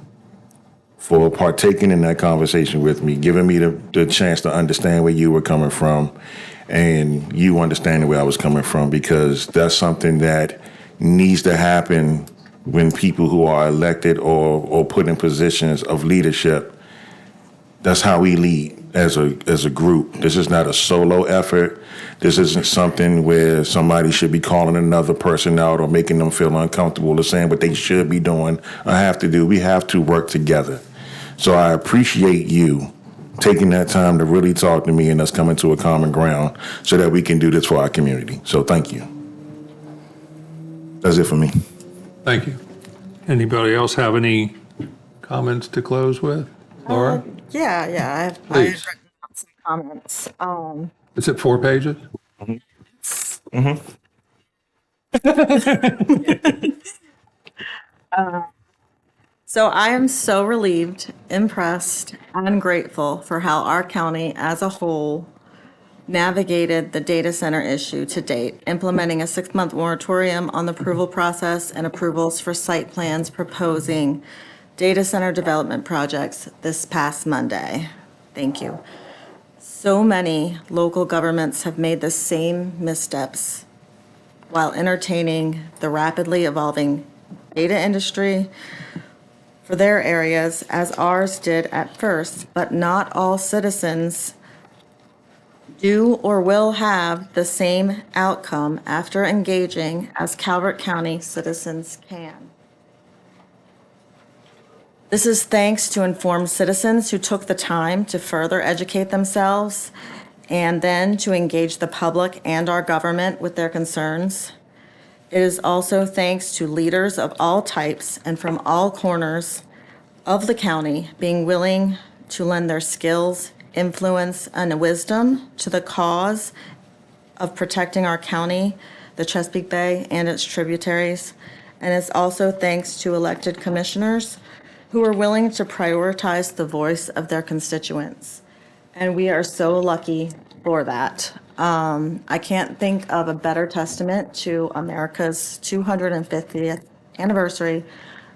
for partaking in that conversation with me, giving me the chance to understand where you were coming from and you understanding where I was coming from, because that's something that needs to happen when people who are elected or put in positions of leadership. That's how we lead as a group. This is not a solo effort. This isn't something where somebody should be calling another person out or making them feel uncomfortable or saying what they should be doing or have to do. We have to work together. So I appreciate you taking that time to really talk to me and us coming to a common ground so that we can do this for our community. So thank you. That's it for me. Thank you. Anybody else have any comments to close with? Laura? Yeah, I have written out some comments. Is it 4 pages? So I am so relieved, impressed, and grateful for how our county as a whole navigated the data center issue to date, implementing a 6-month moratorium on the approval process and approvals for site plans proposing data center development projects this past Monday. Thank you. So many local governments have made the same missteps while entertaining the rapidly evolving data industry for their areas, as ours did at first, but not all citizens do or will have the same outcome after engaging as Calvert County citizens can. This is thanks to informed citizens who took the time to further educate themselves and then to engage the public and our government with their concerns. It is also thanks to leaders of all types and from all corners of the county being willing to lend their skills, influence, and wisdom to the cause of protecting our county, the Chesapeake Bay, and its tributaries. And it's also thanks to elected commissioners who are willing to prioritize the voice of their constituents. And we are so lucky for that. I can't think of a better testament to America's 250th anniversary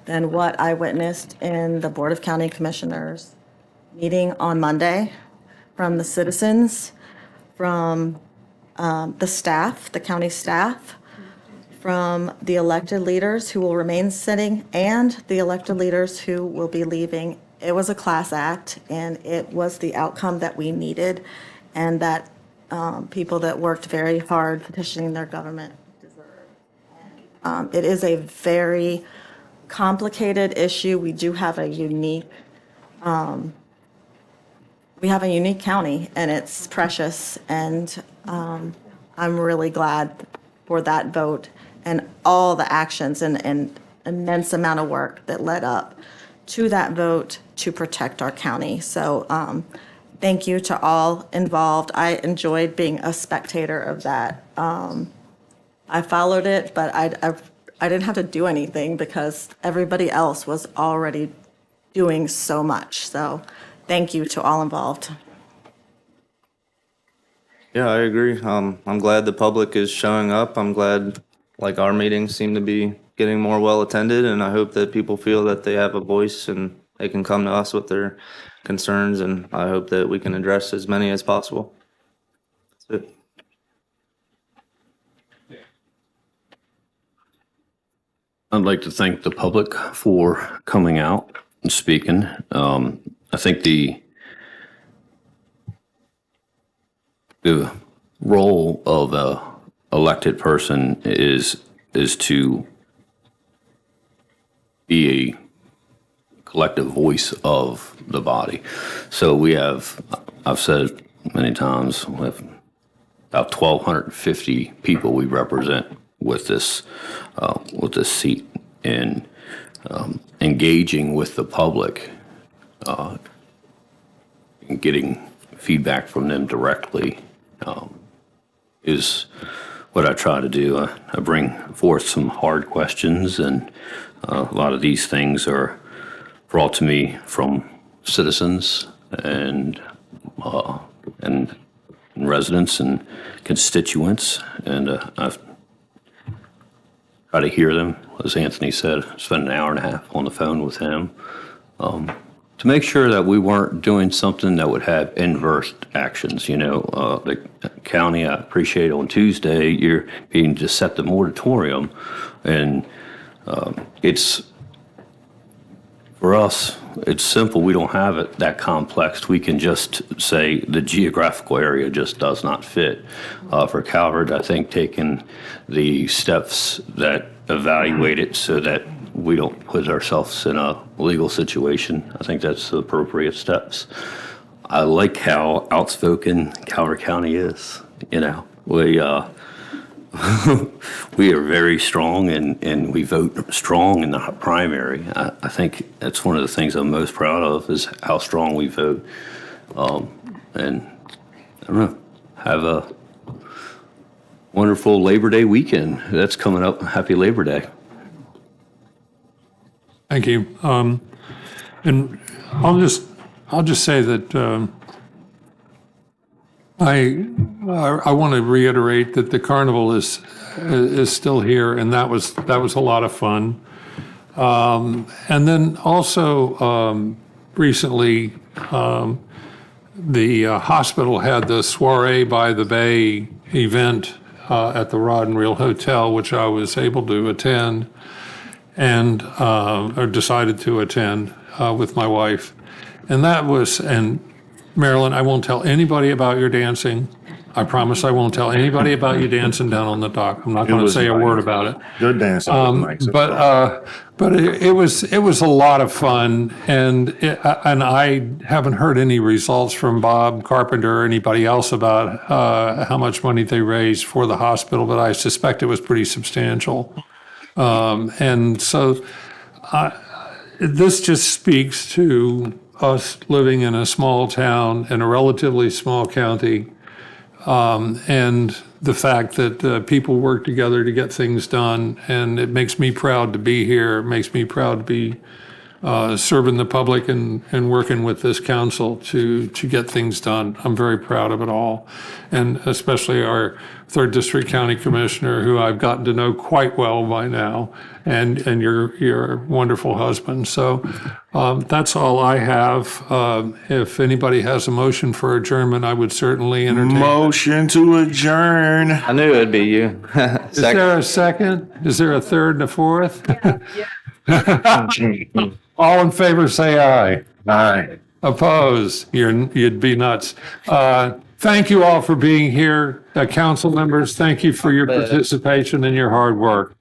than what I witnessed in the Board of County Commissioners meeting on Monday from the citizens, from the staff, the county staff, from the elected leaders who will remain sitting, and the elected leaders who will be leaving. It was a class act, and it was the outcome that we needed, and that people that worked very hard petitioning their government deserve. It is a very complicated issue. We do have a unique county, and it's precious, and I'm really glad for that vote and all the actions and immense amount of work that led up to that vote to protect our county. So thank you to all involved. I enjoyed being a spectator of that. I followed it, but I didn't have to do anything because everybody else was already doing so much. So thank you to all involved. Yeah, I agree. I'm glad the public is showing up. I'm glad like our meetings seem to be getting more well attended, and I hope that people feel that they have a voice and they can come to us with their concerns, and I hope that we can address as many as possible. That's it. I'd like to thank the public for coming out and speaking. I think the role of a elected person is to be a collective voice of the body. So we have, I've said many times, we have about 1,250 people we represent with this seat, and engaging with the public, and getting feedback from them directly is what I try to do. I bring forth some hard questions, and a lot of these things are brought to me from citizens and residents and constituents, and I've tried to hear them. As Anthony said, spent an hour and a half on the phone with him to make sure that we weren't doing something that would have inverse actions. You know, the county, I appreciate on Tuesday, you're being to set the moratorium, and it's, for us, it's simple. We don't have it that complex. We can just say the geographical area just does not fit. For Calvert, I think taking the steps that evaluate it so that we don't put ourselves in a legal situation, I think that's the appropriate steps. I like how outspoken Calvert County is. You know, we we are very strong, and we vote strong in the primary. I think that's one of the things I'm most proud of, is how strong we vote. And I don't know, have a wonderful Labor Day weekend. That's coming up. Happy Labor Day. Thank you. And I'll just say that I want to reiterate that the carnival is still here, and that was a lot of fun. And then also recently, the hospital had the Soiree by the Bay event at the Rod and Reel Hotel, which I was able to attend, and or decided to attend with my wife. And that was, and Marilyn, I won't tell anybody about your dancing. I promise I won't tell anybody about you dancing down on the dock. I'm not It going to was say a nice. word about it. Good dancing was nice. But it was a lot of fun, and I haven't heard any results from Bob Carpenter or anybody else about how much money they raised for the hospital, but I suspect it was pretty substantial. And so this just speaks to us living in a small town in a relatively small county, and the fact that people work together to get things done. And it makes me proud to be here. It makes me proud to be serving the public and working with this council to get things done. I'm very proud of it all. And especially our 3rd District County Commissioner, who I've gotten to know quite well by now, and your wonderful husband. So that's all I have. If anybody has a motion for adjournment, I would certainly entertain. Motion to adjourn. I knew it'd be you. Is there a second? Is there a third and a fourth? All in favor, say aye. Aye. Opposed? You'd be nuts. Thank you all for being here. Council members, thank you for your participation and your hard work.